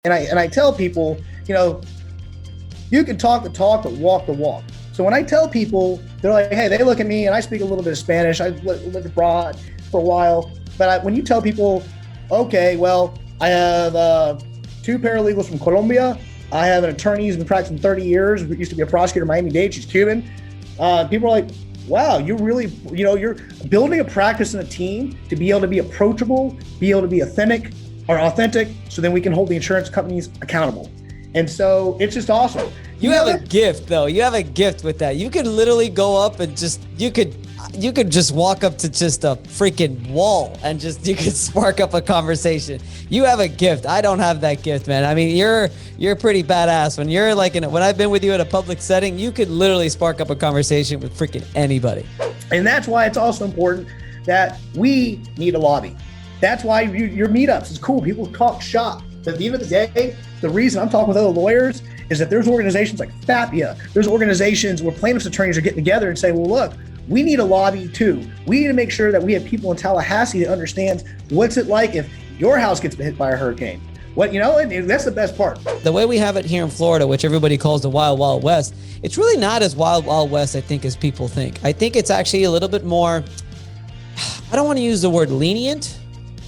And I tell people, you can talk the talk, but walk the walk. So when I tell people, they're like, hey, they look at me and I speak a little bit of Spanish. I lived abroad for a while. But when you tell people, okay, well, I have 2 paralegals from Colombia. I have an attorney who's been practicing 30 years, who used to be a prosecutor in Miami-Dade. She's Cuban. People are like, wow, you really, you're building a practice and a team to be able to be approachable, be able to be authentic, so then we can hold the insurance companies accountable. And so it's just awesome. You have a gift, though. You have a gift with that. You could literally go up and you could just walk up to just a freaking wall and you could spark up a conversation. You have a gift. I don't have that gift, man. I mean, you're pretty badass. When you're when I've been with you at a public setting, you could literally spark up a conversation with freaking anybody. And that's why it's also important that we need a lobby. That's why your meetups is cool. People talk shop. But at the end of the day, the reason I'm talking with other lawyers is that there's organizations like FAPIA. There's organizations where plaintiffs' attorneys are getting together and saying, well, look, we need a lobby too. We need to make sure that we have people in Tallahassee that understands what's it like if your house gets hit by a hurricane. And that's the best part. The way we have it here in Florida, which everybody calls the Wild Wild West, it's really not as Wild Wild West, I think, as people think. I think it's actually a little bit more, I don't want to use the word lenient,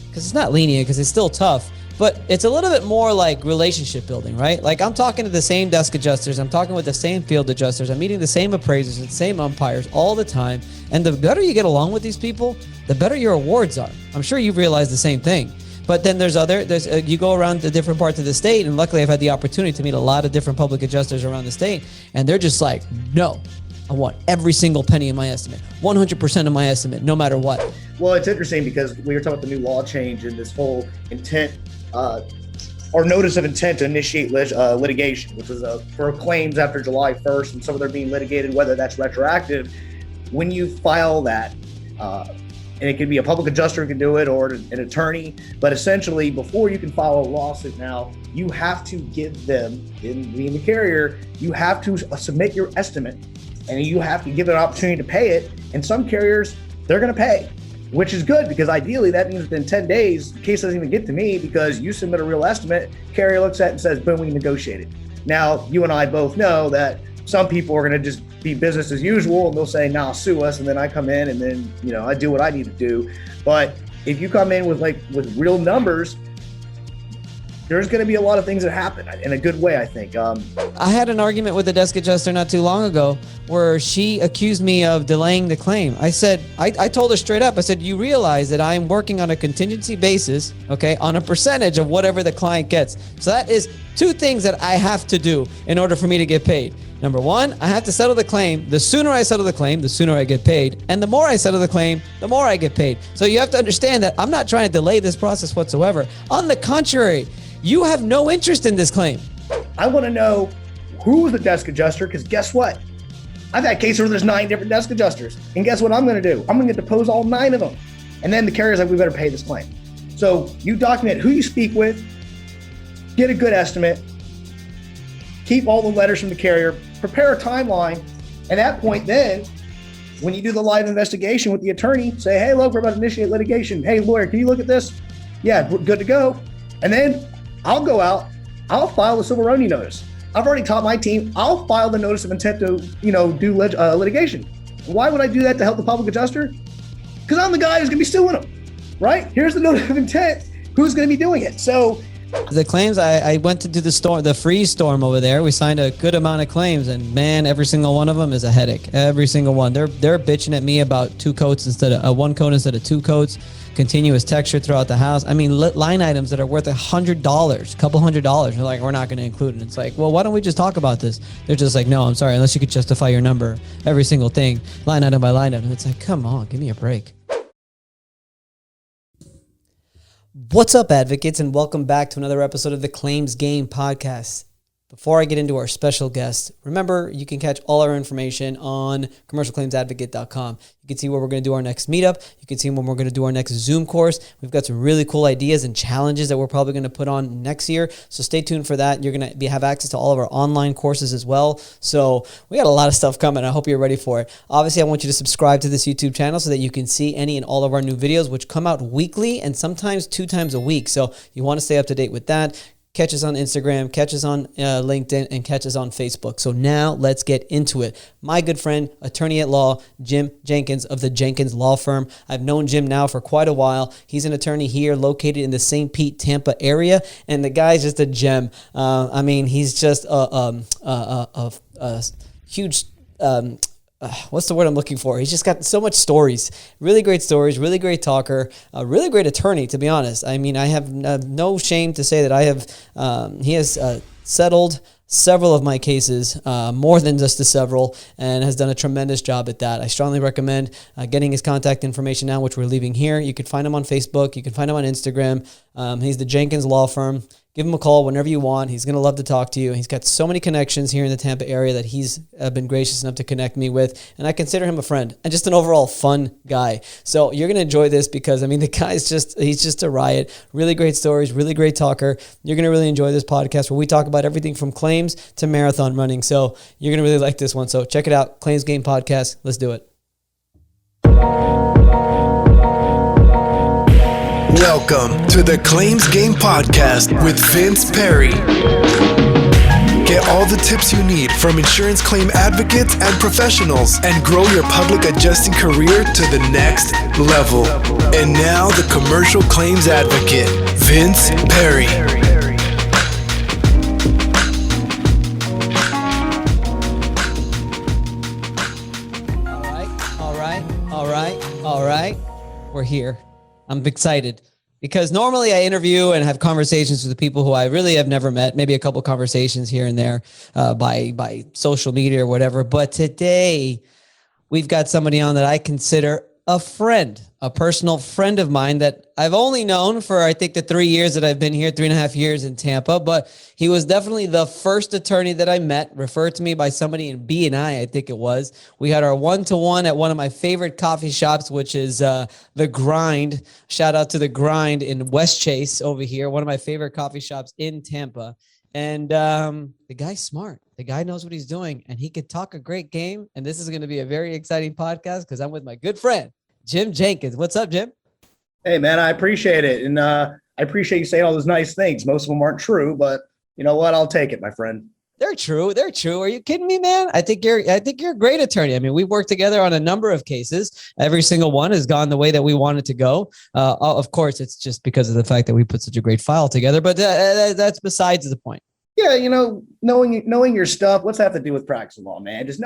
because it's not lenient, because it's still tough. But it's a little bit more like relationship building, right? Like I'm talking to the same desk adjusters. I'm talking with the same field adjusters. I'm meeting the same appraisers and the same umpires all the time. And the better you get along with these people, the better your awards are. I'm sure you've realized the same thing. But then you go around the different parts of the state, and luckily I've had the opportunity to meet a lot of different public adjusters around the state, and they're just like, no, I want every single penny in my estimate, 100% of my estimate, no matter what. Well, it's interesting because we were talking about the new law change and this whole intent, or notice of intent to initiate litigation, which was for claims after July 1st, and some of them are being litigated, whether that's retroactive. When you file that, and it could be a public adjuster who can do it or an attorney, but essentially before you can file a lawsuit now, you have to give them, being the carrier, you have to submit your estimate and you have to give an opportunity to pay it. And some carriers, they're going to pay, which is good because ideally that means within 10 days, the case doesn't even get to me because you submit a real estimate, carrier looks at it and says, boom, we negotiated. Now, you and I both know that some people are going to just be business as usual and they'll say, nah, sue us. And then I come in and then, I do what I need to do. But if you come in with real numbers, there's going to be a lot of things that happen in a good way, I think. I had an argument with a desk adjuster not too long ago where she accused me of delaying the claim. I said, I told her straight up, I said, you realize that I'm working on a contingency basis, okay, on a percentage of whatever the client gets. So that is 2 things that I have to do in order for me to get paid. Number 1, I have to settle the claim. The sooner I settle the claim, the sooner I get paid. And the more I settle the claim, the more I get paid. So you have to understand that I'm not trying to delay this process whatsoever. On the contrary, you have no interest in this claim. I want to know who was the desk adjuster, because guess what? I've had cases where there's 9 different desk adjusters. And guess what I'm going to do? I'm going to get to depose all 9 of them. And then the carrier's like, we better pay this claim. So you document who you speak with, get a good estimate, keep all the letters from the carrier, prepare a timeline. And at that point then, when you do the live investigation with the attorney, say, hey, look, we're about to initiate litigation. Hey, lawyer, can you look at this? Yeah, we're good to go. And then I'll go out, I'll file the civil Roni notice. I've already taught my team, I'll file the notice of intent to, do litigation. Why would I do that to help the public adjuster? Because I'm the guy who's gonna be suing them, right? Here's the notice of intent, who's gonna be doing it? So the claims, I went to do the freeze storm over there. We signed a good amount of claims, and man, every single one of them is a headache. Every single one. They're bitching at me about 2 coats instead of 1 coat instead of 2 coats. Continuous texture throughout the house. I mean, line items that are worth $100, a couple $100. They're like, we're not going to include it. It's like, well, why don't we just talk about this? They're just like, no, I'm sorry, unless you could justify your number, every single thing, line item by line item. It's like, come on, give me a break. What's up, advocates, and welcome back to another episode of the Claims Game podcast. Before I get into our special guest, remember, you can catch all our information on commercialclaimsadvocate.com. You can see where we're going to do our next meetup. You can see when we're going to do our next Zoom course. We've got some really cool ideas and challenges that we're probably going to put on next year. So stay tuned for that. You're going to have access to all of our online courses as well. So we got a lot of stuff coming. I hope you're ready for it. Obviously, I want you to subscribe to this YouTube channel so that you can see any and all of our new videos, which come out weekly and sometimes 2 times a week. So you want to stay up to date with that. catch us on Instagram, catch us on LinkedIn, and catch us on Facebook. So now let's get into it. My good friend, attorney at law, Jim Jenkins of the Jenkins Law Firm. I've known Jim now for quite a while. He's an attorney here located in the St. Pete, Tampa area, and the guy's just a gem. He's just a huge... what's the word I'm looking for? He's just got so much stories, really great stories, really great talker, a really great attorney, to be honest. I mean, I have no shame to say that he has settled several of my cases, more than just the several, and has done a tremendous job at that. I strongly recommend getting his contact information now, which we're leaving here. You can find him on Facebook. You can find him on Instagram. He's the Jenkins Law Firm. Give him a call whenever you want. He's going to love to talk to you. He's got so many connections here in the Tampa area that he's been gracious enough to connect me with. And I consider him a friend and just an overall fun guy. So you're going to enjoy this because, the guy's he's just a riot. Really great stories, really great talker. You're going to really enjoy this podcast where we talk about everything from claims to marathon running. So you're going to really like this one. So check it out. Claims Game Podcast. Let's do it. Welcome to the Claims Game Podcast with Vince Perry. Get all the tips you need from insurance claim advocates and professionals and grow your public adjusting career to the next level. And now the commercial claims advocate, Vince Perry. All right. We're here. I'm excited because normally I interview and have conversations with the people who I really have never met, maybe a couple conversations here and there by social media or whatever. But today we've got somebody on that I consider a friend, a personal friend of mine that I've only known for, I think, the 3 years that I've been here, 3.5 years in Tampa, but he was definitely the first attorney that I met, referred to me by somebody in B&I think it was. We had our one-to-one at one of my favorite coffee shops, which is The Grind. Shout out to The Grind in West Chase over here, one of my favorite coffee shops in Tampa. And the guy's smart. The guy knows what he's doing, and he could talk a great game. And this is going to be a very exciting podcast because I'm with my good friend, Jim Jenkins. What's up, Jim? Hey, man, I appreciate it. And I appreciate you saying all those nice things. Most of them aren't true, but you know what? I'll take it, my friend. They're true. They're true. Are you kidding me, man? I think you're a great attorney. We've worked together on a number of cases. Every single one has gone the way that we wanted to go. Of course, it's just because of the fact that we put such a great file together, but that's besides the point. Yeah, knowing your stuff. What's that have to do with practicing law, man? Just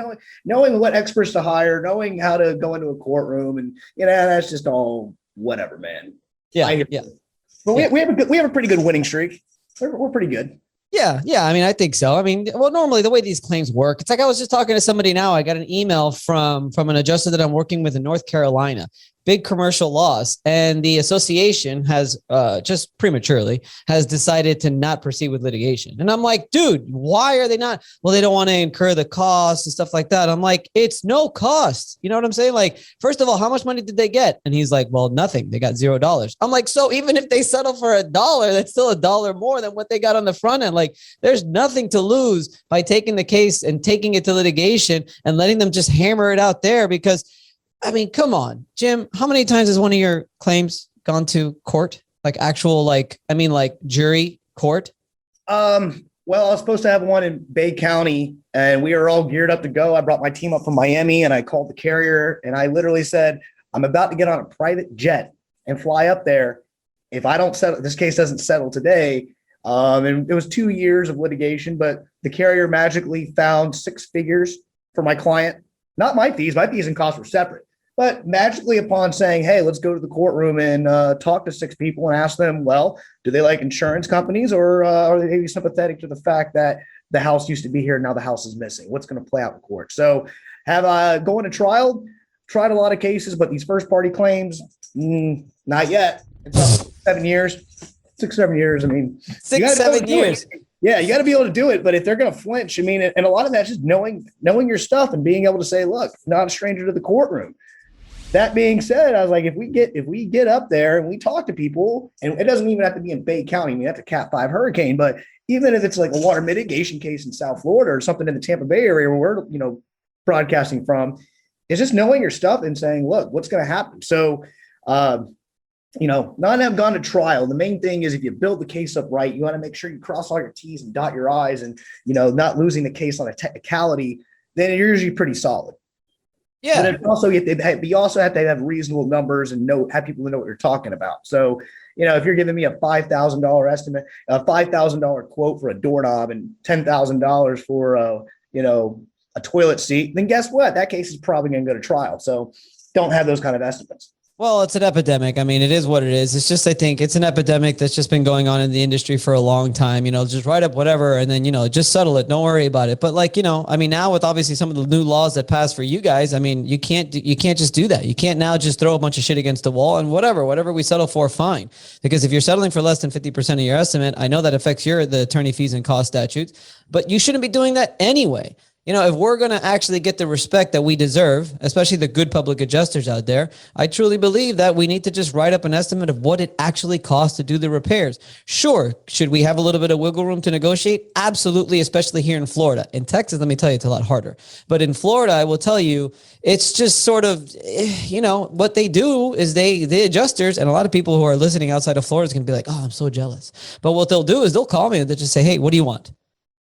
knowing what experts to hire, knowing how to go into a courtroom, and that's just all whatever, man. Yeah. But we have a pretty good winning streak. We're pretty good. Yeah. I think so. Normally the way these claims work, it's like I was just talking to somebody now. I got an email from an adjuster that I'm working with in North Carolina, big commercial loss. And the association has just prematurely has decided to not proceed with litigation. And I'm like, dude, why are they not? Well, they don't want to incur the costs and stuff like that. I'm like, it's no cost. You know what I'm saying? Like, first of all, how much money did they get? And he's like, well, nothing. They got $0. I'm like, so even if they settle for $1, that's still $1 more than what they got on the front end. Like, there's nothing to lose by taking the case and taking it to litigation and letting them just hammer it out there because come on, Jim, how many times has one of your claims gone to court? Like actual, jury court? Well, I was supposed to have one in Bay County and we were all geared up to go. I brought my team up from Miami and I called the carrier and I literally said, I'm about to get on a private jet and fly up there. If I don't settle, this case doesn't settle today. And it was 2 years of litigation, but the carrier magically found 6 figures for my client. Not my fees and costs were separate. But magically upon saying, hey, let's go to the courtroom and talk to 6 people and ask them, well, do they like insurance companies or are they maybe sympathetic to the fact that the house used to be here, now the house is missing? What's going to play out in court? So have I going to trial, tried a lot of cases, but these first party claims, not yet. It's 7 years, 6-7 years. 6-7 years. Yeah, you got to be able to do it. But if they're going to flinch, and a lot of that's just knowing your stuff and being able to say, look, not a stranger to the courtroom. That being said, I was like, if we get up there and we talk to people, and it doesn't even have to be in Bay County, that's a Cat 5 hurricane, but even if it's like a water mitigation case in South Florida or something in the Tampa Bay area where we're, broadcasting from, it's just knowing your stuff and saying, look, what's going to happen. So none of them gone to trial. The main thing is if you build the case up right, you want to make sure you cross all your T's and dot your I's and, not losing the case on a technicality, then you're usually pretty solid. Yeah. But also, you also have to have reasonable numbers and have people who know what you're talking about. So, if you're giving me a $5,000 estimate, a $5,000 quote for a doorknob and $10,000 for, a toilet seat, then guess what? That case is probably going to go to trial. So don't have those kind of estimates. Well, it's an epidemic. I mean, it is what it is. It's just, I think it's an epidemic that's just been going on in the industry for a long time. Just write up whatever and then, just settle it. Don't worry about it. But now with obviously some of the new laws that passed for you guys, you can't just do that. You can't now just throw a bunch of shit against the wall and whatever we settle for, fine. Because if you're settling for less than 50% of your estimate, I know that affects the attorney fees and cost statutes, but you shouldn't be doing that anyway. If we're going to actually get the respect that we deserve, especially the good public adjusters out there, I truly believe that we need to just write up an estimate of what it actually costs to do the repairs. Sure. Should we have a little bit of wiggle room to negotiate? Absolutely, especially here in Florida. In Texas, let me tell you, it's a lot harder. But in Florida, I will tell you, it's just sort of, what they do is the adjusters, and a lot of people who are listening outside of Florida is going to be like, oh, I'm so jealous. But what they'll do is they'll call me and they'll just say, hey, what do you want?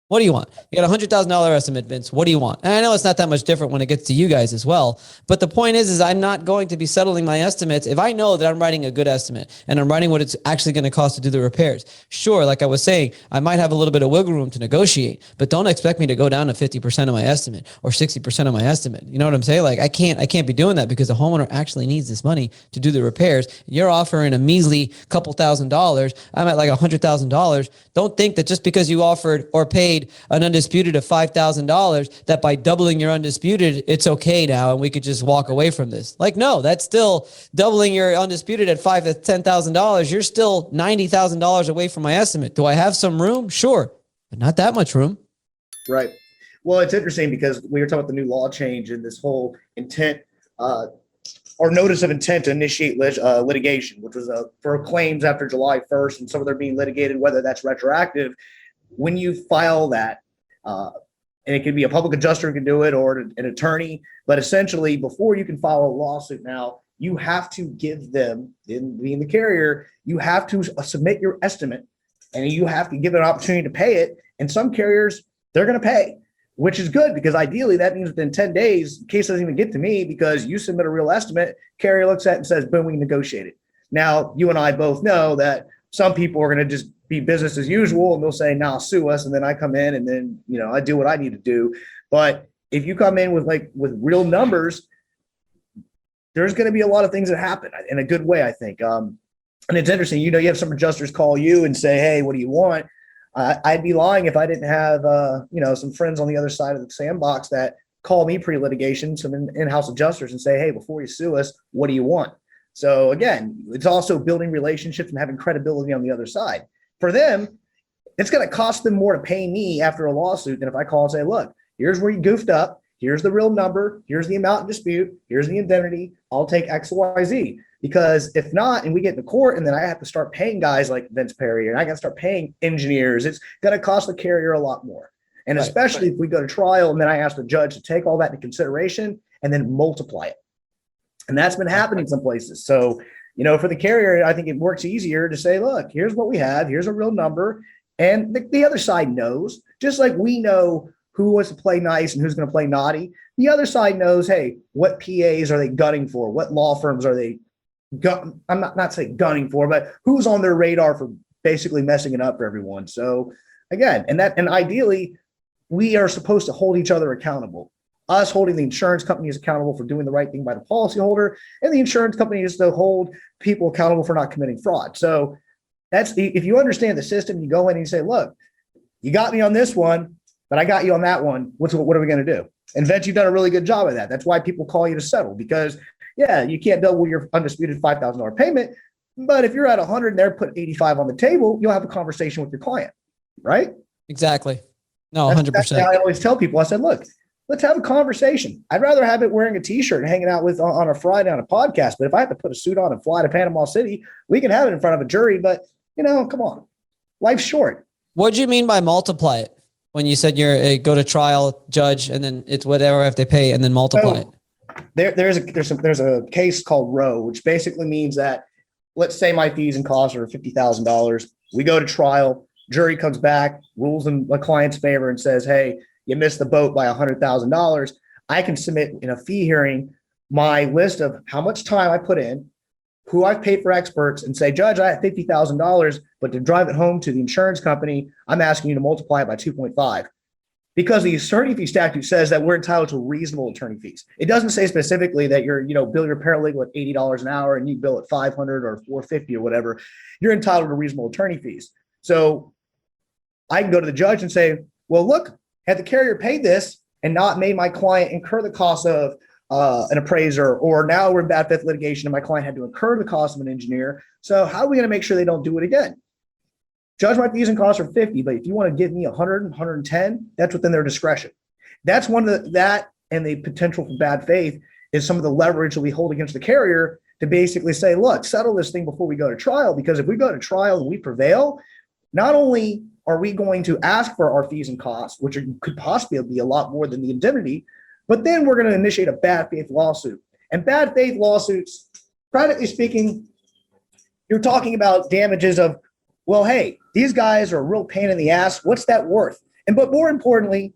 What do you want? You got $100,000 estimate, Vince. What do you want? And I know it's not that much different when it gets to you guys as well. But the point is I'm not going to be settling my estimates if I know that I'm writing a good estimate and I'm writing what it's actually going to cost to do the repairs. Sure, like I was saying, I might have a little bit of wiggle room to negotiate, but don't expect me to go down to 50% of my estimate or 60% of my estimate. You know what I'm saying? Like I can't be doing that because the homeowner actually needs this money to do the repairs. You're offering a measly couple $1,000s. I'm at like $100,000. Don't think that just because you offered or paid an undisputed of $5,000 that by doubling your undisputed, it's okay now and we could just walk away from this. Like, no, that's still doubling your undisputed at $5,000 to $10,000. You're still $90,000 away from my estimate. Do I have some room? Sure, but not that much room. Right. Well, it's interesting because we were talking about the new law change and this whole intent or notice of intent to initiate litigation, which was for claims after July 1st, and some of them are being litigated, whether that's retroactive. When you file that, and it can be a public adjuster who can do it or an attorney, but essentially before you can file a lawsuit now, you have to give them, being the carrier, you have to submit your estimate and you have to give an opportunity to pay it. And some carriers, they're going to pay, which is good because ideally that means within 10 days, the case doesn't even get to me because you submit a real estimate, carrier looks at it and says, boom, we can negotiate it. Now, you and I both know that some people are going to just be business as usual and they'll say, nah, sue us. And then I come in and then, I do what I need to do. But if you come in with real numbers, there's going to be a lot of things that happen in a good way, I think. And it's interesting, you have some adjusters call you and say, hey, what do you want? I'd be lying if I didn't have, some friends on the other side of the sandbox that call me pre-litigation, some in-house adjusters and say, hey, before you sue us, what do you want? So again, it's also building relationships and having credibility on the other side. For them, it's going to cost them more to pay me after a lawsuit than if I call and say, look, here's where you goofed up. Here's the real number. Here's the amount in dispute. Here's the indemnity. I'll take X, Y, Z. Because if not, and we get into court and then I have to start paying guys like Vince Perry and I got to start paying engineers, it's going to cost the carrier a lot more. And especially if we go to trial and then I ask the judge to take all that into consideration and then multiply it. And that's been happening some places. So, for the carrier, I think it works easier to say, look, here's what we have. Here's a real number. And the other side knows, just like we know who wants to play nice and who's going to play naughty. The other side knows, hey, what PAs are they gunning for? What law firms are they I'm not saying gunning for, but who's on their radar for basically messing it up for everyone. So again, and ideally, we are supposed to hold each other accountable. Us holding the insurance companies accountable for doing the right thing by the policyholder, and the insurance company is to hold people accountable for not committing fraud. So if you understand the system, you go in and you say, look, you got me on this one, but I got you on that one. What are we going to do? And Vince, you've done a really good job of that. That's why people call you to settle, because you can't double your undisputed $5,000 payment. But if you're at 100 and they're putting 85 on the table, you'll have a conversation with your client, right? Exactly. No, 100%. That's I always tell people, I said, look, let's have a conversation. I'd rather have it wearing a t-shirt and hanging out with on a Friday on a podcast. But if I have to put a suit on and fly to Panama City, we can have it in front of a jury. But, come on. Life's short. What do you mean by multiply it? When you said you're go to trial, judge, and then it's whatever if they pay and then multiply it. There's a case called Roe, which basically means that let's say my fees and costs are $50,000. We go to trial, jury comes back, rules in my client's favor and says, hey, you missed the boat by $100,000. I can submit in a fee hearing my list of how much time I put in, who I've paid for experts, and say, Judge, I have $50,000, but to drive it home to the insurance company, I'm asking you to multiply it by 2.5. Because the attorney fee statute says that we're entitled to reasonable attorney fees. It doesn't say specifically that you're, bill your paralegal at $80 an hour and you bill at $500 or $450 or whatever. You're entitled to reasonable attorney fees. So I can go to the judge and say, well, look, had the carrier paid this and not made my client incur the cost of an appraiser, or now we're in bad faith litigation and my client had to incur the cost of an engineer. So how are we going to make sure they don't do it again? Judge, my fees and costs are 50, but if you want to give me 100, 110, that's within their discretion. That's one of that and the potential for bad faith is some of the leverage that we hold against the carrier to basically say, look, settle this thing before we go to trial, because if we go to trial and we prevail, not only are we going to ask for our fees and costs, which could possibly be a lot more than the indemnity, but then we're going to initiate a bad faith lawsuit. And bad faith lawsuits, practically speaking, you're talking about damages of, well, hey, these guys are a real pain in the ass. What's that worth? But more importantly,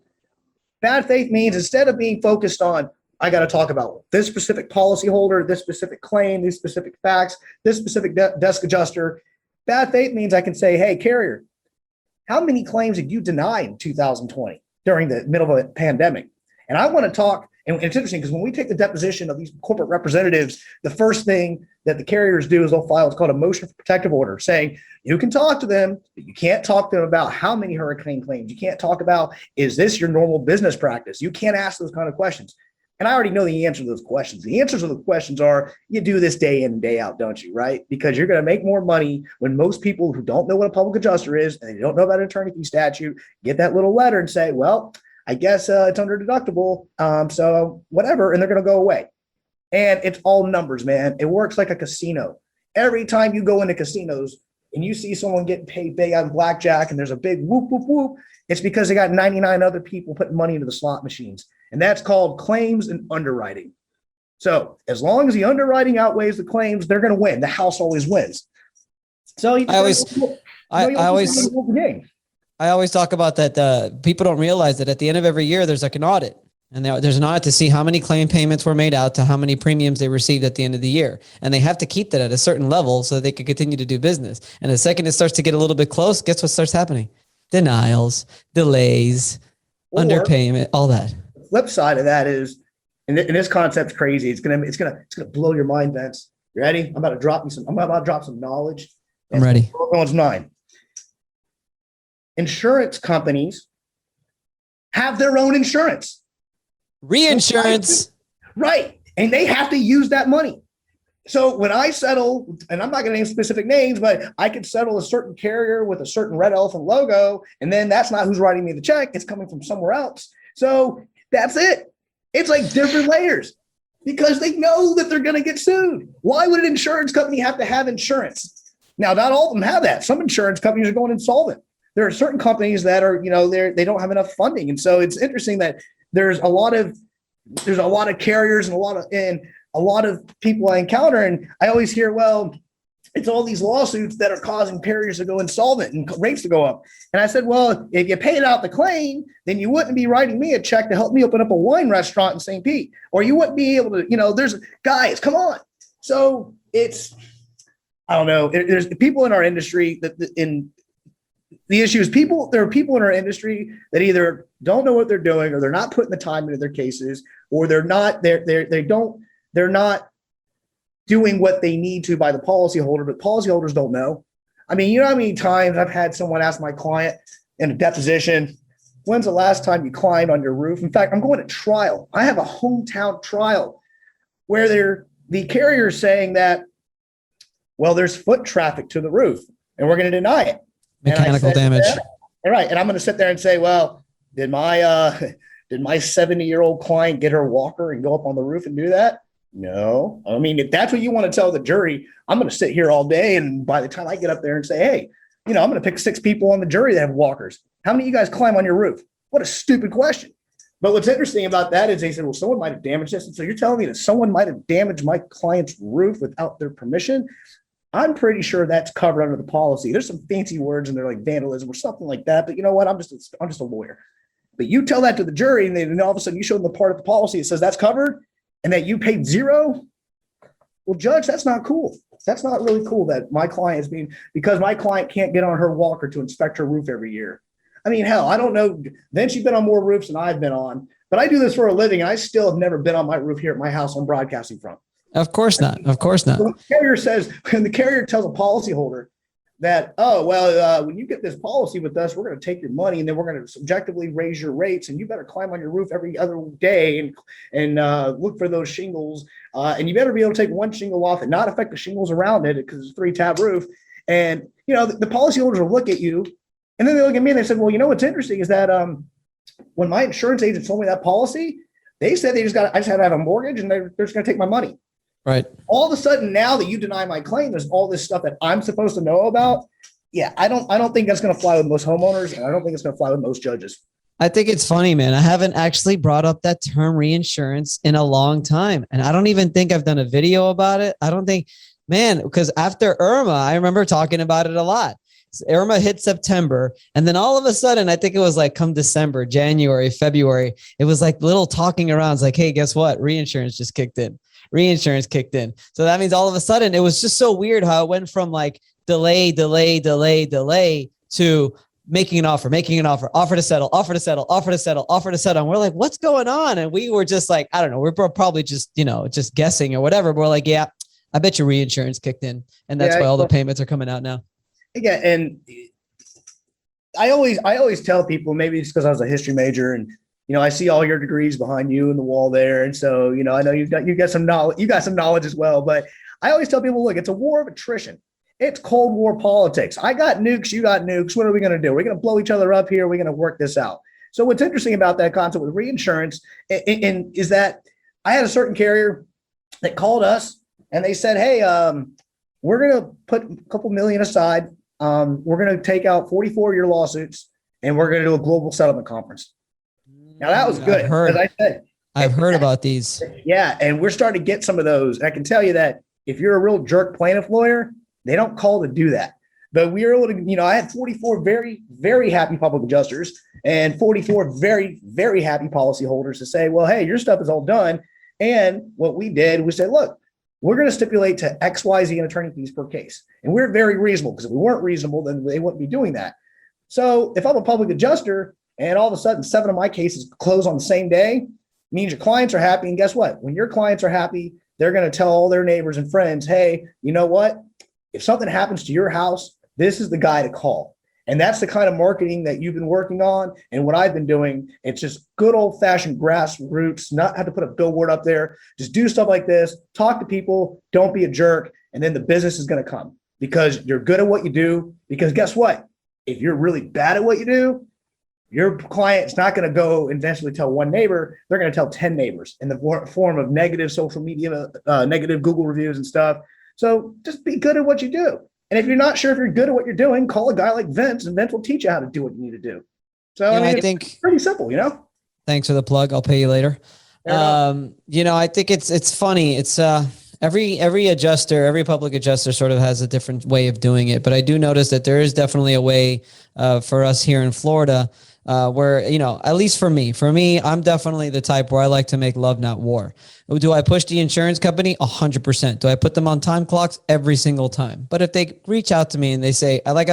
bad faith means instead of being focused on, I got to talk about this specific policyholder, this specific claim, these specific facts, this specific desk adjuster, bad faith means I can say, hey, carrier, how many claims did you deny in 2020 during the middle of a pandemic? And I want to talk, and it's interesting because when we take the deposition of these corporate representatives, the first thing that the carriers do is they'll file what's called a motion for protective order, saying you can talk to them, but you can't talk to them about how many hurricane claims. You can't talk about, is this your normal business practice? You can't ask those kind of questions. And I already know the answer to those questions. The answers to the questions are, you do this day in and day out, don't you, right? Because you're going to make more money when most people who don't know what a public adjuster is and they don't know about an attorney fee statute get that little letter and say, well, I guess it's under deductible, so whatever, and they're going to go away. And it's all numbers, man. It works like a casino. Every time you go into casinos and you see someone getting paid big on blackjack and there's a big whoop, whoop, whoop, it's because they got 99 other people putting money into the slot machines. And that's called claims and underwriting. So as long as the underwriting outweighs the claims, they're going to win. The house always wins. So I always talk about that. People don't realize that at the end of every year, there's like an audit, and there's an audit to see how many claim payments were made out to how many premiums they received at the end of the year. And they have to keep that at a certain level so that they can continue to do business. And the second it starts to get a little bit close, guess what starts happening? Denials, delays, underpayment, all that. The flip side of that is, and this concept's crazy. It's gonna blow your mind, Vince. You ready? I'm about to drop some knowledge. I'm ready. Everyone's mine. Insurance companies have their own insurance. Reinsurance. Right. And they have to use that money. So when I settle, and I'm not going to name specific names, but I could settle a certain carrier with a certain red elephant logo, and then that's not who's writing me the check. It's coming from somewhere else. So that's it. It's like different layers because they know that they're going to get sued. Why would an insurance company have to have insurance? Now, not all of them have that. Some insurance companies are going insolvent. There are certain companies that are, they don't have enough funding. And so it's interesting that there's a lot of carriers and a lot of people I encounter. And I always hear, well, it's all these lawsuits that are causing carriers to go insolvent and rates to go up. And I said, well, if you paid out the claim, then you wouldn't be writing me a check to help me open up a wine restaurant in St. Pete, or you wouldn't be able to, there's guys, come on. So it's, I don't know. There's people in our industry the issue is there are people in our industry that either don't know what they're doing, or they're not putting the time into their cases, or they're not doing what they need to by the policyholder, but policyholders don't know. I mean, you know how many times I've had someone ask my client in a deposition, when's the last time you climbed on your roof? In fact, I'm going to trial. I have a hometown trial where the carrier is saying that, well, there's foot traffic to the roof and we're going to deny it. Mechanical damage. All right. And I'm going to sit there and say, well, did my 70-year-old client get her walker and go up on the roof and do that? No. I mean, if that's what you want to tell the jury, I'm going to sit here all day. And by the time I get up there and say, hey, I'm going to pick 6 people on the jury that have walkers. How many of you guys climb on your roof? What a stupid question. But what's interesting about that is they said, well, someone might have damaged this. And so you're telling me that someone might have damaged my client's roof without their permission? I'm pretty sure that's covered under the policy. There's some fancy words in there like vandalism or something like that. But you know what? I'm just a lawyer. But you tell that to the jury, and then all of a sudden you show them the part of the policy that says that's covered and that you paid zero. Well, judge, that's not cool. That's not really cool that my client is being, because my client can't get on her walker to inspect her roof every year. I mean, hell, I don't know. Then she's been on more roofs than I've been on, but I do this for a living, and I still have never been on my roof here at my house I'm broadcasting from. Of course not. Of course not. When the carrier tells a policyholder that, oh, well, when you get this policy with us, we're going to take your money and then we're going to subjectively raise your rates, and you better climb on your roof every other day and look for those shingles. And you better be able to take one shingle off and not affect the shingles around it because it's a 3-tab roof. And, you know, the policyholders will look at you, and then they look at me and they said, well, you know, what's interesting is that when my insurance agent told me that policy, they said I just had to have a mortgage and they're just going to take my money. Right. All of a sudden, now that you deny my claim, there's all this stuff that I'm supposed to know about. Yeah, I don't think that's going to fly with most homeowners, and I don't think it's going to fly with most judges. I think it's funny, man. I haven't actually brought up that term reinsurance in a long time. And I don't even think I've done a video about it. I don't think, man, because after Irma, I remember talking about it a lot. Irma hit September, and then all of a sudden, I think it was like come December, January, February, it was like little talking around. It's like, hey, guess what? Reinsurance just kicked in. Reinsurance kicked in. So that means all of a sudden it was just so weird how it went from like delay to making an offer, offer to settle. And we're like, what's going on? And we were just like, I don't know, we're probably just, just guessing or whatever. But we're like, yeah, I bet your reinsurance kicked in. And that's why all the payments are coming out now. Yeah. And I always tell people, maybe it's because I was a history major and, I see all your degrees behind you in the wall there. And so, I know you got some knowledge as well, but I always tell people, look, it's a war of attrition. It's Cold War politics. I got nukes. You got nukes. What are we going to do? We're going to blow each other up here. We're going to work this out. So what's interesting about that concept with reinsurance is that I had a certain carrier that called us and they said, hey, we're going to put a couple million aside. We're going to take out 44 of your lawsuits and we're going to do a global settlement conference. Now that was good. I've heard about these. Yeah. And we're starting to get some of those. And I can tell you that if you're a real jerk plaintiff lawyer, they don't call to do that. But we were able to, I had 44 very, very happy public adjusters and 44 very, very happy policyholders to say, well, hey, your stuff is all done. And what we did, we said, look, we're going to stipulate to XYZ in attorney fees per case. And we're very reasonable, because if we weren't reasonable, then they wouldn't be doing that. So if I'm a public adjuster, and all of a sudden 7 of my cases close on the same day, means your clients are happy. And guess what? When your clients are happy, they're going to tell all their neighbors and friends, hey, you know what? If something happens to your house, this is the guy to call. And that's the kind of marketing that you've been working on. And what I've been doing, it's just good old fashioned grassroots, not have to put a billboard up there. Just do stuff like this, talk to people, don't be a jerk. And then the business is going to come because you're good at what you do. Because guess what? If you're really bad at what you do, your client's not going to go eventually tell one neighbor. They're going to tell 10 neighbors in the form of negative social media, negative Google reviews and stuff. So just be good at what you do. And if you're not sure if you're good at what you're doing, call a guy like Vince, and Vince will teach you how to do what you need to do. So I think it's pretty simple, Thanks for the plug. I'll pay you later. I think it's funny. It's every adjuster, every public adjuster sort of has a different way of doing it. But I do notice that there is definitely a way for us here in Florida where, at least for me, I'm definitely the type where I like to make love, not war. Do I push the insurance company? 100%. Do I put them on time clocks? Every single time. But if they reach out to me and they say, I had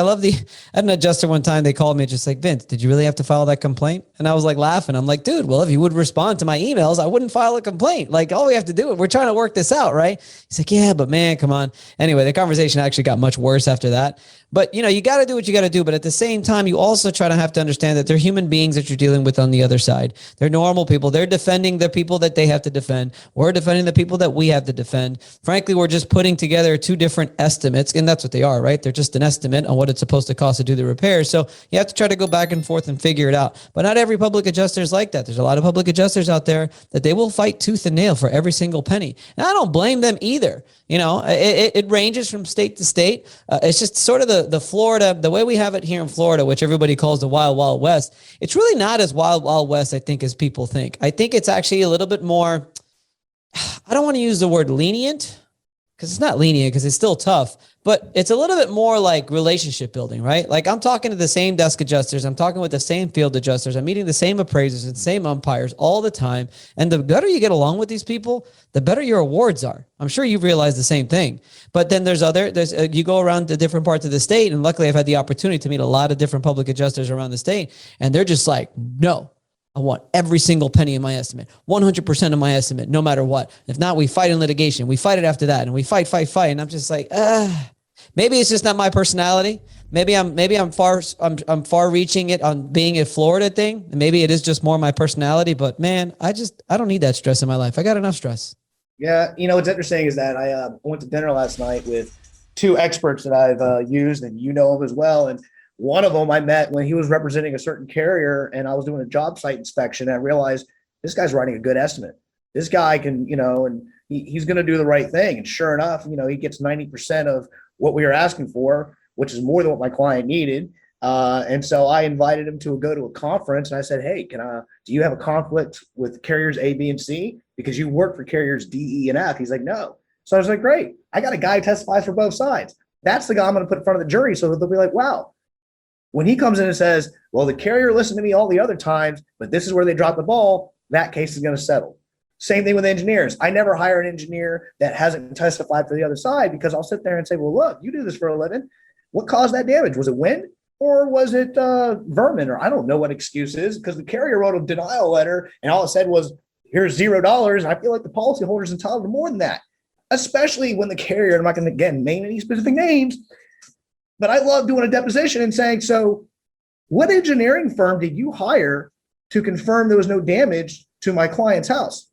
an adjuster one time, they called me just like, Vince, did you really have to file that complaint? And I was like laughing. I'm like, dude, well, if you would respond to my emails, I wouldn't file a complaint. Like, all we have to do, we're trying to work this out, right? He's like, yeah, but man, come on. Anyway, the conversation actually got much worse after that. But, you got to do what you got to do. But at the same time, you also have to understand that they're human beings that you're dealing with on the other side. They're normal people. They're defending the people that they have to defend. We're defending the people that we have to defend. Frankly, we're just putting together 2 different estimates, and that's what they are, right? They're just an estimate on what it's supposed to cost to do the repairs. So you have to try to go back and forth and figure it out. But not every public adjuster is like that. There's a lot of public adjusters out there that they will fight tooth and nail for every single penny. And I don't blame them either. It ranges from state to state. It's just sort of the Florida, the way we have it here in Florida, which everybody calls the Wild Wild West. It's really not as Wild Wild West, I think, as people think. I think it's actually a little bit more, I don't want to use the word lenient, because it's not lenient, because it's still tough, but it's a little bit more like relationship building, right? Like I'm talking to the same desk adjusters, I'm talking with the same field adjusters, I'm meeting the same appraisers and same umpires all the time. And the better you get along with these people, the better your awards are. I'm sure you've realized the same thing. But then you go around to different parts of the state, and luckily I've had the opportunity to meet a lot of different public adjusters around the state, and they're just like, no, I want every single penny in my estimate, 100% of my estimate, no matter what. If not, we fight in litigation. We fight it after that, and we fight. And I'm just like, maybe it's just not my personality. Maybe I'm far reaching it on being a Florida thing. And maybe it is just more my personality, but man, I don't need that stress in my life. I got enough stress. Yeah. What's interesting is that I went to dinner last night with two experts that I've used, and them as well. And one of them I met when he was representing a certain carrier, and I was doing a job site inspection. And I realized this guy's writing a good estimate. This guy can, and he's going to do the right thing. And sure enough, he gets 90% of what we were asking for, which is more than what my client needed. And so I invited him to go to a conference, and I said, hey, do you have a conflict with carriers A, B, and C? Because you work for carriers D, E, and F. He's like, no. So I was like, great. I got a guy who testifies for both sides. That's the guy I'm going to put in front of the jury, so they'll be like, wow. When he comes in and says, well, the carrier listened to me all the other times, but this is where they dropped the ball, that case is going to settle. Same thing with engineers. I never hire an engineer that hasn't testified for the other side, because I'll sit there and say, well, look, you do this for a living. What caused that damage? Was it wind, or was it vermin? Or I don't know what excuse is, because the carrier wrote a denial letter and all it said was, here's $0. And I feel like the policyholder is entitled to more than that, especially when the carrier, I'm not going to, again, name any specific names, but I love doing a deposition and saying, so what engineering firm did you hire to confirm there was no damage to my client's house?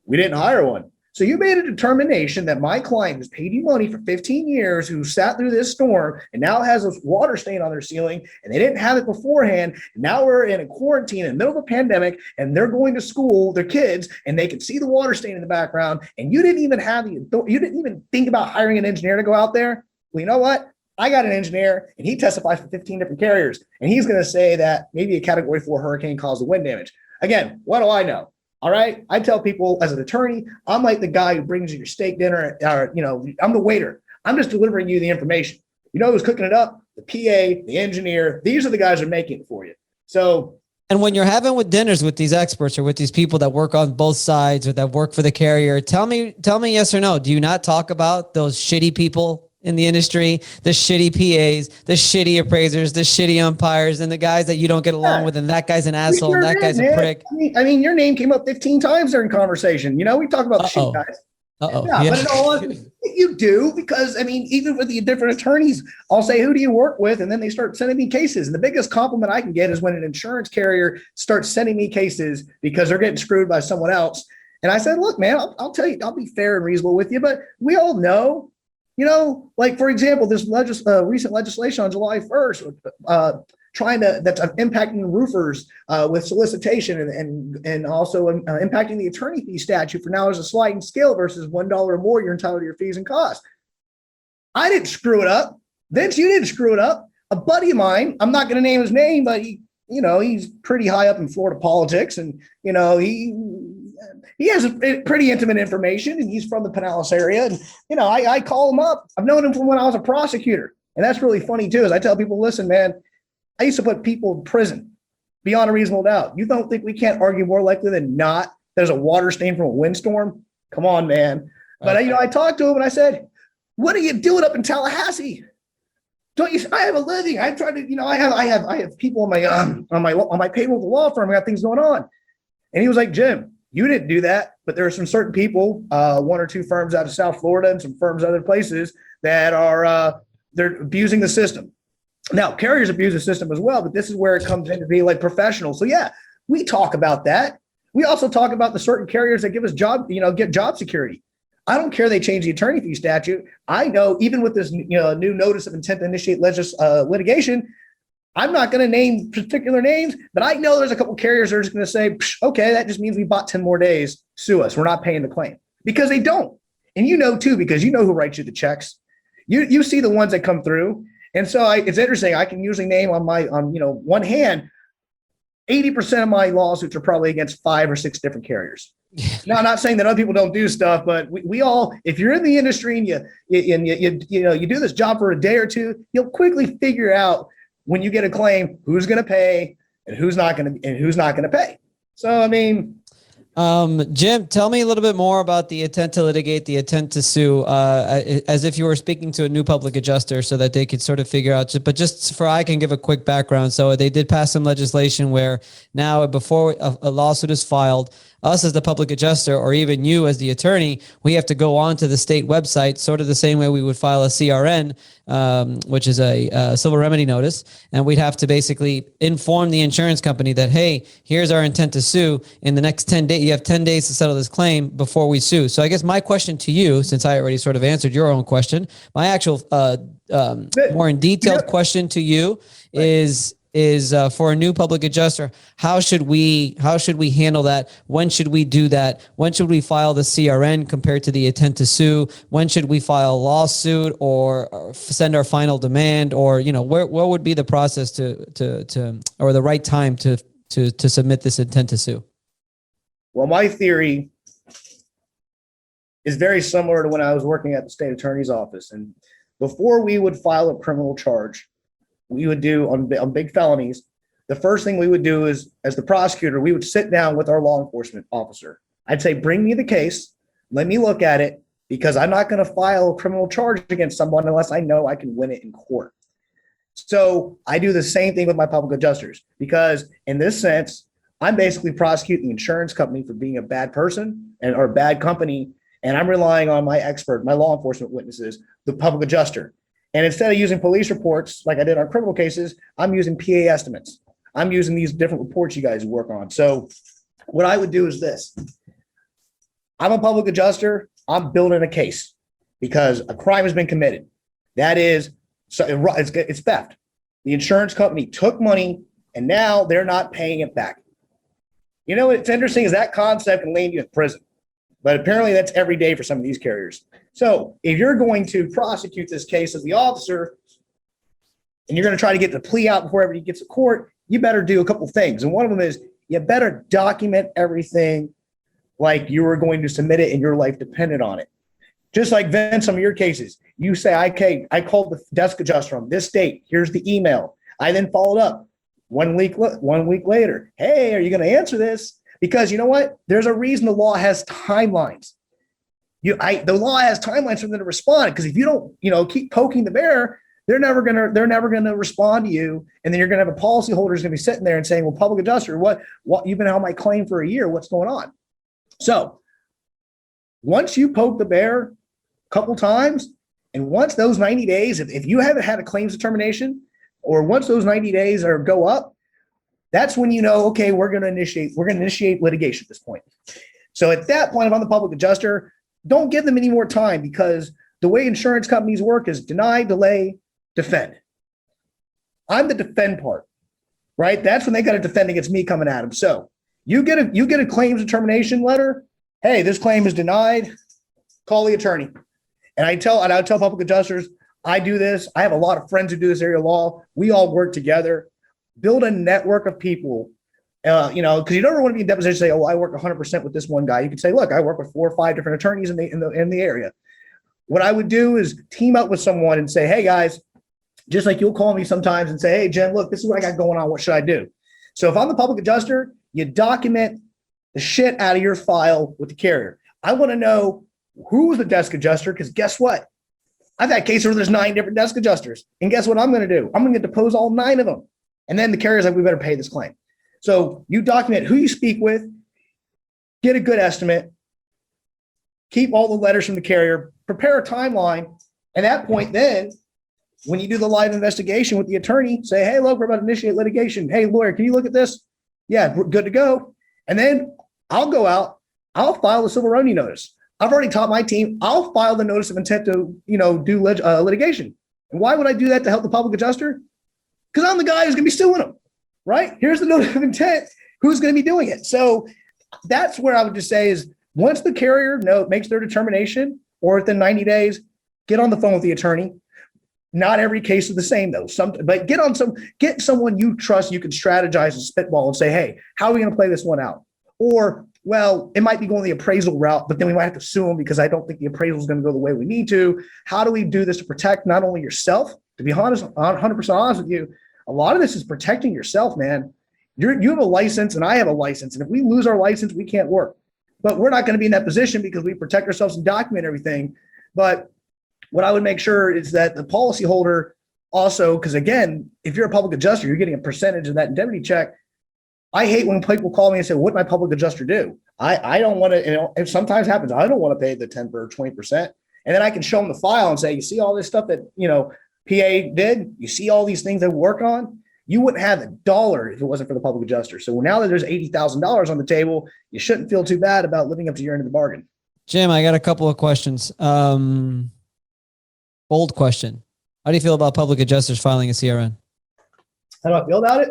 We didn't hire one. So you made a determination that my client who's paid you money for 15 years, who sat through this storm and now has a water stain on their ceiling, and they didn't have it beforehand. And now we're in a quarantine in the middle of a pandemic, and they're going to school, their kids, and they can see the water stain in the background. And you didn't even think about hiring an engineer to go out there. Well, you know what? I got an engineer, and he testifies for 15 different carriers, and he's going to say that maybe a Category 4 hurricane caused the wind damage. Again, what do I know? All right. I tell people as an attorney, I'm like the guy who brings you your steak dinner. I'm the waiter. I'm just delivering you the information. Who's cooking it up? The PA, the engineer. These are the guys who are making it for you. So, and when you're having with dinners with these experts or with these people that work on both sides or that work for the carrier, tell me yes or no. Do you not talk about those shitty people in the industry, the shitty PAs, the shitty appraisers, the shitty umpires, and the guys that you don't get along with, and that guy's an asshole, and that guy's a prick? I mean, your name came up 15 times during conversation. We talk about the shit guys. Yeah. But in all honesty, you do, because even with the different attorneys, I'll say, who do you work with? And then they start sending me cases. And the biggest compliment I can get is when an insurance carrier starts sending me cases because they're getting screwed by someone else. And I said, look, man, I'll tell you, I'll be fair and reasonable with you, but we all know, like, for example, this recent legislation on July 1st, that's impacting roofers with solicitation and also impacting the attorney fee statute. For now, there's a sliding scale versus $1 or more, you're entitled to your fees and costs. I didn't screw it up. Vince, you didn't screw it up. A buddy of mine, I'm not going to name his name, but he's pretty high up in Florida politics, and he has pretty intimate information, and he's from the Pinellas area. And, I call him up. I've known him from when I was a prosecutor. And that's really funny too, is I tell people, listen, man, I used to put people in prison beyond a reasonable doubt. You don't think we can't argue more likely than not there's a water stain from a windstorm? Come on, man. But I talked to him and I said, what are you doing up in Tallahassee? Don't you? I have a living. I try to, I have people on my payroll at the law firm. I got things going on. And he was like, Jim, you didn't do that, but there are some certain people, one or two firms out of South Florida and some firms other places that are they're abusing the system. Now, carriers abuse the system as well, but this is where it comes in to be like professionals. So yeah, we talk about that. We also talk about the certain carriers that give us get job security. I don't care they change the attorney fee statute. I know even with this new notice of intent to initiate litigation, I'm not going to name particular names, but I know there's a couple carriers that are just going to say, okay, that just means we bought 10 more days. Sue us. We're not paying the claim, because they don't. And too, because who writes you the checks. You see the ones that come through. And so it's interesting. I can usually name on one hand, 80% of my lawsuits are probably against 5 or 6 different carriers. No, I'm not saying that other people don't do stuff, but we all, if you're in the industry and you do this job for a day or two, you'll quickly figure out when you get a claim who's going to pay and who's not going to pay. So, I mean, Jim, tell me a little bit more about the intent to litigate, the intent to sue, as if you were speaking to a new public adjuster so that they could sort of figure out, but just for, I can give a quick background. So they did pass some legislation where now before a lawsuit is filed, us as the public adjuster, or even you as the attorney, we have to go on to the state website, sort of the same way we would file a CRN, which is a civil remedy notice. And we'd have to basically inform the insurance company that, hey, here's our intent to sue. In the next 10 days, you have 10 days to settle this claim before we sue. So I guess my question to you, since I already sort of answered your own question, my actual more in detailed question to you is for a new public adjuster, how should we handle that? When should we do that? When should we file the CRN compared to the intent to sue? When should we file a lawsuit or send our final demand? Or, where would be the process to or the right time to submit this intent to sue? Well, my theory is very similar to when I was working at the state attorney's office. And before we would file a criminal charge, we would do on big felonies, the first thing we would do is, as the prosecutor, we would sit down with our law enforcement officer. I'd say, bring me the case, let me look at it, because I'm not going to file a criminal charge against someone unless I know I can win it in court. So I do the same thing with my public adjusters, because in this sense, I'm basically prosecuting the insurance company for being a bad person or a bad company, and I'm relying on my expert, my law enforcement witnesses, the public adjuster. And instead of using police reports like I did on criminal cases, I'm using PA estimates. I'm using these different reports you guys work on. So what I would do is this. I'm a public adjuster. I'm building a case because a crime has been committed. That is, so it's theft. The insurance company took money and now they're not paying it back. You know, what's interesting is that concept can land you in prison. But apparently that's every day for some of these carriers. So if you're going to prosecute this case as the officer and you're going to try to get the plea out before everybody gets to court, you better do a couple things. And one of them is you better document everything like you were going to submit it and your life depended on it. Just like Vince, some of your cases, you say, okay, I called the desk adjuster on this date. Here's the email. I then followed up 1 week later. Hey, are you going to answer this? Because you know what? There's a reason the law has timelines. The law has timelines for them to respond. Because if you don't, keep poking the bear, they're never gonna respond to you. And then you're gonna have a policyholder who's gonna be sitting there and saying, "Well, public adjuster, what you've been on my claim for a year? What's going on?" So once you poke the bear a couple times, and once those 90 days, if you haven't had a claims determination, or once those 90 days go up, that's when you know, okay, we're going to initiate litigation at this point. So at that point, if I'm the public adjuster, don't give them any more time, because the way insurance companies work is deny, delay, defend. I'm the defend part, right? That's when they got to defend against me coming at them. So you get a claims determination letter. Hey, this claim is denied. Call the attorney. And I tell public adjusters, I do this. I have a lot of friends who do this area of law. We all work together. Build a network of people, because you don't want to be in deposition and say, "Oh, I work 100% with this one guy." You can say, "Look, I work with 4 or 5 different attorneys in the area." What I would do is team up with someone and say, "Hey guys," just like you'll call me sometimes and say, "Hey Jen, look, this is what I got going on. What should I do?" So if I'm the public adjuster, you document the shit out of your file with the carrier. I want to know who was the desk adjuster, because guess what? I've had cases where there's 9 different desk adjusters, and guess what I'm going to do? I'm going to depose all 9 of them. And then the carrier's like, we better pay this claim. So you document who you speak with, get a good estimate, keep all the letters from the carrier, prepare a timeline. And at that point, then when you do the live investigation with the attorney, say, hey, look, we're about to initiate litigation. Hey, lawyer, can you look at this? Yeah, we're good to go. And then I'll go out, I'll file a civil remedy notice. I've already taught my team, I'll file the notice of intent to, do litigation. And why would I do that to help the public adjuster? Because I'm the guy who's going to be suing them, right? Here's the notice of intent. Who's going to be doing it? So that's where I would just say is once the carrier makes their determination, or within 90 days, get on the phone with the attorney. Not every case is the same though. But get someone you trust, you can strategize and spitball and say, hey, how are we going to play this one out? Or well, it might be going the appraisal route, but then we might have to sue them because I don't think the appraisal is going to go the way we need to. How do we do this to protect not only yourself? To be honest, 100% honest with you, a lot of this is protecting yourself, man. You have a license and I have a license. And if we lose our license, we can't work. But we're not going to be in that position because we protect ourselves and document everything. But what I would make sure is that the policyholder also, because again, if you're a public adjuster, you're getting a percentage of that indemnity check. I hate when people call me and say, what did my public adjuster do? I don't want to, it sometimes happens. I don't want to pay the 10 or 20%. And then I can show them the file and say, you see all this stuff that, PA did, you see all these things that we work on. You wouldn't have $1 if it wasn't for the public adjuster. So now that there's $80,000 on the table, you shouldn't feel too bad about living up to your end of the bargain. Jim, I got a couple of questions. Bold question. How do you feel about public adjusters filing a CRN? How do I feel about it?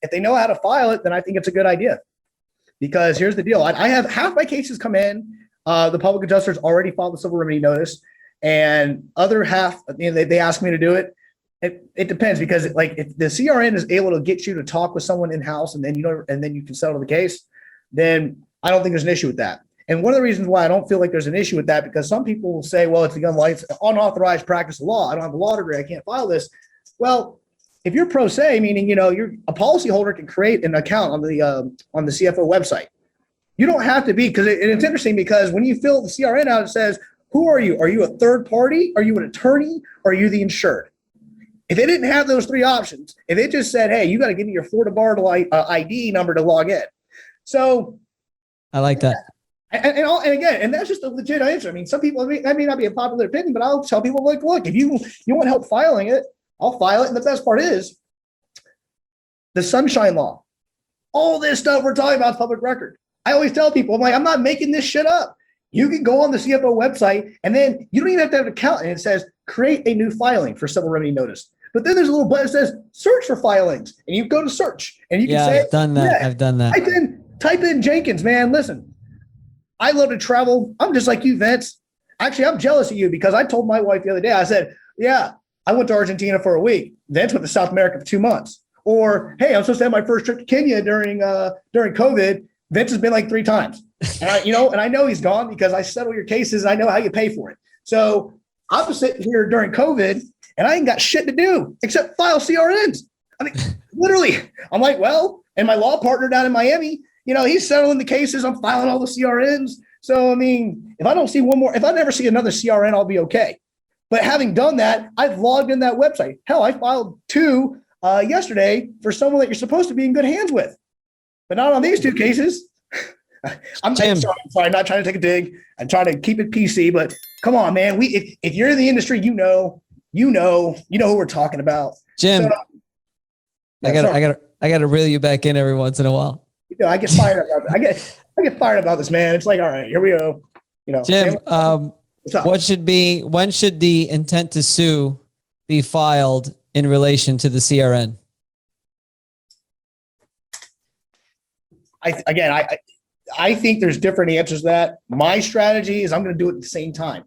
If they know how to file it, then I think it's a good idea. Because here's the deal. I have half my cases come in. The public adjusters already filed the civil remedy notice. And other half, they ask me to do it. It depends because if the CRN is able to get you to talk with someone in-house and then you can settle the case, then I don't think there's an issue with that. And one of the reasons why I don't feel like there's an issue with that, because some people will say, well, it's the unauthorized practice of law. I don't have a law degree. I can't file this. Well, if you're pro se, meaning, you're a policyholder can create an account on the CFO website. You don't have to be, because it's interesting because when you fill the CRN out, it says, who are you? Are you a third party? Are you an attorney? Or are you the insured? If it didn't have those three options, if it just said, hey, you got to give me your Florida Bar ID number to log in. So I like that. And that's just a legit answer. I mean, some people, that may not be a popular opinion, but I'll tell people, like, look, if you want help filing it, I'll file it. And the best part is the sunshine law. All this stuff we're talking about is public record. I always tell people, I'm like, I'm not making this shit up. You can go on the CFO website and then you don't even have to have an account. And it says, create a new filing for civil remedy notice. But then there's a little button that says search for filings. And you go to search and you can say, I've done that. Yeah, I've done that. Type in Jenkins, man. Listen, I love to travel. I'm just like you, Vince. Actually, I'm jealous of you because I told my wife the other day, I said, yeah, I went to Argentina for a week. Vince went to South America for 2 months. Or, hey, I'm supposed to have my first trip to Kenya during COVID. Vince has been like 3 times. And I know he's gone because I settle your cases and I know how you pay for it. So I'm sitting here during COVID and I ain't got shit to do except file CRNs. I mean, literally, I'm like, well, and my law partner down in Miami, he's settling the cases. I'm filing all the CRNs. So, I mean, if I never see another CRN, I'll be okay. But having done that, I've logged in that website. Hell, I filed 2 yesterday for someone that you're supposed to be in good hands with, but not on these 2 cases. I'm sorry, not trying to take a dig. I'm trying to keep it PC, but come on, man. If you're in the industry, you know who we're talking about. Jim, So, I gotta reel you back in every once in a while. I get fired about that. I get fired about this, man. It's like, all right, here we go. Jim, when should the intent to sue be filed in relation to the CRN? I think there's different answers to that. My strategy is I'm going to do it at the same time.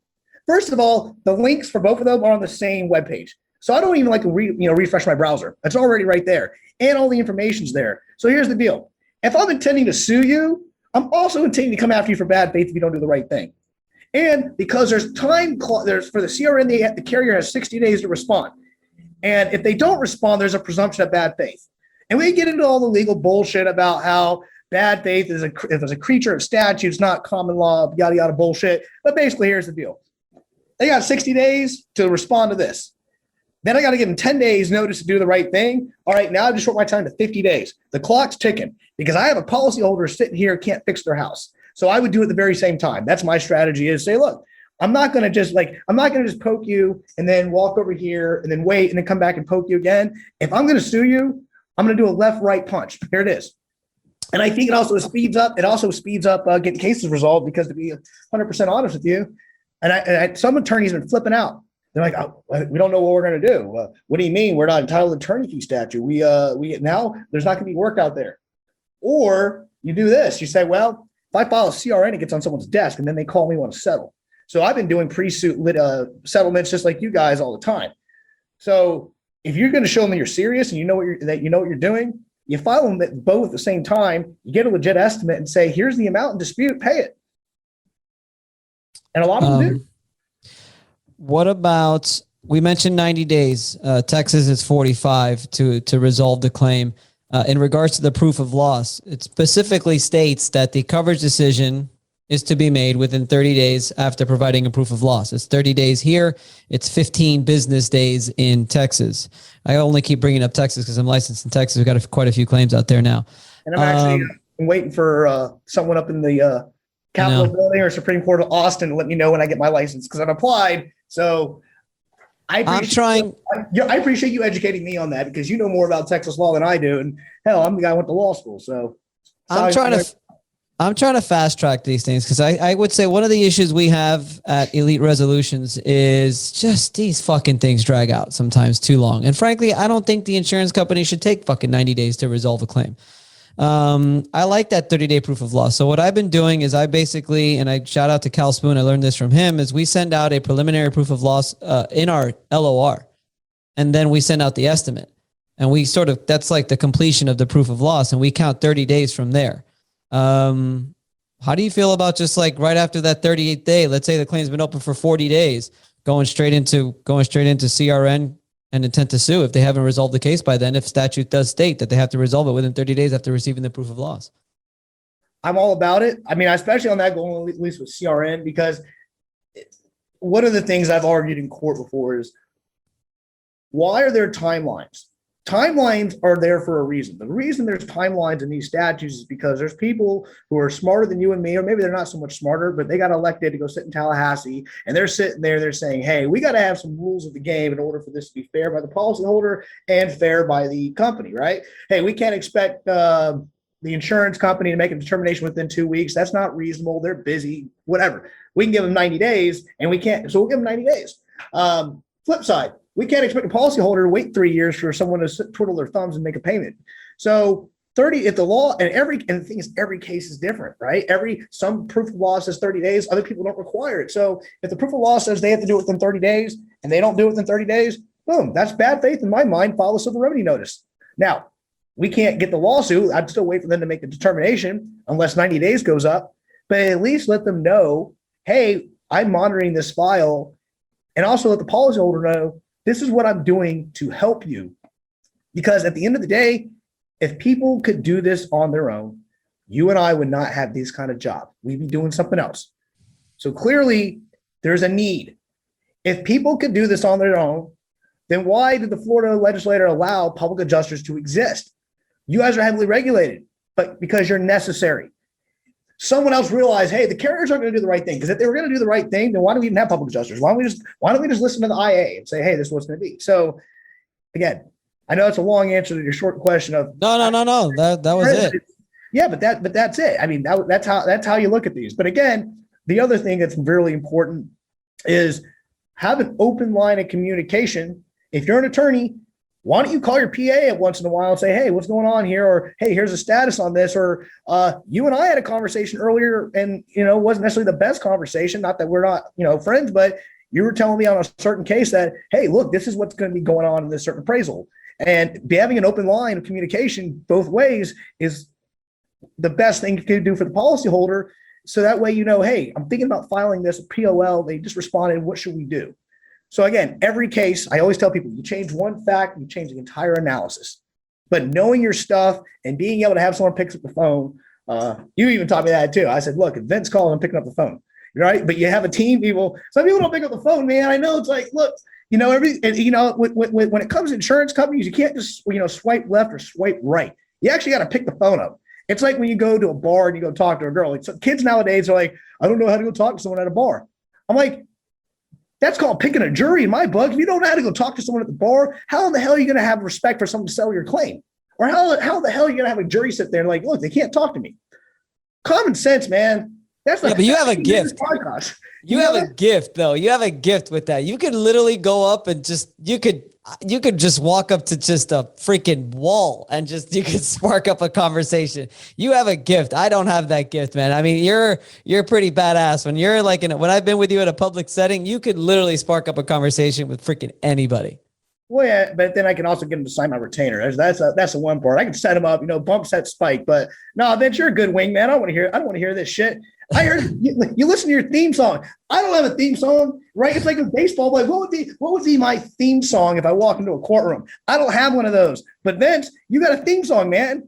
First of all, the links for both of them are on the same webpage. So I don't even like to refresh my browser. It's already right there. And all the information's there. So here's the deal. If I'm intending to sue you, I'm also intending to come after you for bad faith if you don't do the right thing. And because there's for the CRN, the carrier has 60 days to respond. And if they don't respond, there's a presumption of bad faith. And we get into all the legal bullshit about how bad faith is a creature of statutes, not common law, yada, yada bullshit. But basically, here's the deal. They got 60 days to respond to this. Then I got to give them 10 days notice to do the right thing. All right, now I just short my time to 50 days. The clock's ticking because I have a policyholder sitting here can't fix their house. So I would do it at the very same time. That's my strategy is say, look, I'm not going to just poke you and then walk over here and then wait and then come back and poke you again. If I'm going to sue you, I'm going to do a left-right punch. Here it is. And I think it also speeds up getting cases resolved because to be 100% honest with you, and some attorneys have been flipping out. They're like, oh, we don't know what we're going to do. What do you mean? We're not entitled to attorney fee statute. We now there's not going to be work out there. Or you do this. You say, well, if I file a CRN, it gets on someone's desk and then they call me want to settle. So I've been doing pre-suit settlements just like you guys all the time. So if you're going to show them that you're serious and you know what you're doing, You file them both at the same time, you get a legit estimate and say, here's the amount in dispute, pay it. And a lot of them do. What about, we mentioned 90 days. Texas is 45 to resolve the claim. In regards to the proof of loss, it specifically states that the coverage decision is to be made within 30 days after providing a proof of loss. It's 30 days here. It's 15 business days in Texas. I only keep bringing up Texas because I'm licensed in Texas. We've got quite a few claims out there now. And I'm actually waiting for someone up in the Capitol building or Supreme Court of Austin to let me know when I get my license, because I've applied. So I appreciate you educating me on that, because you know more about Texas law than I do. And hell, I'm the guy who went to law school. So I'm trying to fast track these things, because I would say one of the issues we have at Elite Resolutions is just these fucking things drag out sometimes too long. And frankly, I don't think the insurance company should take fucking 90 days to resolve a claim. I like that 30-day proof of loss. So what I've been doing is I basically, and I shout out to Cal Spoon, I learned this from him, is we send out a preliminary proof of loss in our LOR, and then we send out the estimate. And we that's like the completion of the proof of loss, and we count 30 days from there. How do you feel about just like right after that 38th day, let's say the claim's been open for 40 days, going straight into CRN and intent to sue if they haven't resolved the case by then, if statute does state that they have to resolve it within 30 days after receiving the proof of loss? I'm all about it. I mean, especially on that going at least with CRN, because one of the things I've argued in court before is, why are there timelines? Timelines are there for a reason. The reason there's timelines in these statutes is because there's people who are smarter than you and me, or maybe they're not so much smarter, but they got elected to go sit in Tallahassee, and they're sitting there, they're saying, hey, we got to have some rules of the game in order for this to be fair by the policyholder and fair by the company, right? Hey, we can't expect the insurance company to make a determination within 2 weeks. That's not reasonable. They're busy, whatever. We can give them 90 days, and we can't, so we'll give them 90 days. Flip side, we can't expect a policyholder to wait 3 years for someone to twiddle their thumbs and make a payment. So 30, if the law, and the thing is, every case is different, right? Some proof of law says 30 days, other people don't require it. So if the proof of law says they have to do it within 30 days and they don't do it within 30 days, boom, that's bad faith in my mind. File a civil remedy notice. Now, we can't get the lawsuit. I'd still wait for them to make the determination unless 90 days goes up, but at least let them know, hey, I'm monitoring this file, and also let the policyholder know, this is what I'm doing to help you. Because at the end of the day, if people could do this on their own, you and I would not have this kind of job. We'd be doing something else. So clearly, there's a need. If people could do this on their own, then why did the Florida legislature allow public adjusters to exist? You guys are heavily regulated, but because you're necessary. Someone else realized, hey, the carriers aren't going to do the right thing, because if they were going to do the right thing, then why do we even have public adjusters? Why don't we just listen to the IA and say, hey, this is what's going to be? So again, I know it's a long answer to your short question of no. That was it. Yeah, but that's it. I mean, that's how you look at these. But again, the other thing that's really important is have an open line of communication. If you're an attorney, why don't you call your PA once in a while and say, hey, what's going on here? Or, hey, here's a status on this. Or you and I had a conversation earlier, and, wasn't necessarily the best conversation. Not that we're not, friends, but you were telling me on a certain case that, hey, look, this is what's going to be going on in this certain appraisal. And having an open line of communication both ways is the best thing you can do for the policyholder. So that way, hey, I'm thinking about filing this POL. They just responded. What should we do? So again, every case, I always tell people, you change one fact, you change the entire analysis. But knowing your stuff and being able to have someone pick up the phone, you even taught me that too. I said, look, if Vince calls, I'm picking up the phone, right? But you have a team, some people don't pick up the phone, man. I know it's like, look, when it comes to insurance companies, you can't just, swipe left or swipe right. You actually got to pick the phone up. It's like when you go to a bar and you go talk to a girl. Like, so kids nowadays are like, I don't know how to go talk to someone at a bar. I'm like, that's called picking a jury in my book. If you don't know how to go talk to someone at the bar, how in the hell are you going to have respect for someone to settle your claim? Or how the hell are you going to have a jury sit there and like, look, they can't talk to me? Common sense, man. That's but you have a gift. You have a gift, though. You have a gift with that. You could literally go up and you could just walk up to just a freaking wall and you could spark up a conversation. You have a gift. I don't have that gift, man. I mean, you're pretty badass. When you're like when I've been with you at a public setting, you could literally spark up a conversation with freaking anybody. Well, yeah, but then I can also get him to sign my retainer. That's the one part. I can set him up, bump set spike. But no, Vince, you're a good wingman. I don't want to hear this shit. I heard you listen to your theme song. I don't have a theme song, right? It's like a baseball. Like, what would be my theme song if I walk into a courtroom? I don't have one of those. But Vince, you got a theme song, man.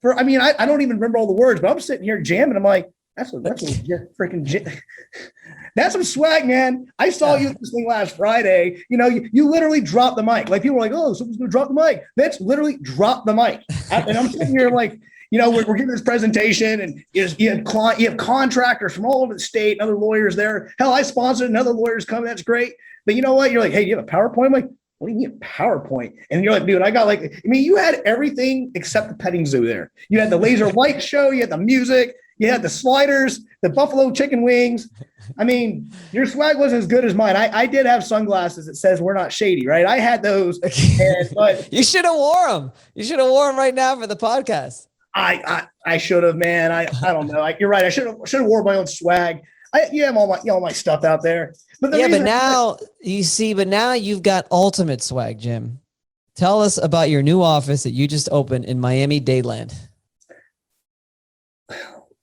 I don't even remember all the words, but I'm sitting here jamming. I'm like, that's a freaking. That's some swag, man. I saw you at this thing last Friday. You literally dropped the mic. Like, people were like, oh, someone's going to drop the mic. Vince literally dropped the mic. And I'm sitting here like, we're giving this presentation, and you have contractors from all over the state, and other lawyers there. Hell, I sponsored, and other lawyers coming. That's great. But you know what? You're like, hey, you have a PowerPoint? I'm like, what do you mean PowerPoint? And you're like, dude, you had everything except the petting zoo there. You had the laser light show. You had the music. You had the sliders, the buffalo chicken wings. Your swag wasn't as good as mine. I did have sunglasses that says we're not shady, right? I had those. But you should have wore them. You should have worn them right now for the podcast. I should have, man. I don't know. You're right. I should have wore my own swag. You have all my stuff out there. But now you've got ultimate swag, Jim. Tell us about your new office that you just opened in Miami-Dade.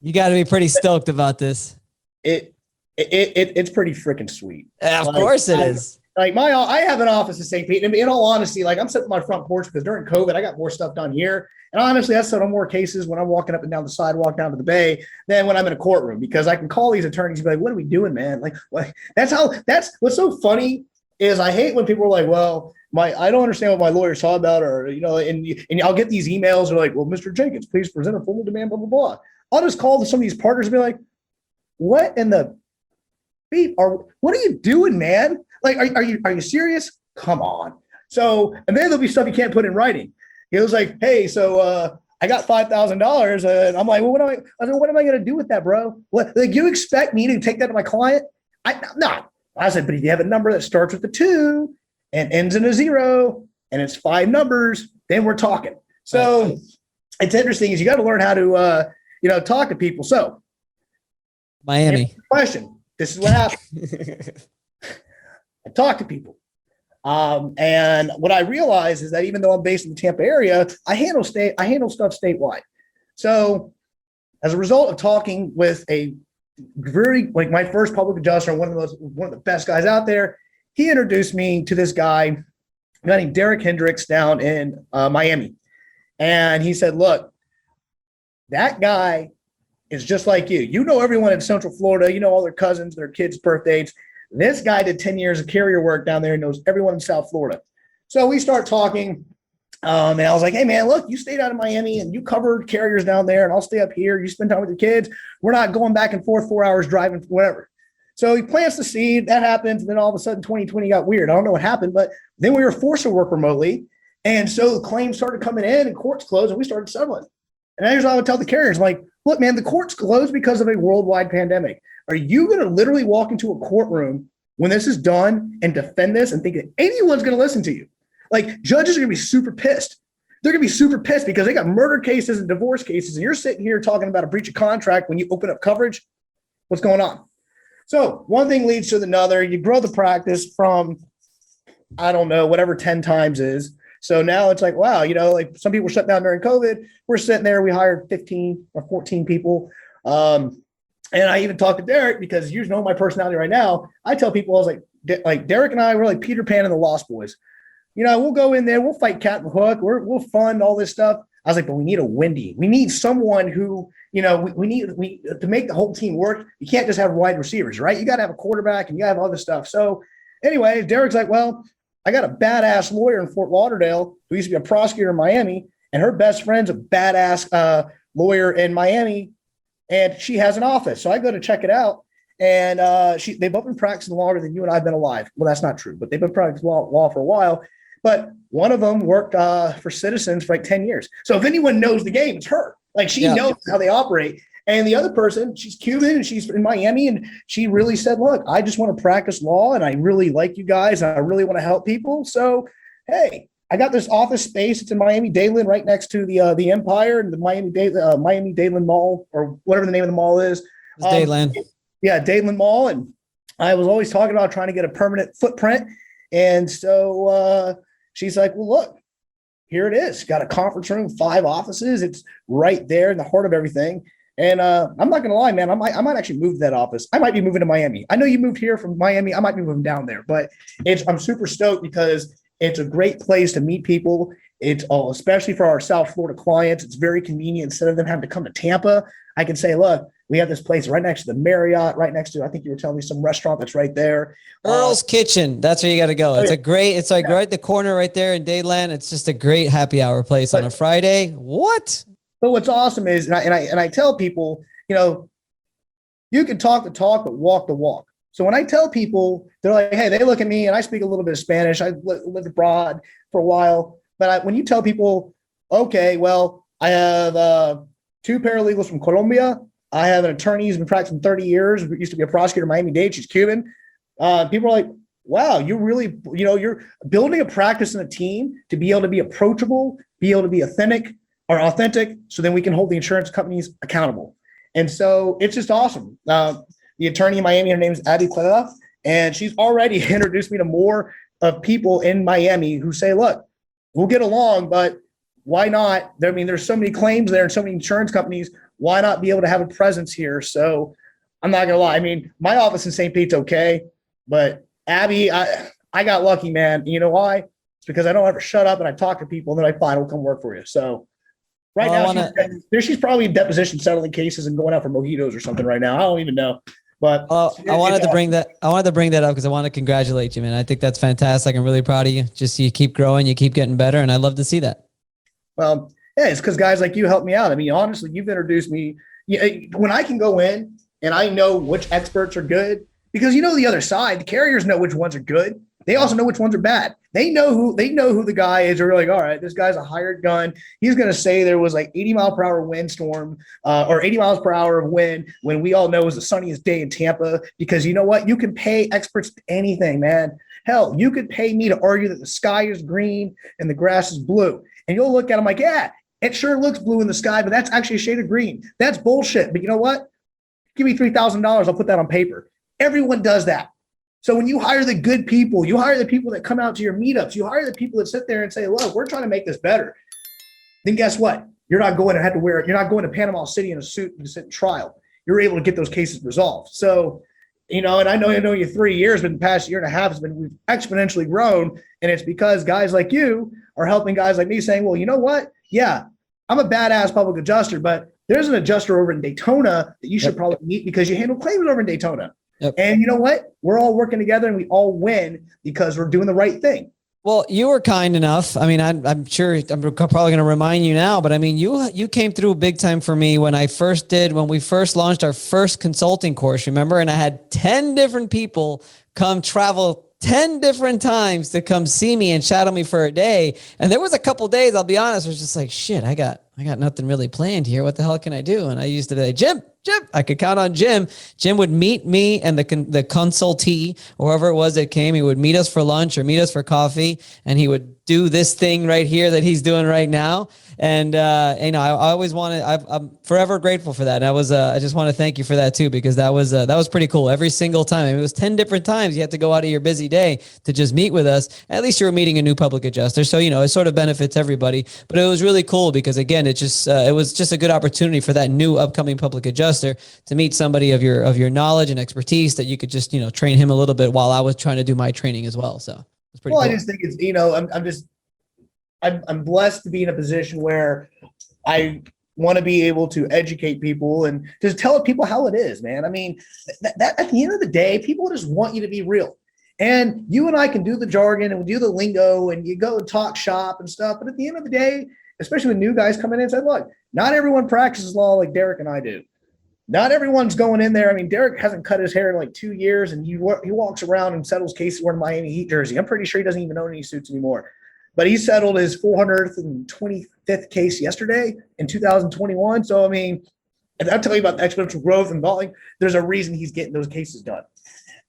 You got to be pretty stoked about this. It's pretty freaking sweet. Of course it is. I have an office in St. Pete, and in all honesty, I'm sitting on my front porch because during COVID, I got more stuff done here. And honestly, I settle more cases when I'm walking up and down the sidewalk down to the bay than when I'm in a courtroom, because I can call these attorneys and be like, what are we doing, man? That's what's so funny is I hate when people are like, well, I don't understand what my lawyers talk about, or, and I'll get these emails. They're like, well, Mr. Jenkins, please present a formal demand, blah, blah, blah. I'll just call some of these partners and be like, what in the beat what are you doing, man? Like, are you serious? Come on. So, and then there'll be stuff you can't put in writing. It was like, hey, so I got $5,000, and I'm like, well, what am I going to do with that, bro? What, like, you expect me to take that to my client? No. I said, but if you have a number that starts with a 2 and ends in a 0, and it's 5 numbers, then we're talking. So it's interesting is you got to learn how to, talk to people. So Miami question. This is what happened. I talk to people. And what I realize is that even though I'm based in the Tampa area, I handle stuff statewide. So as a result of talking with a my first public adjuster, one of the best guys out there, he introduced me to this guy named Derek Hendricks down in Miami. And he said, look, that guy is just like you. You know everyone in Central Florida. You know all their cousins, their kids' birthdays. This guy did 10 years of carrier work down there and knows everyone in South Florida. So we start talking, and I was like, hey, man, look, you stayed out of Miami and you covered carriers down there, and I'll stay up here. You spend time with your kids. We're not going back and forth 4 hours driving, whatever. So he plants the seed. That happens. And then all of a sudden, 2020 got weird. I don't know what happened, but then we were forced to work remotely. And so the claims started coming in and courts closed, and we started settling. And here's what I would tell the carriers, like, look, man, the courts closed because of a worldwide pandemic. Are you going to literally walk into a courtroom when this is done and defend this and think that anyone's going to listen to you? Like, judges are going to be super pissed. They're going to be super pissed because they got murder cases and divorce cases, and you're sitting here talking about a breach of contract when you open up coverage. What's going on? So one thing leads to another. You grow the practice from, I don't know, whatever 10 times is. So now it's like, wow, like some people shut down during COVID. We're sitting there. We hired 15 or 14 people. And I even talked to Derek because you know my personality right now. I tell people, I was like Derek and I, we're like Peter Pan and the Lost Boys. We'll go in there, we'll fight cat and hook, we'll fund all this stuff. I was like, but we need a Wendy. We need someone who, we need to make the whole team work. You can't just have wide receivers, right? You got to have a quarterback and you got to have other stuff. So anyway, Derek's like, well, I got a badass lawyer in Fort Lauderdale who used to be a prosecutor in Miami, and her best friend's a badass lawyer in Miami. And she has an office. So I go to check it out. And they've both been practicing longer than you and I have been alive. Well, that's not true, but they've been practicing law for a while. But one of them worked for Citizens for like 10 years. So if anyone knows the game, it's her. Like, she knows how they operate. And the other person, she's Cuban and she's in Miami. And she really said, look, I just want to practice law. And I really like you guys. And I really want to help people. So, hey, I got this office space. It's in Miami-Dade, right next to the Empire and the Miami-Dade Mall, or whatever the name of the mall is. Dade. Yeah, Dade Mall. And I was always talking about trying to get a permanent footprint. And so she's like, well, look, here it is. Got a conference room, 5 offices. It's right there in the heart of everything. And I'm not going to lie, man, I might actually move to that office. I might be moving to Miami. I know you moved here from Miami. I might be moving down there, but I'm super stoked because it's a great place to meet people. It's all, especially for our South Florida clients. It's very convenient. Instead of them having to come to Tampa, I can say, look, we have this place right next to the Marriott, right next to, I think you were telling me, some restaurant that's right there. Earl's Kitchen. That's where you got to go. It's it's like right the corner right there in Dayland. It's just a great happy hour place on a Friday. What? But what's awesome is, and I tell people, you can talk the talk, but walk the walk. So when I tell people, they're like, hey, they look at me and I speak a little bit of Spanish. I lived abroad for a while. But when you tell people, okay, well, I have 2 paralegals from Colombia. I have an attorney who's been practicing 30 years, used to be a prosecutor in Miami-Dade. She's Cuban. People are like, wow, you really, you're building a practice and a team to be able to be approachable, be able to be authentic, so then we can hold the insurance companies accountable. And so it's just awesome. The attorney in Miami, her name is Abby Cleda, and she's already introduced me to more of people in Miami who say, look, we'll get along, but why not? I mean, there's so many claims there and so many insurance companies. Why not be able to have a presence here? So I'm not going to lie. I mean, my office in St. Pete's okay, but Abby, I got lucky, man. You know why? It's because I don't ever shut up and I talk to people and then I find will come work for you. So right now, she's probably in deposition settling cases and going out for mojitos or something right now. I don't even know. But I wanted to bring that up because I want to congratulate you, man. I think that's fantastic. I'm really proud of you. Just you keep growing, you keep getting better, and I love to see that. Well, yeah, it's because guys like you help me out. I mean, honestly, you've introduced me. When I can go in and I know which experts are good, because the other side, the carriers know which ones are good. They also know which ones are bad. They know who the guy is. They're like, all right, this guy's a hired gun. He's going to say there was like 80 mile per hour windstorm or 80 miles per hour of wind when we all know it was the sunniest day in Tampa. Because you know what? You can pay experts anything, man. Hell, you could pay me to argue that the sky is green and the grass is blue. And you'll look at them like, yeah, it sure looks blue in the sky, but that's actually a shade of green. That's bullshit. But you know what? Give me $3,000. I'll put that on paper. Everyone does that. So when you hire the good people, you hire the people that come out to your meetups, you hire the people that sit there and say, look, we're trying to make this better. Then guess what? You're not going to Panama City in a suit and sit in trial. You're able to get those cases resolved. So, and I know you 3 years, but the past year and a half we've exponentially grown. And it's because guys like you are helping guys like me saying, well, you know what? Yeah, I'm a badass public adjuster, but there's an adjuster over in Daytona that you should probably meet because you handle claims over in Daytona. Yep. And you know what? We're all working together and we all win because we're doing the right thing. Well, you were kind enough. I mean, I'm sure I'm probably going to remind you now, but I mean, you came through big time for me when we first launched our first consulting course, remember? And I had 10 different people come travel 10 different times to come see me and shadow me for a day. And there was a couple days, I'll be honest, I was just like, shit, I got nothing really planned here. What the hell can I do? And I used to say, Jim, I could count on Jim. Jim would meet me and the consultee, or whoever it was that came. He would meet us for lunch or meet us for coffee, and he would do this thing right here that he's doing right now. And I always wanted. I'm forever grateful for that. And I just want to thank you for that too, because that was pretty cool. Every single time, it was 10 different times you had to go out of your busy day to just meet with us. At least you were meeting a new public adjuster, so it sort of benefits everybody. But it was really cool because again, it was just a good opportunity for that new upcoming public adjuster to meet somebody of your knowledge and expertise that you could just train him a little bit while I was trying to do my training as well. So it's pretty cool. I just think it's I'm blessed to be in a position where I want to be able to educate people and just tell people how it is, man. I mean, that at the end of the day, people just want you to be real. And you and I can do the jargon and we do the lingo and you go and talk shop and stuff. But at the end of the day, especially when new guys come in and say, look, not everyone practices law like Derek and I do. Not everyone's going in there. I mean, Derek hasn't cut his hair in like 2 years and he walks around and settles cases wearing Miami Heat jersey. I'm pretty sure he doesn't even own any suits anymore. But he settled his 425th case yesterday in 2021. So, I mean, if I tell you about the exponential growth and volume, there's a reason he's getting those cases done.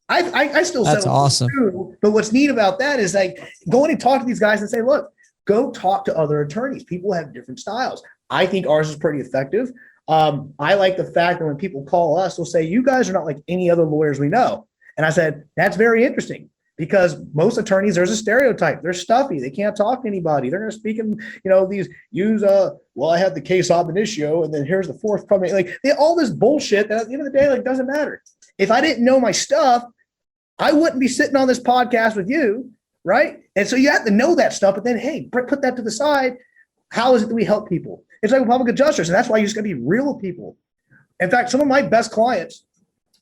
I still That's awesome. Too, but what's neat about that is like going and talk to these guys and say, look, go talk to other attorneys. People have different styles. I think ours is pretty effective. I like the fact that when people call us, they'll say, you guys are not like any other lawyers we know. And I said, that's very interesting. because most attorneys, there's a stereotype. They're stuffy. They can't talk to anybody. They're going to speak in, I had the case ab initio, and then here's the forthcoming, all this bullshit that at the end of the day, doesn't matter. If I didn't know my stuff, I wouldn't be sitting on this podcast with you, right? And so you have to know that stuff, but then, hey, put that to the side. How is it that we help people? It's like public adjusters, and that's why you just got to be real with people. In fact, some of my best clients,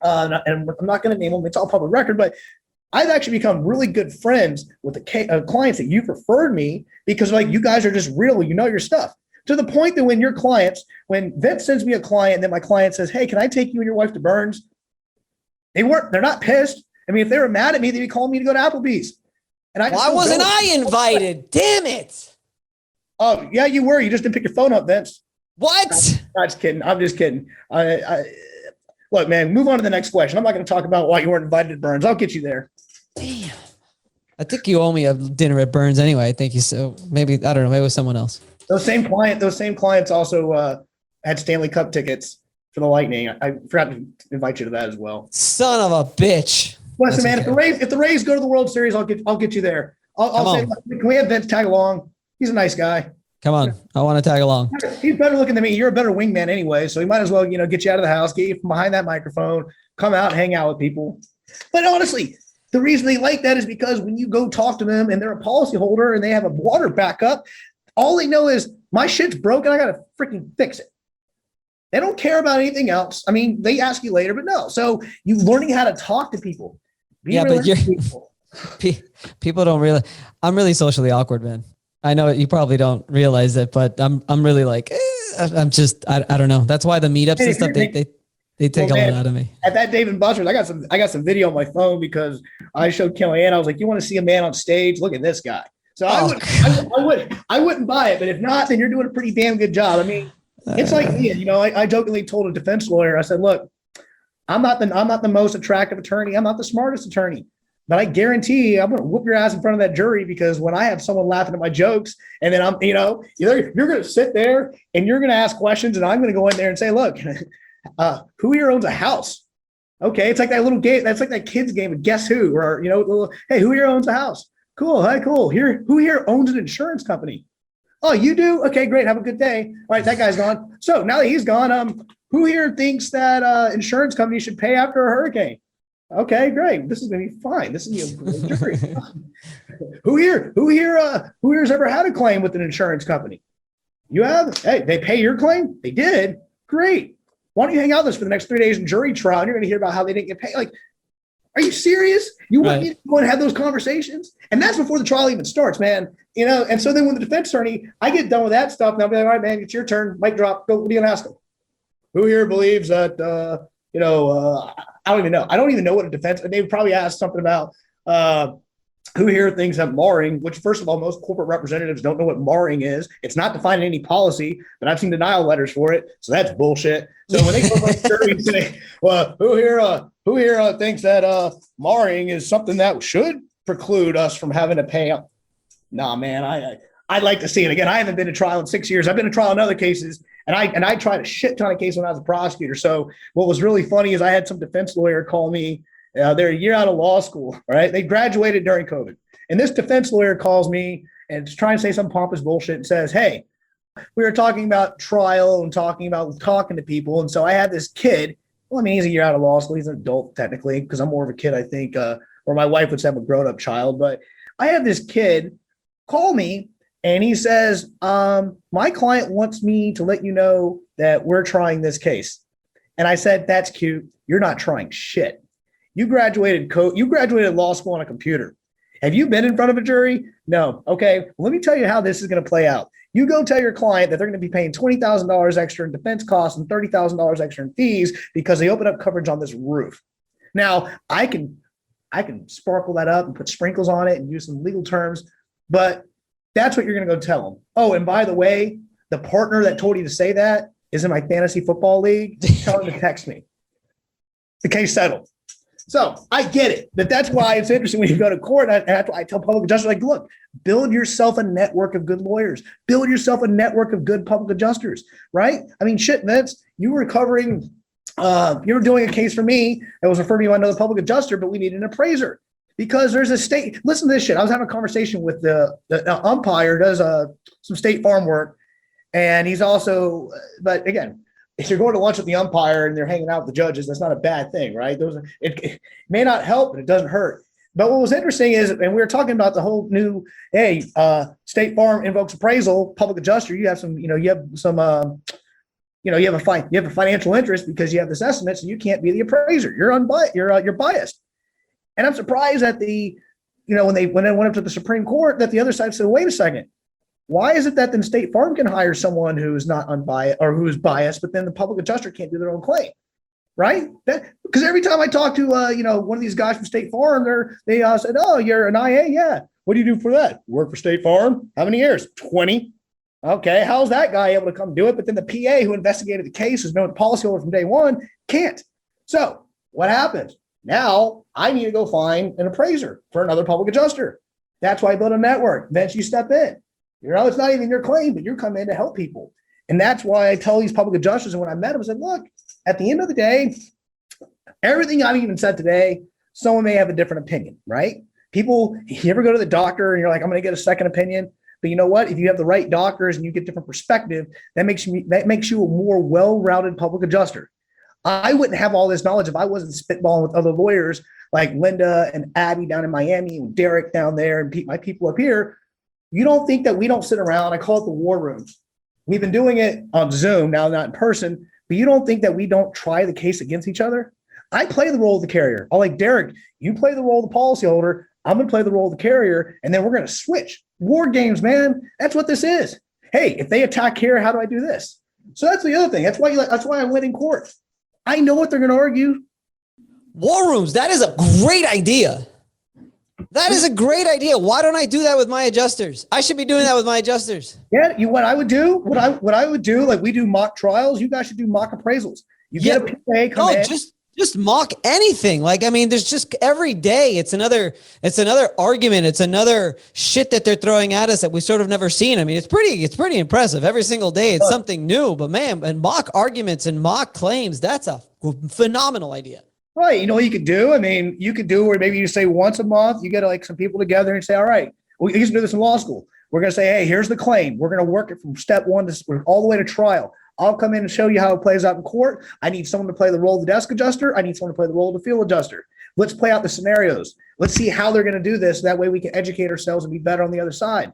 and I'm not going to name them, it's all public record, but I've actually become really good friends with the clients that you've referred me because you guys are just real. You know your stuff to the point that when Vince sends me a client, and then my client says, hey, can I take you and your wife to Burns? They're not pissed. I mean, if they were mad at me, they'd be calling me to go to Applebee's. And why wasn't I invited? Damn it. Oh, yeah, you were. You just didn't pick your phone up, Vince. What? I'm just kidding. Look, man, move on to the next question. I'm not going to talk about why you weren't invited to Burns. I'll get you there. Damn. I think you owe me a dinner at Burns anyway. I think you so. Maybe, I don't know. Maybe it was someone else. Those same clients also had Stanley Cup tickets for the Lightning. I forgot to invite you to that as well. Son of a bitch. Listen, man, okay. If the Rays go to the World Series, I'll get you there. I'll say, can we have Vince tag along? He's a nice guy. Come on. I want to tag along. He's better looking than me. You're a better wingman anyway, so he might as well, get you out of the house, get you from behind that microphone, come out, hang out with people. But honestly, the reason they like that is because when you go talk to them and they're a policyholder and they have a water backup, all they know is my shit's broken. I got to freaking fix it. They don't care about anything else. I mean, they ask you later, but no. So you learning how to talk to people. People don't realize I'm really socially awkward, man. I know you probably don't realize it, but I'm really I'm just, I don't know. That's why the meetups and stuff, they take a lot out of me. At that Dave & Buster's, I got some video on my phone because I showed Kellyanne. I was like, you want to see a man on stage? Look at this guy. So I wouldn't buy it, but if not, then you're doing a pretty damn good job. I mean, it's like me, I jokingly told a defense lawyer, I said, look, I'm not the most attractive attorney. I'm not the smartest attorney. But I guarantee you, I'm going to whoop your ass in front of that jury because when I have someone laughing at my jokes and then you're going to sit there and you're going to ask questions and I'm going to go in there and say, look, who here owns a house? Okay. It's like that little game. That's like that kid's game of guess who, or, hey, who here owns a house? Cool. Hi, cool. Who here owns an insurance company? Oh, you do? Okay, great. Have a good day. All right. That guy's gone. So now that he's gone, who here thinks that insurance company should pay after a hurricane? Okay, great. This is going to be fine. This is going to be a jury. Who here's ever had a claim with an insurance company? You have? Hey, they pay your claim? They did? Great. Why don't you hang out with us for the next 3 days in jury trial? And you're going to hear about how they didn't get paid. Are you serious? You want me to go and have those conversations? And that's before the trial even starts, man. And so then when the defense attorney, I get done with that stuff, and I'll be like, all right, man, it's your turn. Mic drop. Go. What are you going to ask them? Who here believes that, I don't even know. I don't even know what a defense. They would probably ask something about who here thinks that marring, which first of all, most corporate representatives don't know what marring is. It's not defined in any policy, but I've seen denial letters for it. So that's bullshit. So when they go to the jury and say, well, who here thinks that marring is something that should preclude us from having to pay up? Nah, man, I'd like to see it again. I haven't been to trial in 6 years. I've been to trial in other cases. And I tried a shit ton of cases when I was a prosecutor. So what was really funny is I had some defense lawyer call me. They're a year out of law school, right? They graduated during COVID. And this defense lawyer calls me and is trying to say some pompous bullshit and says, hey, we were talking about trial and talking to people. And so I had this kid. Well, I mean, he's a year out of law school. He's an adult technically because I'm more of a kid, I think, or my wife would say I'm a grown-up child. But I have this kid call me. And he says, my client wants me to let you know that we're trying this case. And I said, that's cute. You're not trying shit. You graduated law school on a computer. Have you been in front of a jury? No. Okay. Well, let me tell you how this is going to play out. You go tell your client that they're going to be paying $20,000 extra in defense costs and $30,000 extra in fees because they open up coverage on this roof. Now, I can sparkle that up and put sprinkles on it and use some legal terms, but that's what you're going to go tell them. Oh, and by the way, the partner that told you to say that is in my fantasy football league. Tell him to text me. The case settled. So I get it. But that's why it's interesting when you go to court. I tell public adjusters, look, build yourself a network of good lawyers. Build yourself a network of good public adjusters, right? I mean, shit, Vince, you were doing a case for me that was referred to by another public adjuster, but we need an appraiser. because there's a state. Listen to this shit. I was having a conversation with the umpire, does some State Farm work, and he's also. But again, if you're going to lunch with the umpire and they're hanging out with the judges, that's not a bad thing, right? It may not help, but it doesn't hurt. But what was interesting is, and we were talking about the whole new, State Farm invokes appraisal, public adjuster. You have some, you have a financial interest because you have this estimate, so you can't be the appraiser. You're unbiased. You're biased. And I'm surprised that when it went up to the Supreme Court, that the other side said, wait a second, why is it that then State Farm can hire someone who is not unbiased or who is biased, but then the public adjuster can't do their own claim? Right? Because every time I talk to one of these guys from State Farm, they said, "Oh, you're an IA, yeah. What do you do for that? Work for State Farm? How many years? 20. Okay, how's that guy able to come do it? But then the PA who investigated the case, who's known the policyholder from day one, can't. So what happens? Now I need to go find an appraiser for another public adjuster. That's why I built a network. Then you step in. It's not even your claim, but you come in to help people. And that's why I tell these public adjusters, and when I met them, I said, look, at the end of the day, everything I've even said today, someone may have a different opinion, right? People, you ever go to the doctor and you're like, I'm going to get a second opinion. But you know what? If you have the right doctors and you get different perspective, that makes you a more well-rounded public adjuster. I wouldn't have all this knowledge if I wasn't spitballing with other lawyers like Linda and Abby down in Miami and Derek down there and my people up here. You don't think that we don't sit around? I call it the war rooms. We've been doing it on Zoom now, not in person. But you don't think that we don't try the case against each other? I play the role of the carrier. I'm like, Derek, you play the role of the policyholder. I'm going to play the role of the carrier. And then we're going to switch. War games, man. That's what this is. Hey, if they attack here, how do I do this? So that's the other thing. That's why I went in court. I know what they're going to argue. War rooms. That is a great idea. That is a great idea. Why don't I do that with my adjusters? I should be doing that with my adjusters. Yeah, what I would do, like we do mock trials, you guys should do mock appraisals. You get a PA come in. Just mock anything. Like, I mean, there's just every day it's another argument. It's another shit that they're throwing at us that we sort of never seen. I mean, it's pretty impressive. Every single day it's something new, but man, and mock arguments and mock claims, that's a phenomenal idea. Right. You know what you could do? I mean, you could do where maybe you say once a month, you get like some people together and say, all right, we used to do this in law school. We're going to say, hey, here's the claim. We're going to work it from step one to all the way to trial. I'll come in and show you how it plays out in court. I need someone to play the role of the desk adjuster. I need someone to play the role of the field adjuster. Let's play out the scenarios. Let's see how they're going to do this. That way we can educate ourselves and be better on the other side.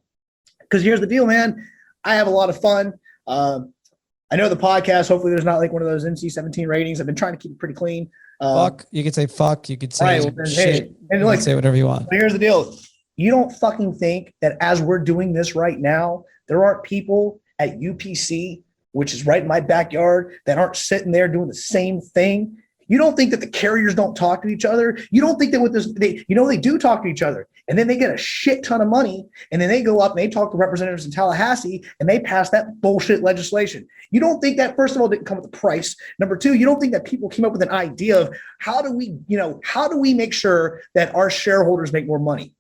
Because here's the deal, man. I have a lot of fun. I know the podcast, hopefully there's not like one of those NC-17 ratings. I've been trying to keep it pretty clean. Fuck. You could say fuck. You could say shit. And you like, can say whatever you want. Here's the deal. You don't fucking think that as we're doing this right now, there aren't people at UPC, which is right in my backyard, that aren't sitting there doing the same thing. You don't think that the carriers don't talk to each other. You don't think that with this, they do talk to each other, and then they get a shit ton of money, and then they go up and they talk to representatives in Tallahassee and they pass that bullshit legislation. You don't think that, first of all, didn't come with a price. Number two, you don't think that people came up with an idea of how do we make sure that our shareholders make more money?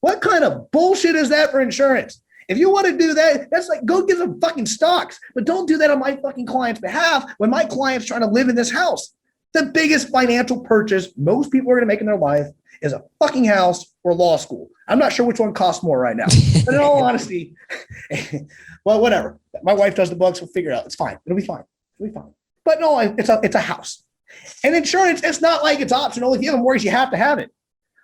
What kind of bullshit is that for insurance? If you want to do that, that's like, go get some fucking stocks, but don't do that on my fucking client's behalf when my client's trying to live in this house. The biggest financial purchase most people are going to make in their life is a fucking house or law school. I'm not sure which one costs more right now, but in all honesty, well, whatever. My wife does the books. We'll figure it out. It's fine. It'll be fine. It'll be fine. But no, it's a house. And insurance, it's not like it's optional. If you have a mortgage, you have to have it.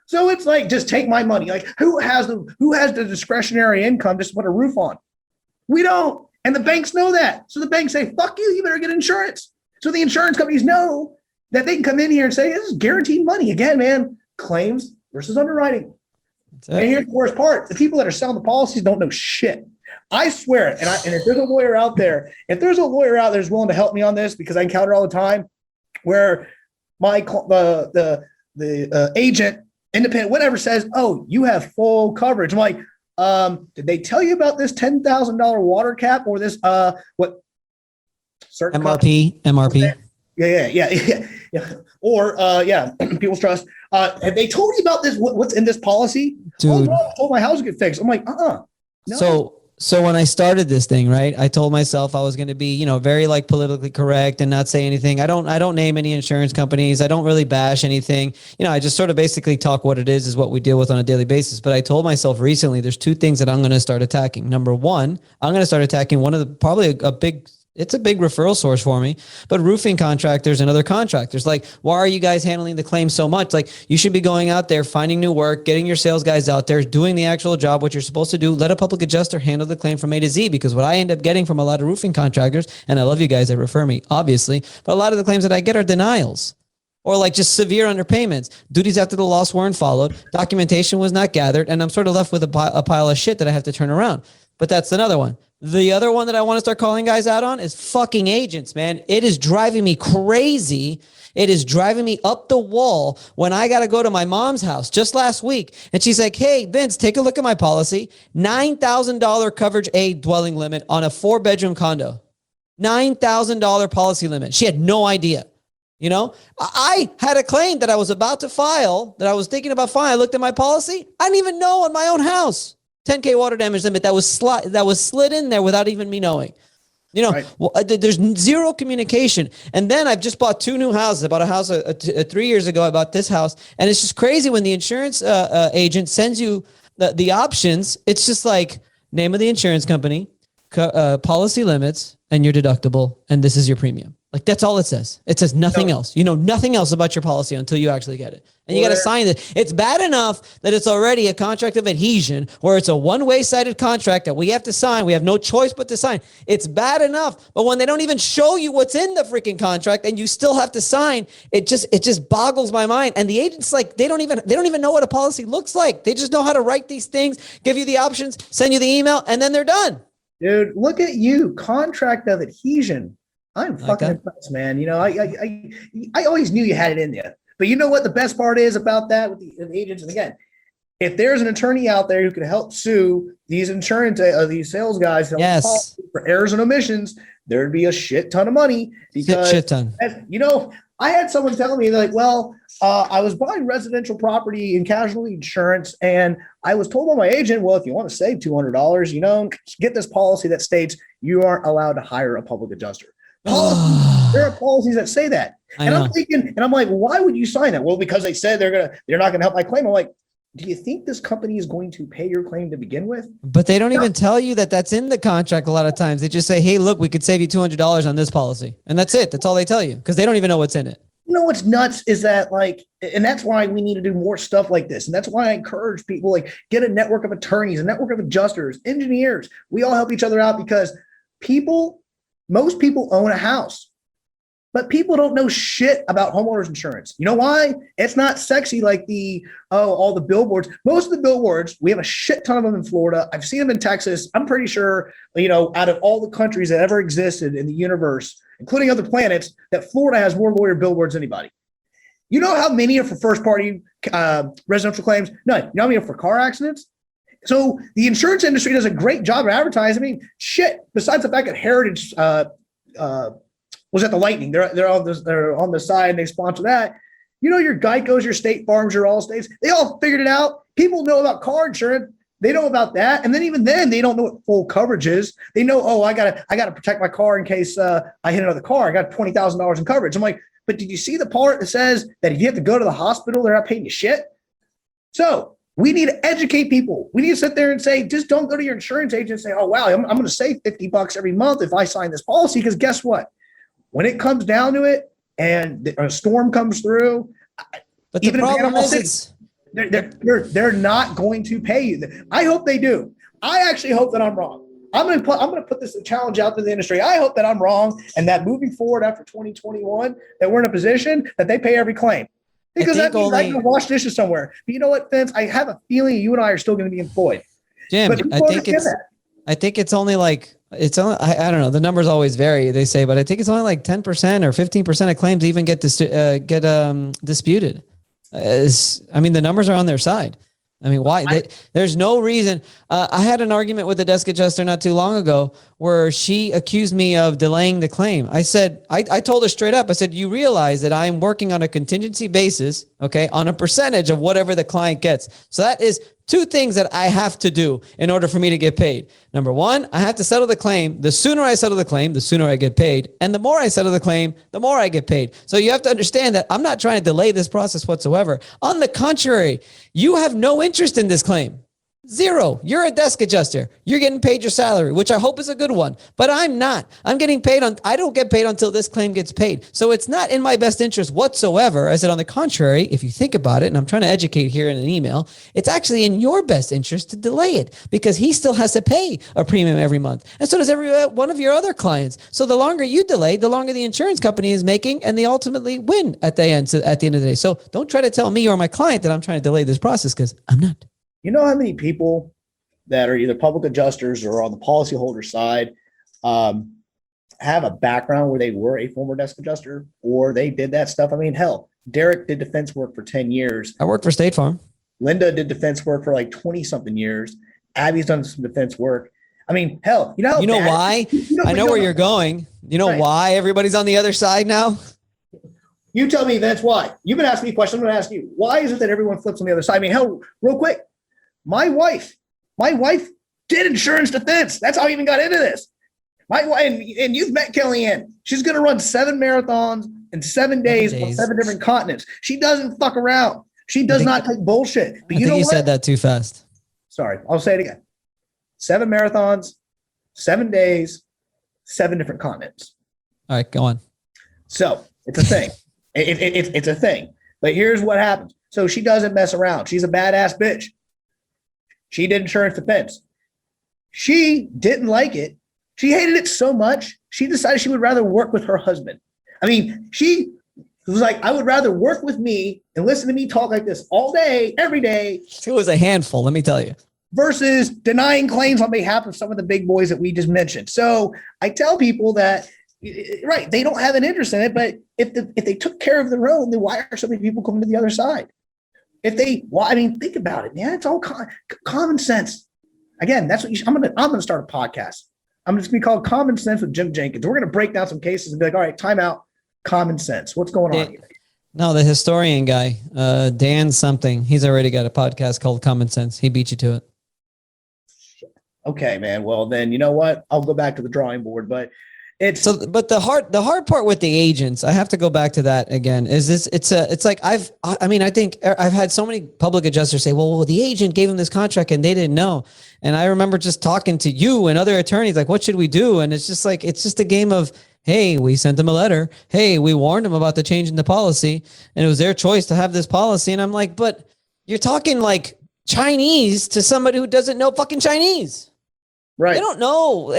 So it's like, just take my money. Like, who has the discretionary income just to put a roof on? We don't. And the banks know that. So the banks say, fuck you, you better get insurance. So the insurance companies know that they can come in here and say, this is guaranteed money. Again, man, claims versus underwriting. And here's the worst part. The people that are selling the policies don't know shit. I swear it. And if there's a lawyer out there, who's willing to help me on this, because I encounter all the time where the agent, independent, whatever, says, oh, you have full coverage. I'm like, did they tell you about this $10,000 water cap or this, what? Certain MRP. Yeah. Or, People's Trust. Have they told you about this? What's in this policy? Dude. Oh, no, I told my house to get fixed. I'm like, no. So So when I started this thing, right, I told myself I was going to be, very like politically correct and not say anything. I don't name any insurance companies. I don't really bash anything. I just sort of basically talk what it is what we deal with on a daily basis. But I told myself recently, there's two things that I'm going to start attacking. Number one, I'm going to start attacking one of the probably it's a big referral source for me, but roofing contractors and other contractors, like, why are you guys handling the claims so much? Like, you should be going out there, finding new work, getting your sales guys out there, doing the actual job, what you're supposed to do. Let a public adjuster handle the claim from A to Z, because what I end up getting from a lot of roofing contractors, and I love you guys that refer me, obviously, but a lot of the claims that I get are denials. Or like just severe underpayments. Duties after the loss weren't followed. Documentation was not gathered. And I'm sort of left with a pile of shit that I have to turn around. But that's another one. The other one that I want to start calling guys out on is fucking agents, man. It is driving me crazy. It is driving me up the wall when I got to go to my mom's house just last week. And she's like, hey, Vince, take a look at my policy. $9,000 coverage A dwelling limit on a 4-bedroom condo. $9,000 policy limit. She had no idea. I had a claim that I was about to file, that I was thinking about filing. I looked at my policy. I didn't even know on my own house. 10K water damage limit that was slid in there without even me knowing. Right. There's zero communication. And then I've just bought 2 new houses. I bought a house 3 years ago. I bought this house. And it's just crazy when the insurance agent sends you the options. It's just like name of the insurance company, policy limits, and your deductible. And this is your premium. Like, that's all it says. It says nothing else. You know nothing else about your policy until you actually get it. And you got to sign it. It's bad enough that it's already a contract of adhesion, where it's a one-way sided contract that we have to sign. We have no choice but to sign. It's bad enough. But when they don't even show you what's in the freaking contract and you still have to sign, it just boggles my mind. And the agents, like, they don't even know what a policy looks like. They just know how to write these things, give you the options, send you the email, and then they're done. Dude, look at you. Contract of adhesion. I'm fucking impressed, man. I always knew you had it in you. But you know what the best part is about that with the agents? And again, if there's an attorney out there who can help sue these insurance, these sales guys for errors and omissions, there'd be a shit ton of money. Because, shit ton. I had someone tell me, like, I was buying residential property and casualty insurance, and I was told by my agent, well, if you want to save $200, get this policy that states you aren't allowed to hire a public adjuster. There are policies that say that. I'm thinking, and I'm like, why would you sign that? Well, because they said they're not going to help my claim. I'm like, do you think this company is going to pay your claim to begin with? But they don't even tell you that that's in the contract a lot of times. They just say, hey, look, we could save you $200 on this policy. And that's it. That's all they tell you, because they don't even know what's in it. You know what's nuts is that, like, and that's why we need to do more stuff like this. And that's why I encourage people, like, get a network of attorneys, a network of adjusters, engineers. We all help each other out, because most people own a house, but people don't know shit about homeowners insurance. You know why? It's not sexy like all the billboards. Most of the billboards, we have a shit ton of them in Florida. I've seen them in Texas. I'm pretty sure, out of all the countries that ever existed in the universe, including other planets, that Florida has more lawyer billboards than anybody. You know how many are for first party residential claims? None. You know how many are for car accidents? So the insurance industry does a great job of advertising. I mean, shit, besides the fact that Heritage was at the Lightning, they're on the side and they sponsor that. Your Geico's, your State Farms, your Allstates, they all figured it out. People know about car insurance. They know about that. And then even then, they don't know what full coverage is. They know, I gotta protect my car in case I hit another car. I got $20,000 in coverage. I'm like, but did you see the part that says that if you have to go to the hospital, they're not paying you shit? So we need to educate people. We need to sit there and say, just don't go to your insurance agent and say, oh, wow, I'm going to save $50 every month if I sign this policy. Because guess what? When it comes down to it and a storm comes through, but the problem is they're not going to pay you. I hope they do. I actually hope that I'm wrong. I'm going to put this challenge out to the industry. I hope that I'm wrong, and that moving forward after 2021, that we're in a position that they pay every claim. Because that means I can wash dishes somewhere. But you know what, Vince? I have a feeling you and I are still going to be employed. Jim, I think it's only like, I don't know. The numbers always vary, they say, but I think it's only like 10% or 15% of claims even get disputed. The numbers are on their side. I mean, why? There's no reason. I had an argument with a desk adjuster not too long ago where she accused me of delaying the claim. I said, I told her straight up, I said, you realize that I'm working on a contingency basis, okay, on a percentage of whatever the client gets. So that is two things that I have to do in order for me to get paid. Number one, I have to settle the claim. The sooner I settle the claim, the sooner I get paid. And the more I settle the claim, the more I get paid. So you have to understand that I'm not trying to delay this process whatsoever. On the contrary, you have no interest in this claim. Zero. You're a desk adjuster. You're getting paid your salary, which I hope is a good one, but I'm not. I don't get paid until this claim gets paid. So it's not in my best interest whatsoever. I said, on the contrary, if you think about it, and I'm trying to educate here in an email, it's actually in your best interest to delay it because he still has to pay a premium every month. And so does every one of your other clients. So the longer you delay, the longer the insurance company is making, and they ultimately win at the end of the day. So don't try to tell me or my client that I'm trying to delay this process because I'm not. You know how many people that are either public adjusters or on the policyholder side have a background where they were a former desk adjuster or they did that stuff? I mean, hell, Derek did defense work for 10 years. I worked for State Farm. Linda did defense work for like 20 something years. Abby's done some defense work. I mean, hell, you know why? I know where you're going. You know why everybody's on the other side now? You tell me that's why. You've been asking me questions. I'm going to ask you, why is it that everyone flips on the other side? I mean, hell, real quick. My wife did insurance defense. That's how I even got into this. My wife, and you've met Kellyanne. She's going to run 7 marathons in 7 days on 7 different continents. She doesn't fuck around. She does not take bullshit. But I think you said that too fast. Sorry, I'll say it again. 7 marathons, 7 days, 7 different continents. All right, go on. So it's a thing. It's a thing. But here's what happens. So she doesn't mess around. She's a badass bitch. She did insurance defense. She didn't like it. She hated it so much, she decided she would rather work with her husband. I mean, she was like, I would rather work with me and listen to me talk like this all day, every day. It was a handful, let me tell you. Versus denying claims on behalf of some of the big boys that we just mentioned. So I tell people that, right, they don't have an interest in it, but if they took care of their own, then why are so many people coming to the other side? Think about it, man. It's all common sense. Again, that's what I'm gonna start a podcast. I'm just gonna be called Common Sense with Jim Jenkins. We're gonna break down some cases and be like, all right, time out. Common sense. What's going on here? No, the historian guy, Dan something. He's already got a podcast called Common Sense. He beat you to it. Okay, man. Well, then you know what? I'll go back to the drawing board, but. But the hard part with the agents, I have to go back to that again, is this, it's like I think I've had so many public adjusters say, well, the agent gave him this contract and they didn't know. And I remember just talking to you and other attorneys, like, what should we do? And it's just like, it's just a game of, hey, we sent them a letter. Hey, we warned them about the change in the policy and it was their choice to have this policy. And I'm like, but you're talking like Chinese to somebody who doesn't know fucking Chinese. Right. They don't know.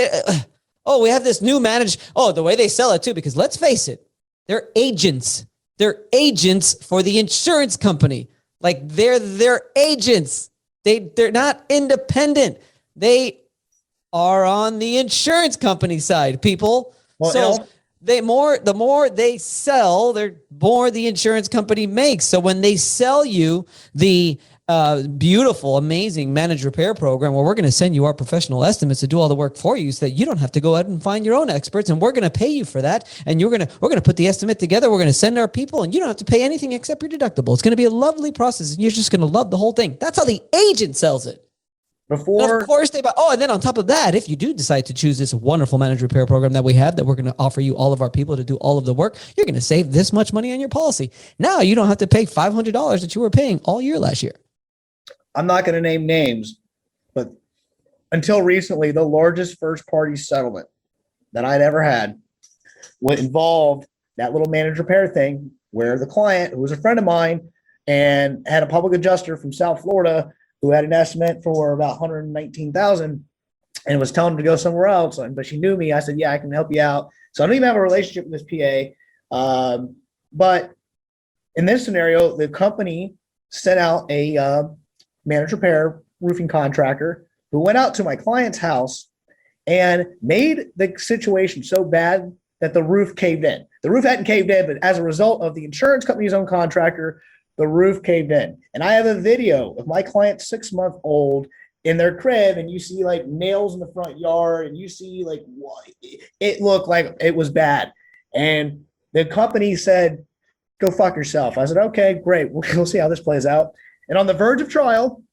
Oh, we have this new manager. Oh, the way they sell it too, because let's face it, they're agents. They're agents for the insurance company. Like they're agents. They're not independent. They are on the insurance company side, people. Well, so the more they sell, the more the insurance company makes. So when they sell you the beautiful, amazing managed repair program where we're going to send you our professional estimates to do all the work for you so that you don't have to go out and find your own experts, and we're going to pay you for that. And we're going to put the estimate together. We're going to send our people and you don't have to pay anything except your deductible. It's going to be a lovely process and you're just going to love the whole thing. That's how the agent sells it. And of course they buy. Oh, and then on top of that, if you do decide to choose this wonderful managed repair program that we have, that we're going to offer you all of our people to do all of the work, you're going to save this much money on your policy. Now you don't have to pay $500 that you were paying all year last year. I'm not going to name names, but until recently, the largest first party settlement that I'd ever had involved that little managed repair thing where the client, who was a friend of mine and had a public adjuster from South Florida who had an estimate for about $119,000 and was telling him to go somewhere else. But she knew me. I said, yeah, I can help you out. So I don't even have a relationship with this PA. But in this scenario, the company sent out a managed repair roofing contractor who went out to my client's house and made the situation so bad that the roof caved in. The roof hadn't caved in, but as a result of the insurance company's own contractor, the roof caved in. And I have a video of my client's 6-month-old in their crib and you see like nails in the front yard and you see like what it looked like it was bad. And the company said, go fuck yourself. I said, okay, great. We'll see how this plays out. And on the verge of trial,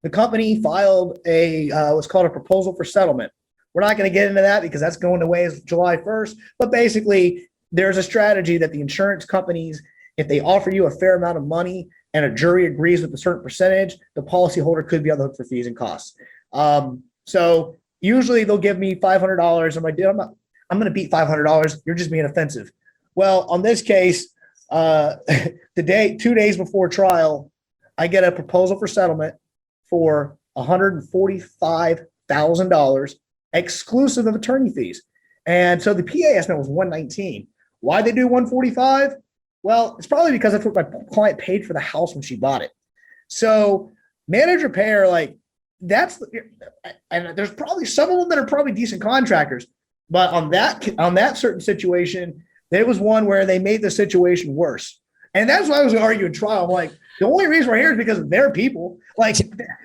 the company filed what's called a proposal for settlement. We're not going to get into that because that's going away as July 1st. But basically, there's a strategy that the insurance companies, if they offer you a fair amount of money and a jury agrees with a certain percentage, the policyholder could be on the hook for fees and costs. So usually they'll give me $500. I'm like, dude, I'm going to beat $500. You're just being offensive. Well, on this case, 2 days before trial, I get a proposal for settlement for $145,000 exclusive of attorney fees. And so the PA estimate was 119. Why they do 145? Well, it's probably because that's what my client paid for the house when she bought it. So managed repair, like that's, and there's probably some of them that are probably decent contractors, but on that certain situation, there was one where they made the situation worse. And that's why I was going to argue in trial. I'm like, the only reason we're here is because of their people. Like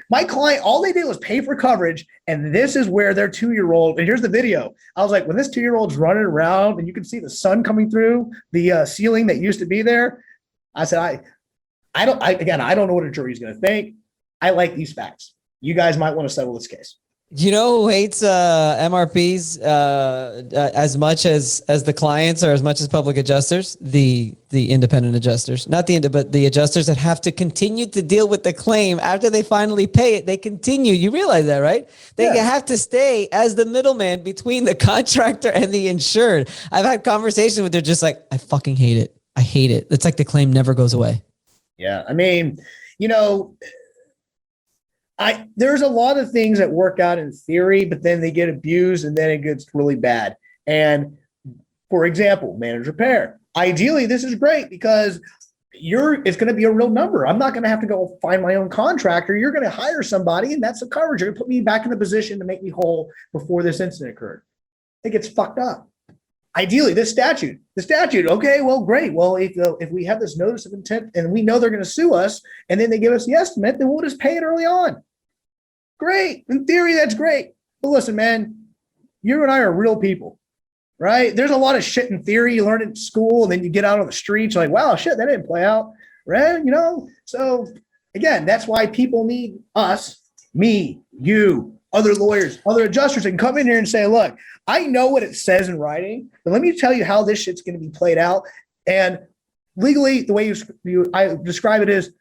my client, all they did was pay for coverage. And this is where their 2-year-old, and here's the video. I was like, when this 2-year-old's running around and you can see the sun coming through the ceiling that used to be there. I said, I don't know what a jury is going to think. I like these facts. You guys might want to settle this case. You know who hates MRPs as much as the clients or as much as public adjusters? The independent adjusters, not but the adjusters that have to continue to deal with the claim after they finally pay it. They continue. You realize that, right? They have to stay as the middleman between the contractor and the insured. I've had conversations with they're just like, I fucking hate it. I hate it. It's like the claim never goes away. Yeah. I mean, there's a lot of things that work out in theory, but then they get abused and then it gets really bad. And for example, managed repair. Ideally, this is great because it's going to be a real number. I'm not going to have to go find my own contractor. You're going to hire somebody and that's the coverage. You're going to put me back in the position to make me whole before this incident occurred. It gets fucked up. Ideally, the statute, okay, well, great. Well, if we have this notice of intent and we know they're going to sue us and then they give us the estimate, then we'll just pay it early on. Great. In theory, that's great. But listen, man, you and I are real people, right? There's a lot of shit in theory you learn in school, and then you get out on the streets, you're like, wow, shit, that didn't play out, right? So again, that's why people need us, me, you, other lawyers, other adjusters that can come in here and say, look, I know what it says in writing, but let me tell you how this shit's going to be played out. And legally, the way I describe it is,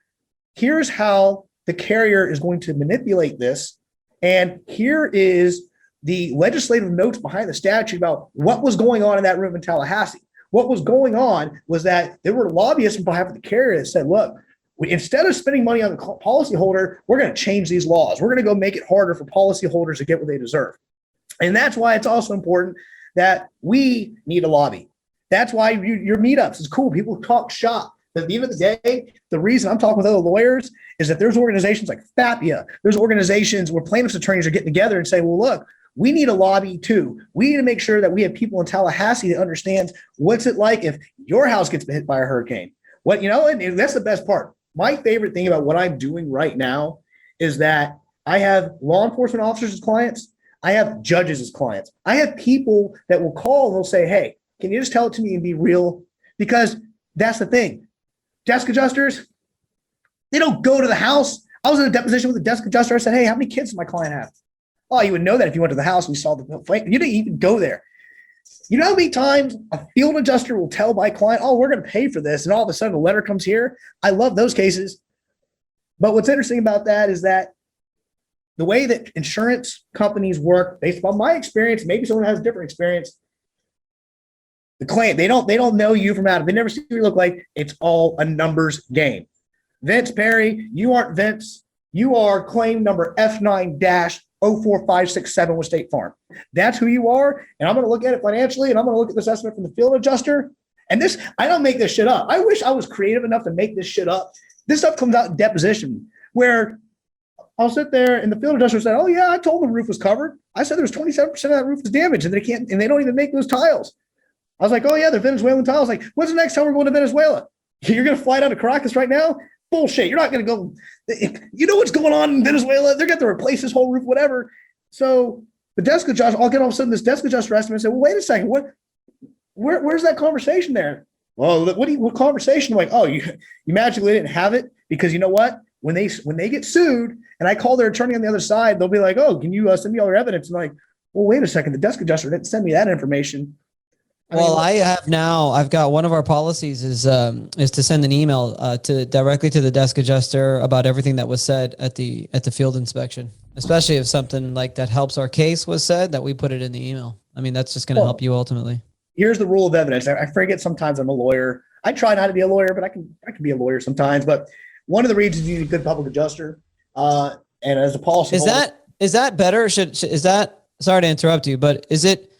here's how the carrier is going to manipulate this. And here is the legislative notes behind the statute about what was going on in that room in Tallahassee. What was going on was that there were lobbyists on behalf of the carrier that said, look, instead of spending money on the policyholder, we're going to change these laws. We're going to go make it harder for policyholders to get what they deserve. And that's why it's also important that we need a lobby. That's why your meetups is cool. People talk shop. But at the end of the day, the reason I'm talking with other lawyers is that there's organizations like FAPIA. There's organizations where plaintiffs' attorneys are getting together and say, well, look, we need a lobby too. We need to make sure that we have people in Tallahassee that understands what's it like if your house gets hit by a hurricane. And that's the best part. My favorite thing about what I'm doing right now is that I have law enforcement officers as clients. I have judges as clients. I have people that will call and they'll say, hey, can you just tell it to me and be real? Because that's the thing. Desk adjusters, they don't go to the house. I was in a deposition with a desk adjuster. I said, hey, how many kids does my client have? Oh, you would know that if you went to the house and you saw the flame. You didn't even go there. You know how many times a field adjuster will tell my client, oh, we're going to pay for this. And all of a sudden a letter comes here. I love those cases. But what's interesting about that is that the way that insurance companies work, based upon my experience, maybe someone has a different experience, the claim, they don't know you from Adam. They never see what you look like. It's all a numbers game. Vince Perry, you aren't Vince. You are claim number F9-04567 with State Farm. That's who you are. And I'm going to look at it financially, and I'm going to look at this estimate from the field adjuster. And this, I don't make this shit up. I wish I was creative enough to make this shit up. This stuff comes out in deposition where I'll sit there and the field adjuster said, oh yeah, I told them the roof was covered. I said there's 27% of that roof is damaged and they don't even make those tiles. I was like, oh yeah, they're Venezuelan tiles. Like, when's the next time we're going to Venezuela? You're going to fly down to Caracas right now? bullshit. You're not going to go, you know what's going on in Venezuela? They're going to replace this whole roof, whatever. So the desk adjuster, I'll get all of a sudden this desk adjuster estimate and say, well, wait a second, where's that conversation there? Well, what conversation? I'm like, oh, you magically didn't have it because you know what? When they get sued and I call their attorney on the other side, they'll be like, oh, can you send me all your evidence? And I'm like, well, wait a second. The desk adjuster didn't send me that information. I've got one of our policies is to send an email directly to the desk adjuster about everything that was said at the field inspection, especially if something like that helps our case was said, that we put it in the email. I mean, that's just going to help you ultimately. Here's the rule of evidence. I forget sometimes I'm a lawyer. I try not to be a lawyer, but I can be a lawyer sometimes. But one of the reasons you need a good public adjuster, and as a policy is that better? Sorry to interrupt you, but is it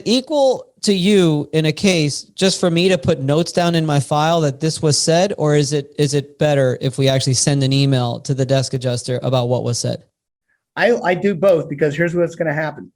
equal to you in a case just for me to put notes down in my file that this was said, or is it better if we actually send an email to the desk adjuster about what was said? I do both because here's what's going to happen.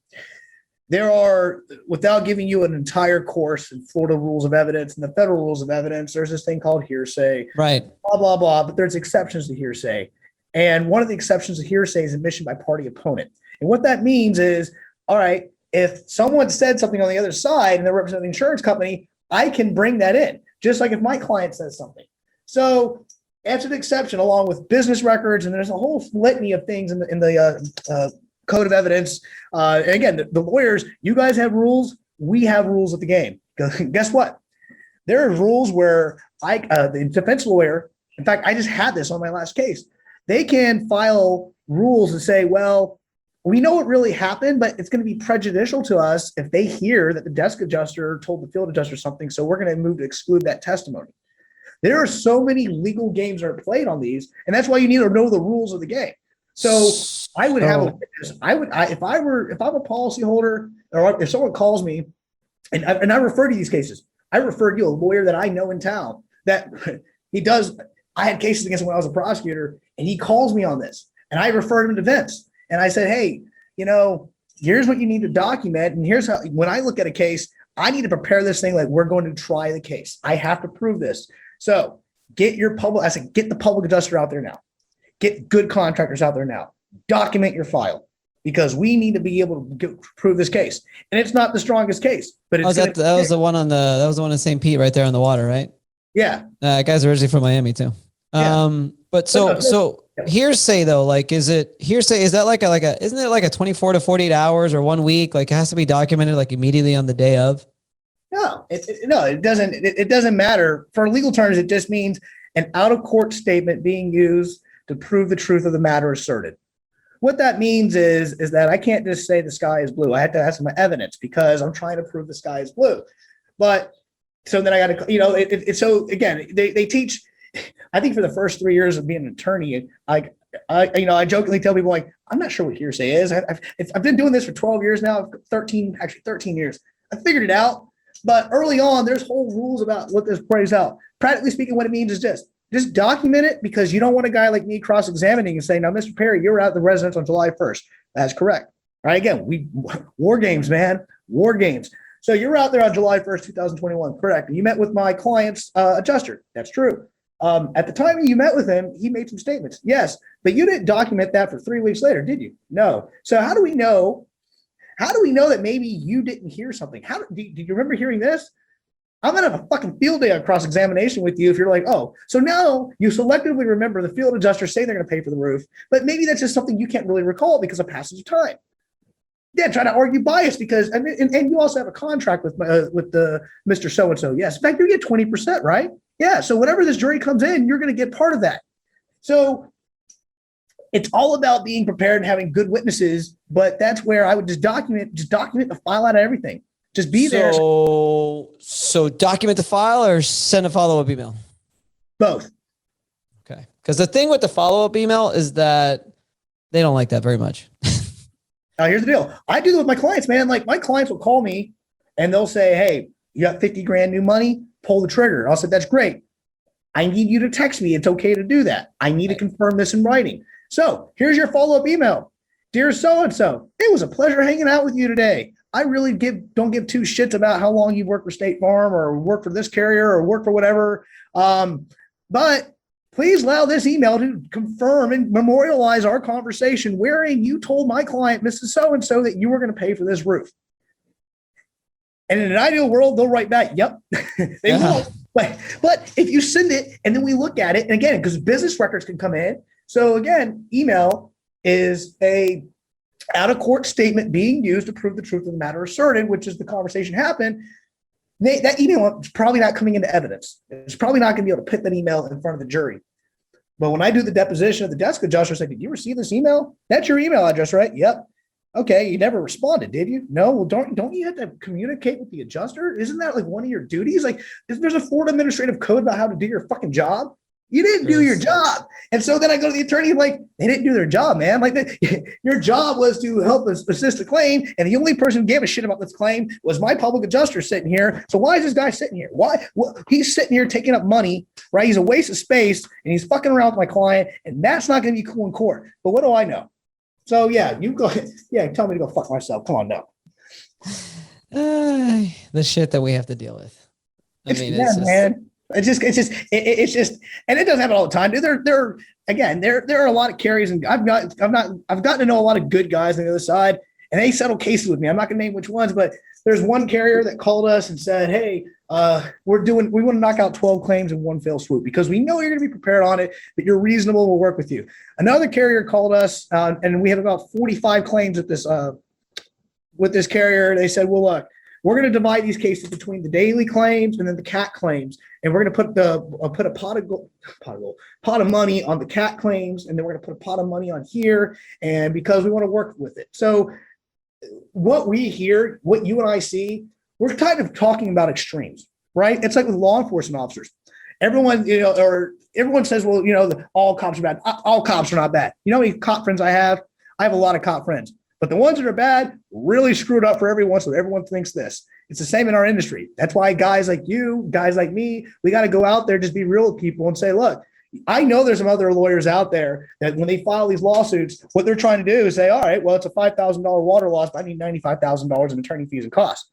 There are, without giving you an entire course in Florida rules of evidence and the federal rules of evidence, there's this thing called hearsay, right? Blah, blah, blah. But there's exceptions to hearsay. And one of the exceptions to hearsay is admission by party opponent. And what that means is, all right, if someone said something on the other side and they're representing the insurance company, I can bring that in, just like if my client says something. So that's an exception along with business records. And there's a whole litany of things in the code of evidence. And again, the lawyers, you guys have rules. We have rules of the game. Guess what? There are rules where the defense lawyer, in fact, I just had this on my last case. They can file rules and say, well, we know what really happened, but it's going to be prejudicial to us if they hear that the desk adjuster told the field adjuster something. So we're going to move to exclude that testimony. There are so many legal games that are played on these, and that's why you need to know the rules of the game. So I would have a witness. If I'm a policyholder, or if someone calls me, and I refer to these cases, I refer to a lawyer that I know in town that he does. I had cases against him when I was a prosecutor, and he calls me on this, and I referred him to Vince. And I said, hey, here's what you need to document. And here's how, when I look at a case, I need to prepare this thing like we're going to try the case. I have to prove this. So get the public adjuster out there now. Get good contractors out there now. Document your file because we need to be able to prove this case. And it's not the strongest case, but it's that was the one on in St. Pete right there on the water, right? Yeah. Guy's originally from Miami too. Yeah. But so hearsay though, like, is it hearsay? Is that isn't it like a 24 to 48 hours or 1 week? Like it has to be documented like immediately on the day of? No, it doesn't. It doesn't matter. For legal terms, it just means an out of court statement being used to prove the truth of the matter asserted. What that means is that I can't just say the sky is blue. I have to have some evidence because I'm trying to prove the sky is blue. But so then I got to, so again, they teach. I think for the first 3 years of being an attorney, I jokingly tell people like, I'm not sure what hearsay is. I've been doing this for 12 years now, 13 years. I figured it out. But early on, there's whole rules about what this plays out. Practically speaking, what it means is just document it because you don't want a guy like me cross-examining and saying, now, Mr. Perry, you were at the residence on July 1st. That's correct. All right, again, war games, man, war games. So you're out there on July 1st, 2021, correct. And you met with my client's adjuster. That's true. At the time you met with him, he made some statements. Yes, but you didn't document that for 3 weeks later, did you? No. So how do we know that maybe you didn't hear something? Do you remember hearing this? I'm going to have a fucking field day on cross-examination with you if you're like, oh, so now you selectively remember the field adjuster saying they're going to pay for the roof, but maybe that's just something you can't really recall because of passage of time. Yeah, try to argue bias because, and you also have a contract with the Mr. So-and-so. Yes, in fact, you get 20%, right? Yeah, so whenever this jury comes in, you're going to get part of that. So it's all about being prepared and having good witnesses, but that's where I would just document the file out of everything. Just be there. So document the file or send a follow-up email? Both. Okay. Because the thing with the follow-up email is that they don't like that very much. Now, here's the deal. I do that with my clients, man. Like my clients will call me and they'll say, hey, you got 50 grand new money, pull the trigger. I'll say, that's great. I need you to text me. It's okay to do that. I need to confirm this in writing. So here's your follow-up email. Dear so-and-so, it was a pleasure hanging out with you today. I really don't give two shits about how long you've worked for State Farm or work for this carrier or work for whatever. But please allow this email to confirm and memorialize our conversation wherein you told my client, Mrs. So-and-so, that you were going to pay for this roof. And in an ideal world, they'll write back, yep, they will. But if you send it and then we look at it, and again, because business records can come in. So again, email is a out-of-court statement being used to prove the truth of the matter asserted, which is the conversation happened. That email is probably not coming into evidence. It's probably not going to be able to put that email in front of the jury. But when I do the deposition of the desk adjuster, I say, did you receive this email? That's your email address, right? Yep. Okay, you never responded, did you? No. Well, don't you have to communicate with the adjuster? Isn't that like one of your duties? Like, there's a Florida administrative code about how to do your fucking job. You didn't do your job. And so then I go to the attorney, like, they didn't do their job, man. Like, your job was to help us assist a claim. And the only person who gave a shit about this claim was my public adjuster sitting here. So why is this guy sitting here? Why? Well, he's sitting here taking up money, right? He's a waste of space and he's fucking around with my client. And that's not going to be cool in court. But what do I know? So yeah, you go. Yeah, tell me to go fuck myself. Come on now. The shit that we have to deal with. I mean, it's just, man. It's just, and it doesn't happen all the time. There are a lot of carriers, and I've gotten to know a lot of good guys on the other side, and they settle cases with me. I'm not going to name which ones, but there's one carrier that called us and said, "Hey, we want to knock out 12 claims in one fell swoop because we know you're going to be prepared on it, that you're reasonable. We'll work with you." Another carrier called us, and we have about 45 claims with this carrier. They said, "Well, look, we're going to divide these cases between the daily claims and then the cat claims, and we're going to put a pot of money on the cat claims, and then we're going to put a pot of money on here, and because we want to work with it." So what we hear, what you and I see, we're kind of talking about extremes, right? It's like with law enforcement officers. Everyone says, well, all cops are bad. All cops are not bad. You know how many cop friends I have? I have a lot of cop friends. But the ones that are bad really screwed up for everyone, so everyone thinks this. It's the same in our industry. That's why guys like you, guys like me, we got to go out there, just be real with people and say, look, I know there's some other lawyers out there that when they file these lawsuits, what they're trying to do is say, all right, well, it's a $5,000 water loss, but I need $95,000 in attorney fees and costs.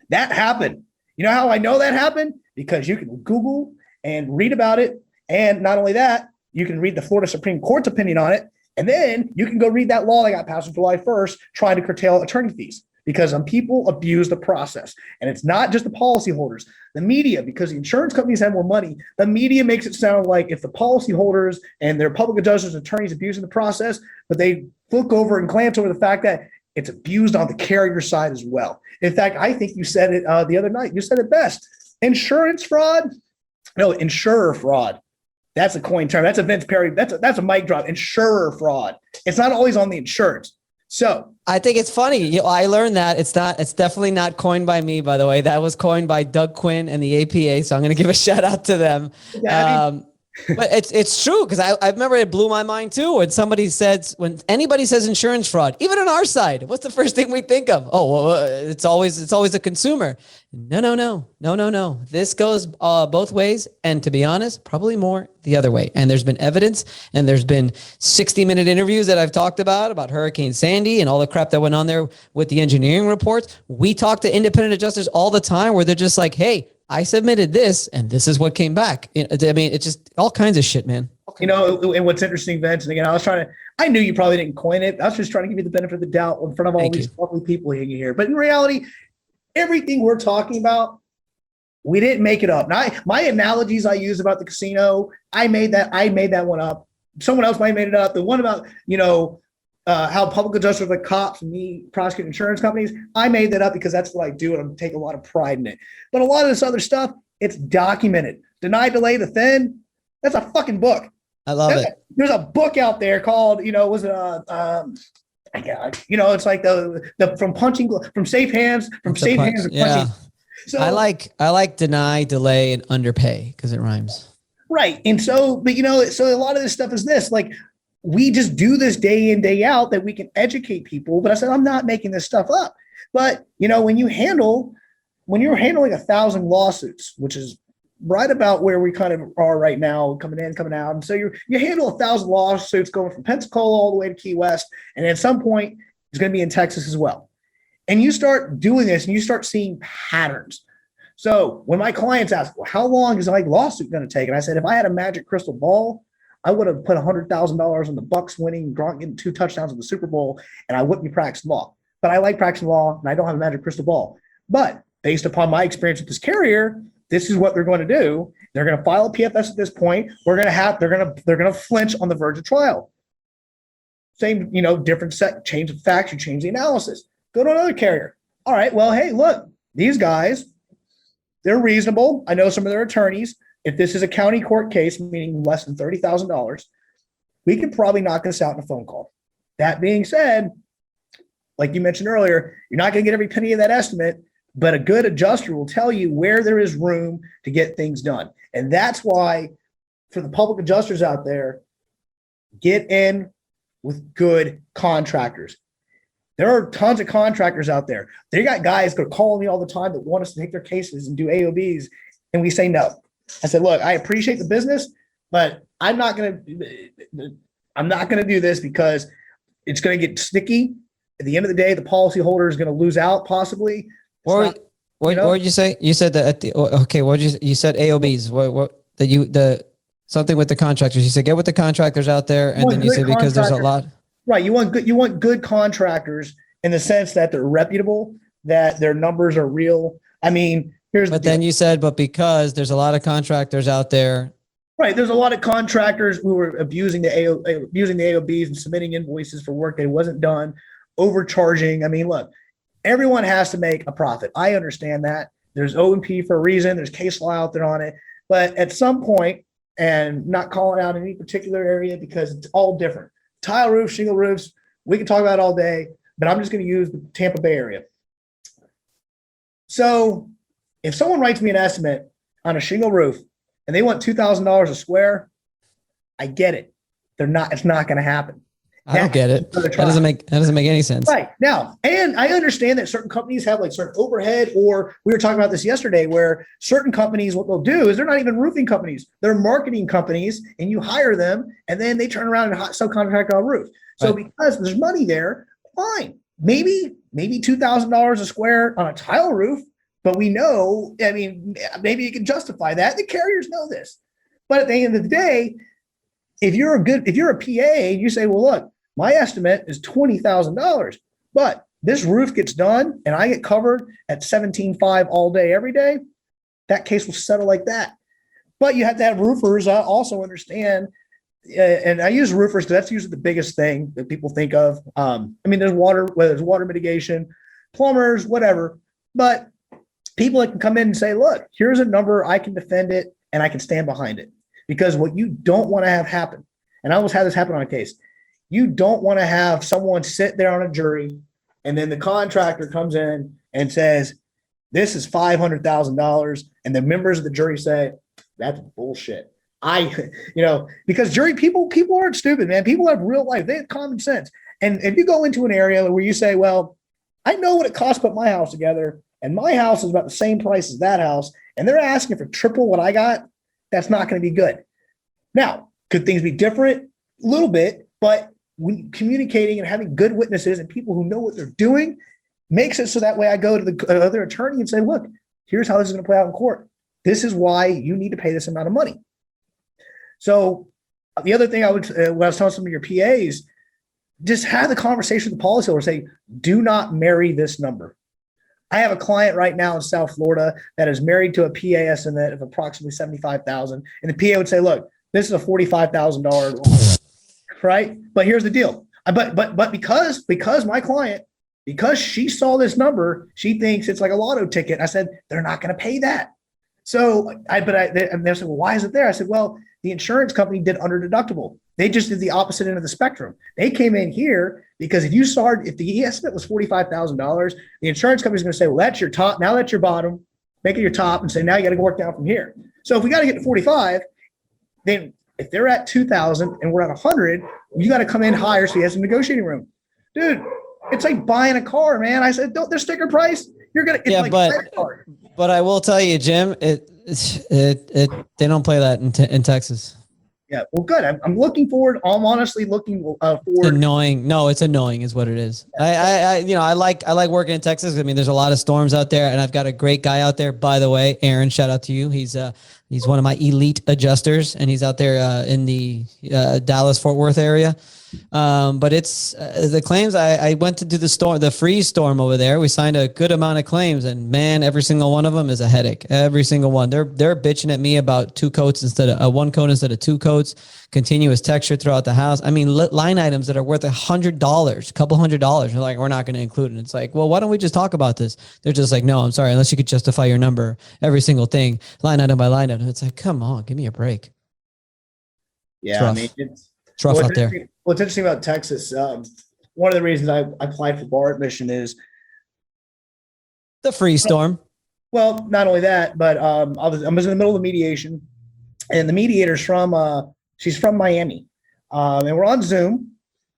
That happened. You know how I know that happened? Because you can Google and read about it. And not only that, you can read the Florida Supreme Court's opinion on it. And then you can go read that law that got passed on July 1st, trying to curtail attorney fees because some people abuse the process. And it's not just the policyholders, the media, because the insurance companies have more money. The media makes it sound like if the policyholders and their public adjusters, attorneys abusing the process, but they look over and glance over the fact that it's abused on the carrier side as well. In fact, I think you said it the other night. You said it best. Insurance fraud? No, insurer fraud. That's a coin term. That's a Vince Perry. That's a mic drop. Insurer fraud. It's not always on the insurance. So I think it's funny. I learned that it's definitely not coined by me, by the way. That was coined by Doug Quinn and the APA. So I'm going to give a shout out to them. Yeah, but it's true because I remember it blew my mind too when anybody says insurance fraud, even on our side, what's the first thing we think of? Oh, well, it's always a consumer. No. This goes both ways, and to be honest, probably more the other way. And there's been evidence, and there's been 60-minute interviews that I've talked about Hurricane Sandy and all the crap that went on there with the engineering reports. We talk to independent adjusters all the time where they're just like, hey, I submitted this and this is what came back. I mean, it's just all kinds of shit, man. And what's interesting, Vince, and again, I knew you probably didn't coin it. I was just trying to give you the benefit of the doubt in front of all these lovely people here. But in reality, everything we're talking about, we didn't make it up. Now, my analogies I use about the casino, I made that one up. Someone else might have made it up. The one about, how public adjusters like cops and me prosecute insurance companies, I made that up because that's what I do, and I take a lot of pride in it. But a lot of this other stuff, it's documented. Deny, delay, defend. That's a fucking book. I love it. There's a book out there called, it's like the from safe hands to punching. Yeah. So I like deny, delay, and underpay because it rhymes. Right. And so, but so a lot of this stuff is this, like, we just do this day in, day out that we can educate people. But I said, I'm not making this stuff up. But, when you're handling 1,000 lawsuits, which is right about where we kind of are right now, coming in, coming out. And so you handle 1,000 lawsuits going from Pensacola all the way to Key West. And at some point, it's going to be in Texas as well. And you start doing this and you start seeing patterns. So when my clients ask, well, how long is my lawsuit going to take? And I said, if I had a magic crystal ball, I would have put $100,000 on the Bucks winning, Gronk getting 2 touchdowns in the Super Bowl, and I wouldn't be practicing law. But I like practicing law, and I don't have a magic crystal ball. But based upon my experience with this carrier, this is what they're going to do. They're going to file a PFS at this point. They're going to flinch on the verge of trial. Same, different change of facts. You change the analysis. Go to another carrier. All right. Well, hey, look, these guys, they're reasonable. I know some of their attorneys. If this is a county court case, meaning less than $30,000, we can probably knock this out in a phone call. That being said, like you mentioned earlier, you're not going to get every penny of that estimate, but a good adjuster will tell you where there is room to get things done. And that's why, for the public adjusters out there, get in with good contractors. There are tons of contractors out there. They got guys that are calling me all the time that want us to take their cases and do AOBs, and we say no. I said, look, I appreciate the business, but I'm not going to do this because it's going to get sticky. At the end of the day, the policyholder is going to lose out possibly. What did you say? You said that you said AOBs. Something with the contractors. You said get with the contractors out there, and then you said because there's a lot. Right. You want good contractors in the sense that they're reputable, that their numbers are real. I mean, then you said, but because there's a lot of contractors out there. Right. There's a lot of contractors who are abusing the AOBs and submitting invoices for work that wasn't done, overcharging. I mean, look, everyone has to make a profit. I understand that. There's O&P for a reason. There's case law out there on it. But at some point, and not calling out any particular area because it's all different. Tile roofs, shingle roofs, we can talk about it all day, but I'm just going to use the Tampa Bay area. So if someone writes me an estimate on a shingle roof and they want $2,000 a square, I get it. It's not going to happen. I don't get it. That doesn't make any sense. Right. Now, and I understand that certain companies have like certain overhead, or we were talking about this yesterday where certain companies, what they'll do is they're not even roofing companies. They're marketing companies, and you hire them and then they turn around and subcontract on a roof. So because there's money there, fine. Maybe $2,000 a square on a tile roof, but we know, I mean, maybe you can justify that. The carriers know this. But at the end of the day, if you're a PA, you say, well, look, my estimate is $20,000, but this roof gets done and I get covered at $17,500 all day, every day, that case will settle like that. But you have to have roofers also understand, and I use roofers because that's usually the biggest thing that people think of. I mean, there's whether it's water mitigation, plumbers, whatever, but people that can come in and say, look, here's a number, I can defend it and I can stand behind it. Because what you don't want to have happen, and I almost had this happen on a case, you don't want to have someone sit there on a jury and then the contractor comes in and says, this is $500,000. And the members of the jury say, that's bullshit. Because jury people aren't stupid, man. People have real life. They have common sense. And if you go into an area where you say, well, I know what it costs to put my house together, and my house is about the same price as that house, and they're asking for triple what I got, that's not going to be good. Now, could things be different? A little bit, but when communicating and having good witnesses and people who know what they're doing makes it so that way I go to the other attorney and say, look, here's how this is going to play out in court. This is why you need to pay this amount of money. So the other thing when I was telling some of your PAs, just have the conversation with the policyholder, say, do not marry this number. I have a client right now in South Florida that is married to a PA estimate of approximately $75,000. And the PA would say, look, this is a $45,000 loan, right? But here's the deal. But because my client, because she saw this number, she thinks it's like a lotto ticket. I said, they're not going to pay that. So and they said, well, why is it there? I said, well, the insurance company did under deductible. They just did the opposite end of the spectrum. They came in here because if the estimate was $45,000, the insurance company is going to say, well, that's your top. Now that's your bottom. Make it your top and say, now you got to work down from here. So if we got to get to 45, then if they're at 2,000 and we're at 100, you got to come in higher so he has some negotiating room. Dude, it's like buying a car, man. I said, their sticker price, you're going to, but I will tell you, Jim, they don't play that in Texas. Yeah. Well, good. I'm looking forward. I'm honestly looking forward. Annoying. No, it's annoying is what it is. I like working in Texas. I mean, there's a lot of storms out there, and I've got a great guy out there, by the way. Aaron, shout out to you. He's one of my elite adjusters, and he's out there in the Dallas Fort Worth area. But it's the claims. I went to do the freeze storm over there. We signed a good amount of claims, and man, every single one of them is a headache. Every single one. They're bitching at me about two coats instead of one coat instead of two coats. Continuous texture throughout the house. I mean, line items that are worth $100, a couple $100. They're like, we're not going to include it. It's like, well, why don't we just talk about this? They're just like, no, I'm sorry, unless you could justify your number, every single thing, line item by line item. It's like, come on, give me a break. Yeah, I mean, it's rough out there. What's interesting about Texas, one of the reasons I applied for bar admission is the freeze storm. Well, not only that, but I was in the middle of mediation, and the mediator's she's from Miami, and we're on Zoom,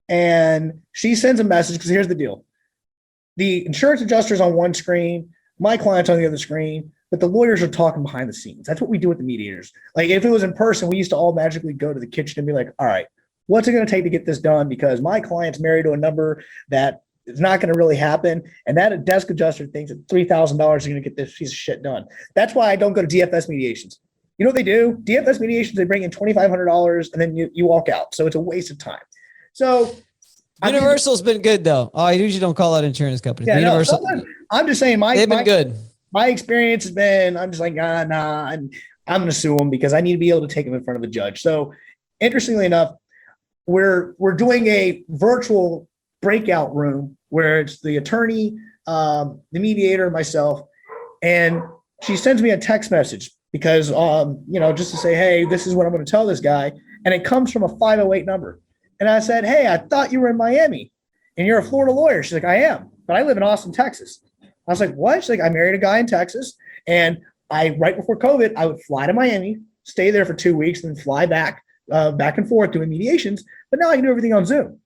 and she sends a message because here's the deal: the insurance adjuster's on one screen, my client's on the other screen, but the lawyers are talking behind the scenes. That's what we do with the mediators. Like if it was in person, we used to all magically go to the kitchen and be like, all right, what's it going to take to get this done? Because my client's married to a number that is not going to really happen. And that desk adjuster thinks that $3,000 is going to get this piece of shit done. That's why I don't go to DFS mediations. You know what they do? DFS mediations, they bring in $2,500 and then you walk out. So it's a waste of time. So Universal's been good though. Oh, I usually don't call out insurance companies. Yeah, Universal, I'm just saying they've been good. My experience has been, I'm just like, nah, and I'm going to sue them because I need to be able to take them in front of a judge. So interestingly enough, we're doing a virtual breakout room where it's the attorney, the mediator, myself, and she sends me a text message because, just to say, hey, this is what I'm going to tell this guy. And it comes from a 508 number. And I said, hey, I thought you were in Miami and you're a Florida lawyer. She's like, I am, but I live in Austin, Texas. I was like, what? She's like, I married a guy in Texas, and right before COVID, I would fly to Miami, stay there for 2 weeks, and then fly back and forth doing mediations. But now I can do everything on Zoom.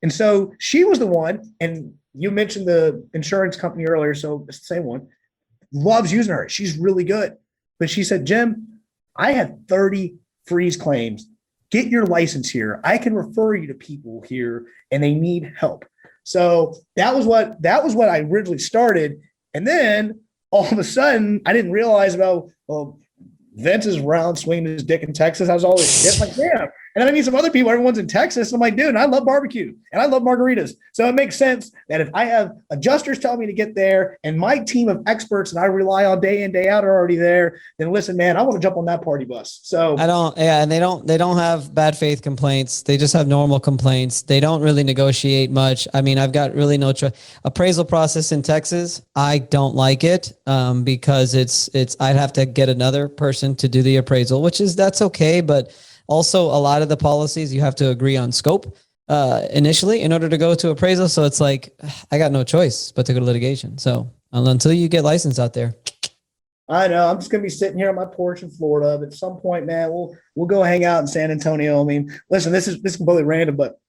And so she was the one, and you mentioned the insurance company earlier, so it's the same one, loves using her. She's really good. But she said, Jim, I had 30 freeze claims. Get your license here. I can refer you to people here, and they need help. So that was what I originally started. And then all of a sudden I didn't realize about, well, Vince is around swinging his dick in Texas. I was always like, yeah. And then I meet some other people. Everyone's in Texas. I'm like, dude, I love barbecue and I love margaritas. So it makes sense that if I have adjusters tell me to get there and my team of experts that I rely on day in, day out are already there, then listen, man, I want to jump on that party bus. So and they don't have bad faith complaints. They just have normal complaints. They don't really negotiate much. I mean, I've got really no appraisal process in Texas. I don't like it because I'd have to get another person to do the appraisal, that's okay. But also, a lot of the policies you have to agree on scope initially in order to go to appraisal. So it's like, I got no choice but to go to litigation. So until you get licensed out there. I know. I'm just going to be sitting here on my porch in Florida. But at some point, man, we'll go hang out in San Antonio. I mean, listen, this is completely random, but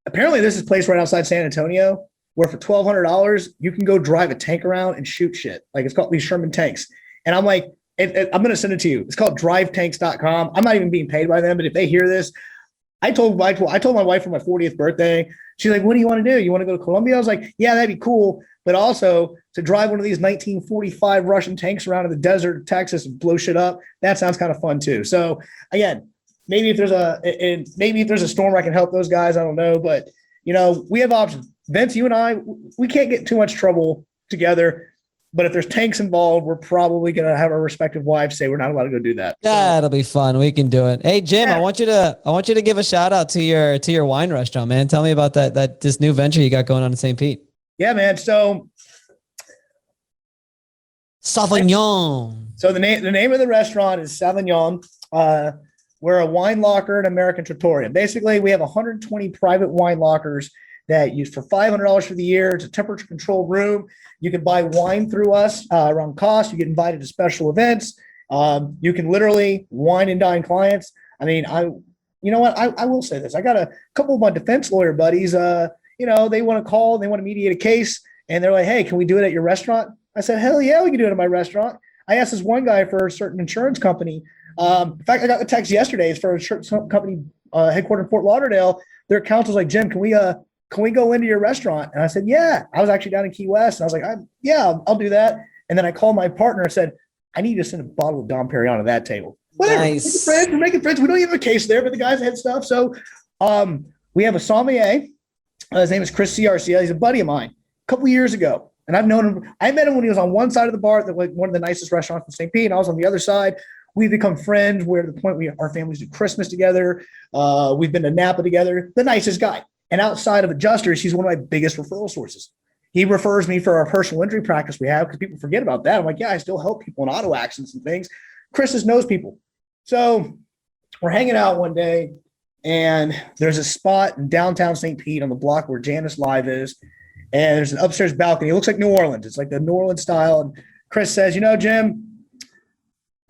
apparently this is a place right outside San Antonio where for $1,200, you can go drive a tank around and shoot shit. Like it's called these Sherman tanks. And I'm like, I'm going to send it to you. It's called drivetanks.com. I'm not even being paid by them, but if they hear this, I told my wife for my 40th birthday, she's like, what do you want to do? You want to go to Colombia? I was like, yeah, that'd be cool. But also to drive one of these 1945 Russian tanks around in the desert of Texas and blow shit up, that sounds kind of fun too. So again, maybe if there's a storm, I can help those guys. I don't know, but we have options. Vince, you and I, we can't get too much trouble together. But if there's tanks involved, we're probably going to have our respective wives say we're not allowed to go do that. That'll be fun. We can do it. Hey, Jim, yeah. I want you to give a shout out to your wine restaurant, man. Tell me about this new venture you got going on in St. Pete. Yeah, man. So Sauvignon. So the name of the restaurant is Sauvignon. We're a wine locker and American Trattoria. Basically, we have 120 private wine lockers that use for $500 for the year. It's a temperature controlled room. You can buy wine through us around cost. You get invited to special events. You can literally wine and dine clients. I mean, I will say this. I got a couple of my defense lawyer buddies, they want to call, they want to mediate a case, and they're like, hey, can we do it at your restaurant? I said, hell yeah, we can do it at my restaurant. I asked this one guy for a certain insurance company, In fact, I got the text yesterday. It's for a shirt company headquartered in Fort Lauderdale. Their counsel's like, Jim, can we go into your restaurant? And I said, yeah. I was actually down in Key West. And I was like, yeah, I'll do that. And then I called my partner and said, I need you to send a bottle of Dom Perignon to that table. Whatever. Nice. We're making friends. We don't even have a case there, but the guys had stuff. So we have a sommelier. His name is Chris Ciarcia. He's a buddy of mine a couple of years ago. And I've known him. I met him when he was on one side of the bar, like one of the nicest restaurants in St. Pete, and I was on the other side. We've become friends. We're at the point our families do Christmas together. We've been to Napa together. The nicest guy. And outside of adjusters, he's one of my biggest referral sources. He refers me for our personal injury practice we have because people forget about that. I'm like, yeah, I still help people in auto accidents and things. Chris knows people. So we're hanging out one day, and there's a spot in downtown St. Pete on the block where Janice Live is. And there's an upstairs balcony. It looks like New Orleans. It's like the New Orleans style. And Chris says, Jim,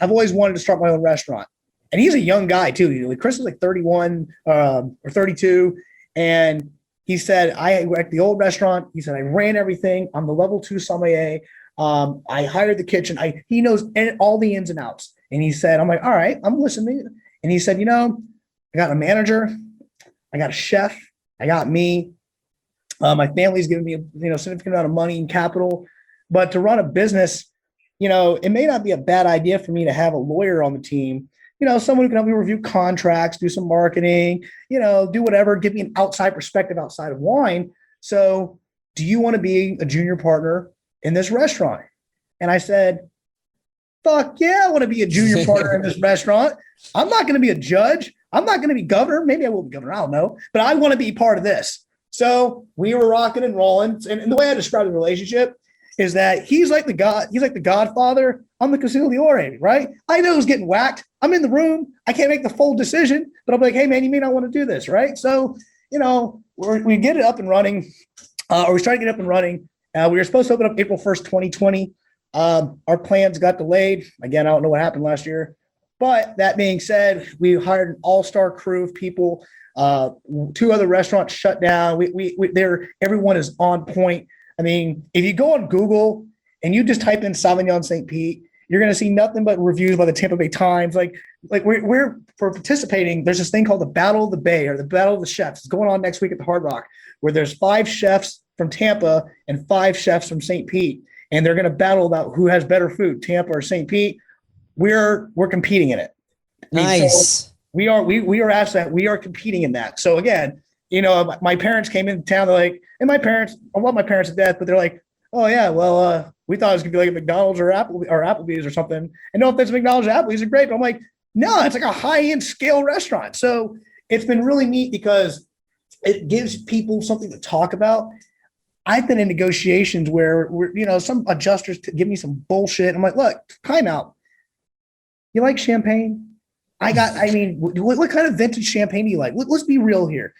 I've always wanted to start my own restaurant. And he's a young guy too. Chris is like 31 or 32. And he said, I at the old restaurant, he said, I ran everything. I'm the level 2 sommelier. I hired the kitchen. He knows all the ins and outs. And he said, I'm like, all right, I'm listening. And he said, I got a manager. I got a chef. I got me. My family's giving me a significant amount of money and capital, but to run a business, it may not be a bad idea for me to have a lawyer on the team, someone who can help me review contracts, do some marketing, do whatever, give me an outside perspective outside of wine. So do you want to be a junior partner in this restaurant? And I said, fuck yeah, I want to be a junior partner in this restaurant. I'm not going to be a judge. I'm not going to be governor. Maybe I will be governor. I don't know, but I want to be part of this. So we were rocking and rolling. And the way I describe the relationship is that he's like the godfather. I'm the conciliore, right? I know who's getting whacked. I'm in the room. I can't make the full decision, but I'm like, hey man, you may not want to do this, right? So, we get it up and running, or we started to get up and running. We were supposed to open up April 1st, 2020. Our plans got delayed. Again, I don't know what happened last year, but that being said, we hired an all-star crew of people. 2 other restaurants shut down. Everyone is on point. I mean, if you go on Google and you just type in Sauvignon St. Pete, you're going to see nothing but reviews by the Tampa Bay Times. Like we're for participating. There's this thing called the Battle of the Bay or the Battle of the Chefs. It's going on next week at the Hard Rock, where there's 5 chefs from Tampa and 5 chefs from St. Pete, and they're going to battle about who has better food, Tampa or St. Pete. We're competing in it. Nice. So we are asked that we are competing in that. So again, my parents came into town. They're like, and I love my parents to death, but they're like, oh yeah, well, we thought it was gonna be like a McDonald's or Applebee's or something. And no offense, McDonald's or Applebee's are great, but I'm like, no, it's like a high-end scale restaurant. So it's been really neat because it gives people something to talk about. I've been in negotiations where some adjusters give me some bullshit. I'm like, look, time out. You like champagne? What kind of vintage champagne do you like? Let's be real here.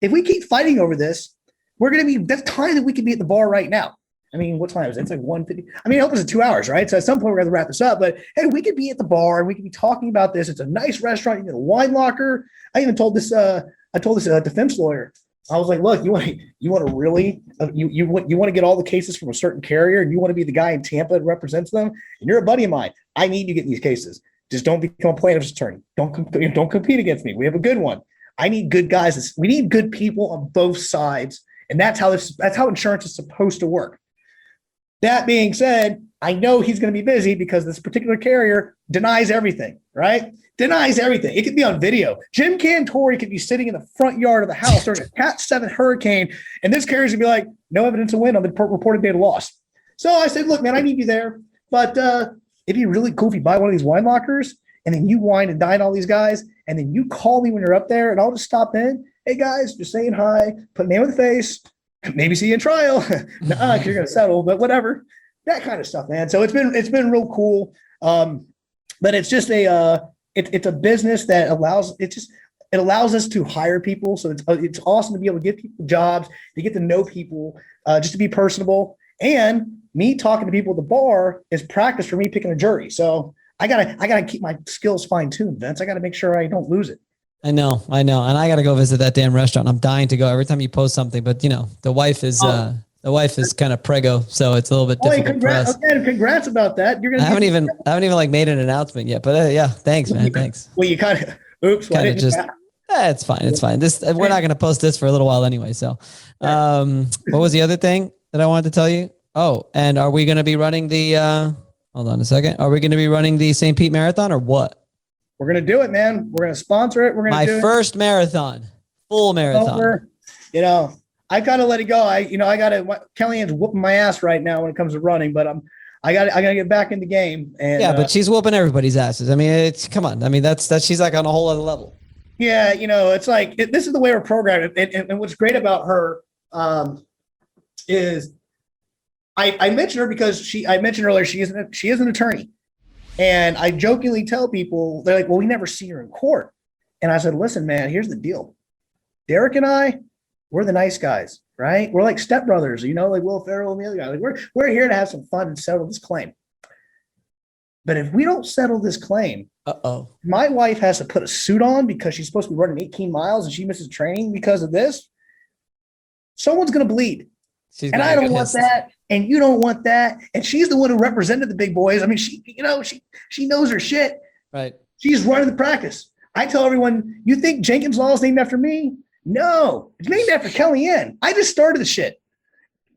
If we keep fighting over this, that's time that we could be at the bar right now. I mean, what time is it? It's like 1:50. I mean, it opens in 2 hours, right? So at some point we're going to wrap this up, but hey, we could be at the bar and we could be talking about this. It's a nice restaurant. You get a wine locker. I even told this, defense lawyer. I was like, look, you want to really, you want to get all the cases from a certain carrier and you want to be the guy in Tampa that represents them. And you're a buddy of mine. I need you to get these cases. Just don't become a plaintiff's attorney. Don't compete against me. We have a good one. I need good guys. We need good people on both sides. And that's how insurance is supposed to work. That being said, I know he's going to be busy because this particular carrier denies everything, right? Denies everything. It could be on video. Jim Cantori could be sitting in the front yard of the house during a Cat 7 hurricane, and this carrier's going to be like, no evidence of win on the reported date of loss. So I said, look, man, I need you there. But it'd be really cool if you buy one of these wine lockers, and then you wine and dine all these guys, and then you call me when you're up there, and I'll just stop in. Hey, guys, just saying hi, put a name on the face, maybe see you in trial. Nuh-uh, you're going to settle, but whatever. That kind of stuff, man. So it's been real cool. But it's just it's a business that allows us to hire people. So it's awesome to be able to give people jobs, to get to know people, just to be personable. And me talking to people at the bar is practice for me picking a jury. So I gotta keep my skills fine-tuned, Vince. I gotta make sure I don't lose it. I know. And I got to go visit that damn restaurant. I'm dying to go every time you post something, but the wife is The wife is kind of prego, so it's a little bit difficult for us. Congrats about that. You're gonna. I haven't even like made an announcement yet, but yeah, thanks, man. Thanks. Well, you kind of, oops. Kind of just, it's fine. It's fine. We're not going to post this for a little while anyway. So, what was the other thing that I wanted to tell you? Oh, and are we going to be running the, hold on a second. Are we going to be running the St. Pete Marathon or what? We're going to do it, man. We're going to sponsor it. We're going to do my first marathon, full marathon. You know, I got to let it go. Kellyanne's whooping my ass right now when it comes to running, but I got to get back in the game. And yeah, but she's whooping everybody's asses. I mean, come on. I mean, that's she's like on a whole other level. Yeah. You know, it's like, this is the way we're programmed. And what's great about her is I mentioned her because I mentioned earlier, she is an attorney. And I jokingly tell people, they're like, well, we never see her in court. And I said, listen, man, here's the deal. Derek and I, we're the nice guys, right? We're like stepbrothers, like Will Ferrell and the other guy. Like we're here to have some fun and settle this claim. But if we don't settle this claim, my wife has to put a suit on because she's supposed to be running 18 miles and she misses training because of this. Someone's going to bleed. And I don't want that. And you don't want that. And she's the one who represented the big boys. I mean, she knows her shit. Right. She's running the practice. I tell everyone, you think Jenkins Law is named after me? No, it's named after Kellyanne. I just started the shit.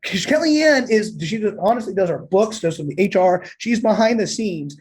Because Kellyanne honestly does our books, does some HR. She's behind the scenes.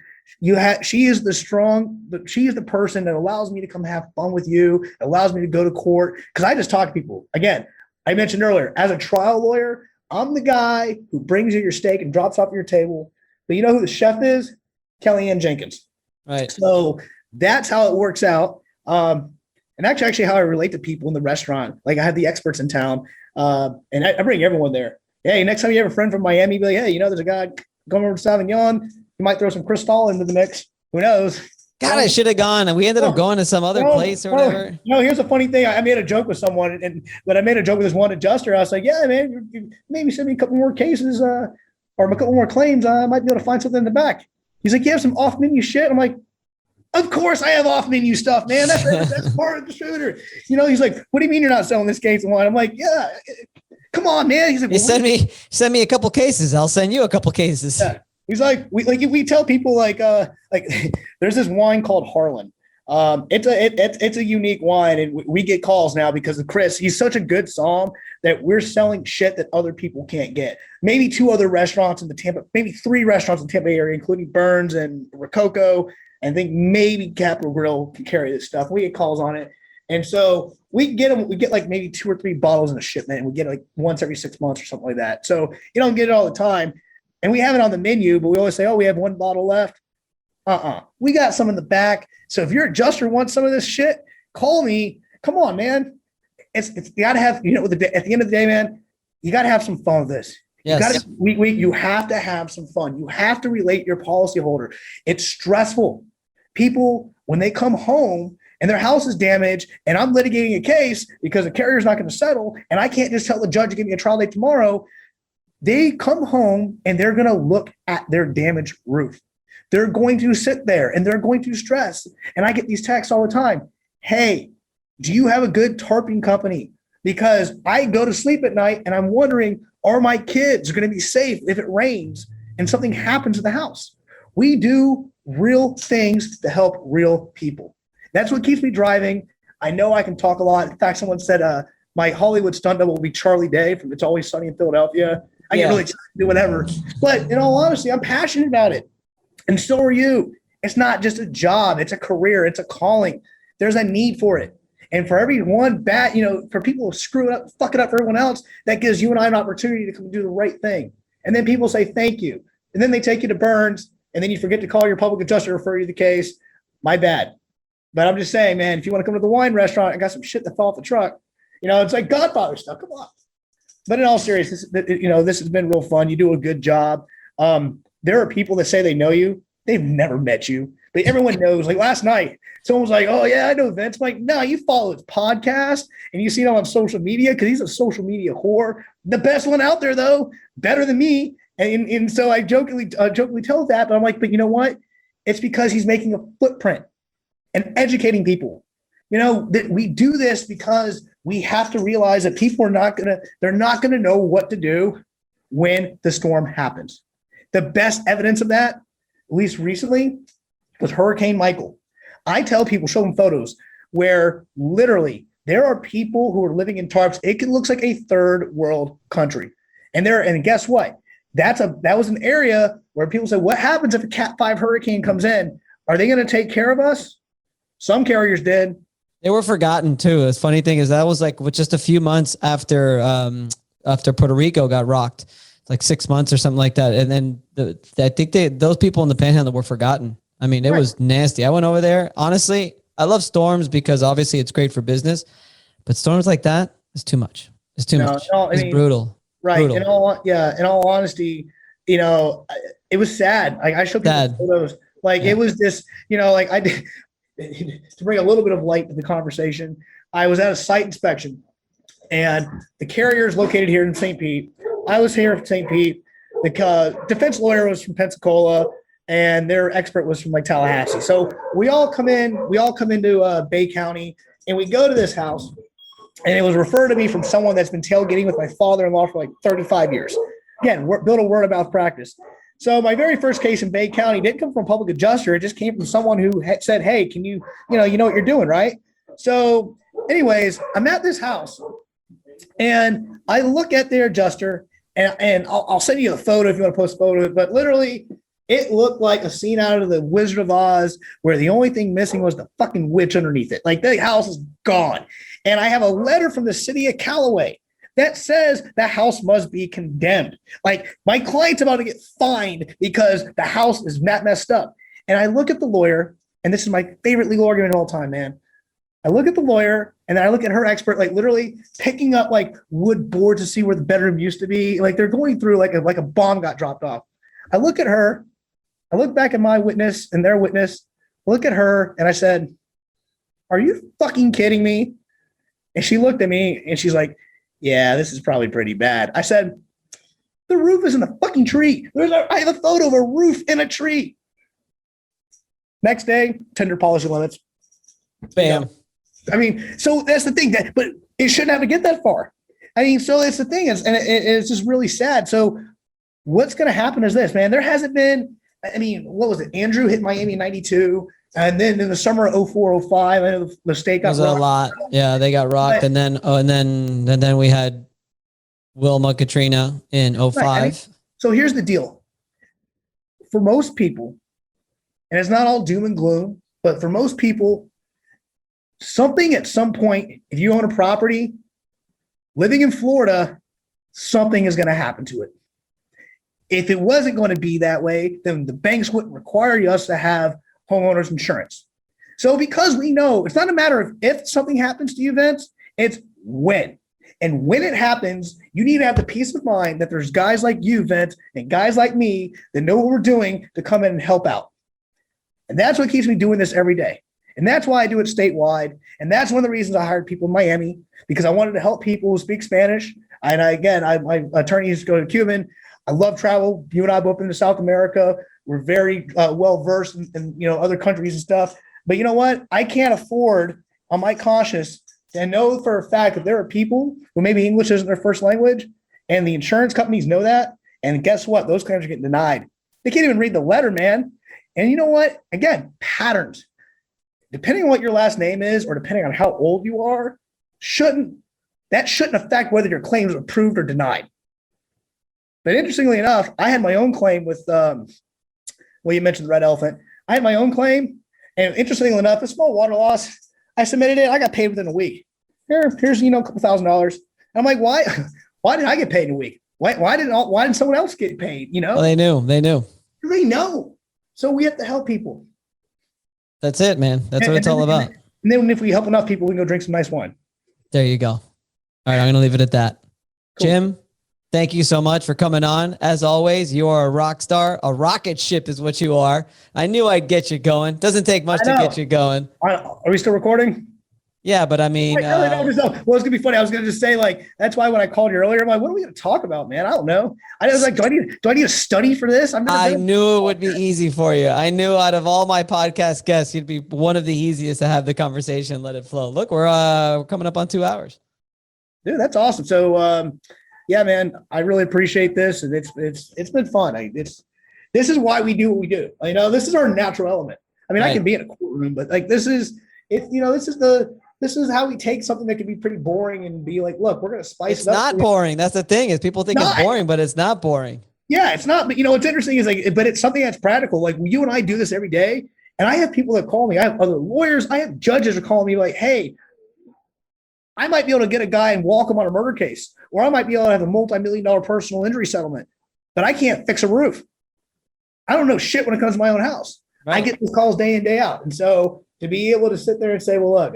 She is the person that allows me to come have fun with you, allows me to go to court. Because I just talk to people. Again, I mentioned earlier, as a trial lawyer, I'm the guy who brings you your steak and drops off your table. But you know who the chef is? Kellyanne Jenkins. Right. So that's how it works out. And actually how I relate to people in the restaurant. Like I have the experts in town, and I bring everyone there. Hey, next time you have a friend from Miami, be like, hey, there's a guy going over to Sauvignon. You might throw some Cristal into the mix. Who knows? God, I should have gone, and we ended up going to some other place or whatever. Here's a funny thing. I made a joke with someone, but I made a joke with this one adjuster. I was like, yeah, man, you maybe send me a couple more cases or a couple more claims. I might be able to find something in the back. He's like, you have some off-menu shit? I'm like, of course I have off-menu stuff, man. That's part of the distributor. He's like, what do you mean you're not selling this case of wine? I'm like, yeah, come on, man. He's like, well, send me a couple cases. I'll send you a couple cases. Yeah. He's like, we tell people like there's this wine called Harlan. It's a unique wine, and we get calls now because of Chris. He's such a good somm that we're selling shit that other people can't get. Maybe 2 other restaurants in maybe 3 restaurants in the Tampa area, including Burns and Rococo. And I think maybe Capital Grill can carry this stuff. We get calls on it. And so we get them. We get like maybe 2 or 3 bottles in a shipment, and we get it like once every 6 months or something like that. So you don't get it all the time. And we have it on the menu, but we always say, oh, we have 1 bottle left. We got some in the back. So if your adjuster wants some of this shit, call me. Come on, man. It's you got to have, at the end of the day, man, you got to have some fun with this. Yes. You have to have some fun. You have to relate your policyholder. It's stressful. People, when they come home and their house is damaged and I'm litigating a case because the carrier's not going to settle and I can't just tell the judge to give me a trial date tomorrow, they come home and they're going to look at their damaged roof. They're going to sit there and they're going to stress. And I get these texts all the time. Hey, do you have a good tarping company? Because I go to sleep at night and I'm wondering, are my kids going to be safe if it rains and something happens to the house? We do real things to help real people. That's what keeps me driving. I know I can talk a lot. In fact, someone said my Hollywood stunt double will be Charlie Day from It's Always Sunny in Philadelphia. I get really excited to do whatever. But in all honesty, I'm passionate about it. And so are you. It's not just a job. It's a career. It's a calling. There's a need for it. And for every one for people to screw it up, fuck it up for everyone else, that gives you and I an opportunity to come do the right thing. And then people say, thank you. And then they take you to Burns, and then you forget to call your public adjuster to refer you to the case. My bad. But I'm just saying, man, if you want to come to the wine restaurant, I got some shit that fell off the truck. It's like Godfather stuff. Come on. But in all seriousness, this has been real fun. You do a good job. There are people that say they know you. They've never met you, but everyone knows. Like last night, someone was like, oh, yeah, I know Vince. I'm like, no, you follow his podcast and you see him on social media because he's a social media whore. The best one out there, though, better than me. And so I jokingly tell that, but I'm like, but you know what? It's because he's making a footprint and educating people. That we do this because we have to realize that people are not going to know what to do when the storm happens. The best evidence of that, at least recently, was Hurricane Michael. I tell people, show them photos where literally there are people who are living in tarps. It looks like a third world country. And guess what? That was an area where people say, what happens if a Cat 5 hurricane comes in? Are they going to take care of us? Some carriers did. They were forgotten too. The funny thing is that was like just a few months after Puerto Rico got rocked, like 6 months or something like that. And then I think those people in the Panhandle were forgotten. I mean, it was nasty. I went over there. Honestly, I love storms because obviously it's great for business, but storms like that is too much. It's too much. It's brutal. Right. Brutal. In all honesty, it was sad. Like I showed people photos. Like it was this, like I did to bring a little bit of light to the conversation. I was at a site inspection and the carrier is located here in St. Pete. I was here in St. Pete. The defense lawyer was from Pensacola and their expert was from like Tallahassee. So we all come into Bay County and we go to this house. And it was referred to me from someone that's been tailgating with my father-in-law for like 35 years. Again, build a word of mouth practice. So my very first case in Bay County didn't come from a public adjuster. It just came from someone who had said, hey, can you know what you're doing, right? So anyways, I'm at this house and I look at their adjuster and I'll send you a photo if you want to post a photo of it, but literally it looked like a scene out of the Wizard of Oz where the only thing missing was the fucking witch underneath it. Like the house is gone. And I have a letter from the city of Callaway that says the house must be condemned. Like my client's about to get fined because the house is messed up. And I look at the lawyer, and this is my favorite legal argument of all time, man. I look at the lawyer and then I look at her expert, like literally picking up like wood boards to see where the bedroom used to be. Like they're going through like a bomb got dropped off. I look at her, I look back at my witness and their witness, look at her, and I said, are you fucking kidding me? And she looked at me and she's like, yeah, this is probably pretty bad. I said, the roof is in the fucking tree. I have a photo of a roof in a tree. Next day, tender policy limits. Bam. I mean, so that's the thing. But it shouldn't have to get that far. I mean, so it's the thing. It's just really sad. So what's going to happen is this, man. There hasn't been, I mean, what was it? Andrew hit Miami in 92. And then in the summer of 04, 05, I know the state got rocked. A lot. Yeah, they got rocked. And then we had Wilma, Katrina in 05. Right. I mean, so here's the deal. For most people, and it's not all doom and gloom, but for most people, something at some point, if you own a property, living in Florida, something is going to happen to it. If it wasn't going to be that way, then the banks wouldn't require us to have homeowners insurance. So because we know it's not a matter of if something happens to you, Vince, it's when. And when it happens, you need to have the peace of mind that there's guys like you, Vince, and guys like me that know what we're doing to come in and help out. And that's what keeps me doing this every day. And that's why I do it statewide. And that's one of the reasons I hired people in Miami, because I wanted to help people who speak Spanish. And my attorney used to go to Cuban. I love travel. You and I both been to South America. We're very well-versed in other countries and stuff. But you know what? I can't afford on my conscience to know for a fact that there are people who maybe English isn't their first language, and the insurance companies know that. And guess what? Those claims are getting denied. They can't even read the letter, man. And you know what? Again, patterns. Depending on what your last name is or depending on how old you are, shouldn't affect whether your claim is approved or denied. But interestingly enough, I had my own claim with you mentioned the red elephant. I had my own claim, and interestingly enough, a small water loss. I submitted it. I got paid within a week. Here's a couple $1,000s. And I'm like, why? Why did I get paid in a week? Why didn't someone else get paid? Well, they knew. They know. So we have to help people. That's it, man. That's what it's all about. And then if we help enough people, we can go drink some nice wine. There you go. All right, I'm going to leave it at that. Cool. Jim, thank you so much for coming on. As always, you are a rock star. A rocket ship is what you are. I knew I'd get you going. Doesn't take much to get you going. Are we still recording? Yeah, but I mean... Well, it's going to be funny. I was going to just say, that's why when I called you earlier, I'm like, what are we going to talk about, man? I don't know. I was like, do I need to study for this? I knew it would be easy for you. I knew out of all my podcast guests, you'd be one of the easiest to have the conversation, let it flow. Look, we're coming up on 2 hours. Dude, that's awesome. So, Yeah, man, I really appreciate this, and it's been fun. This is why we do what we do. You know, this is our natural element. I mean, I can be in a courtroom, but like this is this is how we take something that can be pretty boring and be like, look, we're going to spice it up. It's not boring. That's the thing is people think it's boring, but it's not boring. Yeah, it's not. But you know, what's interesting is like, but it's something that's practical. Like you and I do this every day, and I have people that call me. I have other lawyers. I have judges that call me like, hey, I might be able to get a guy and walk him on a murder case, or I might be able to have a multi-million-dollar personal injury settlement, but I can't fix a roof. I don't know shit when it comes to my own house. Right. I get these calls day in, day out. And so to be able to sit there and say, well, look,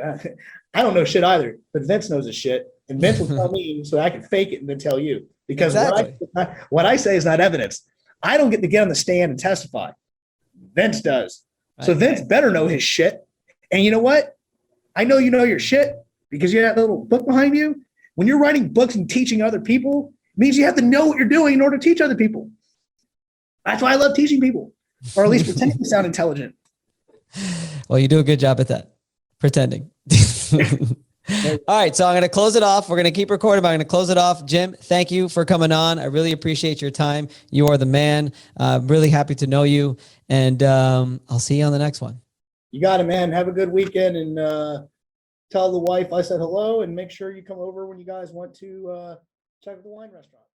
I don't know shit either, but Vince knows his shit. And Vince will tell me so I can fake it and then tell you. Because what I say is not evidence. I don't get to get on the stand and testify. Vince does. Right. So Vince better know his shit. And you know what? I know you know your shit because you have that little book behind you. When you're writing books and teaching other people, it means you have to know what you're doing in order to teach other people. That's why I love teaching people, or at least pretending to sound intelligent. Well, you do a good job at that, pretending. All right, so I'm going to close it off. We're going to keep recording, but I'm going to close it off. Jim, thank you for coming on. I really appreciate your time. You are the man. Really happy to know you, and I'll see you on the next one. You got it, man. Have a good weekend, and tell the wife I said hello, and make sure you come over when you guys want to check out the wine restaurant.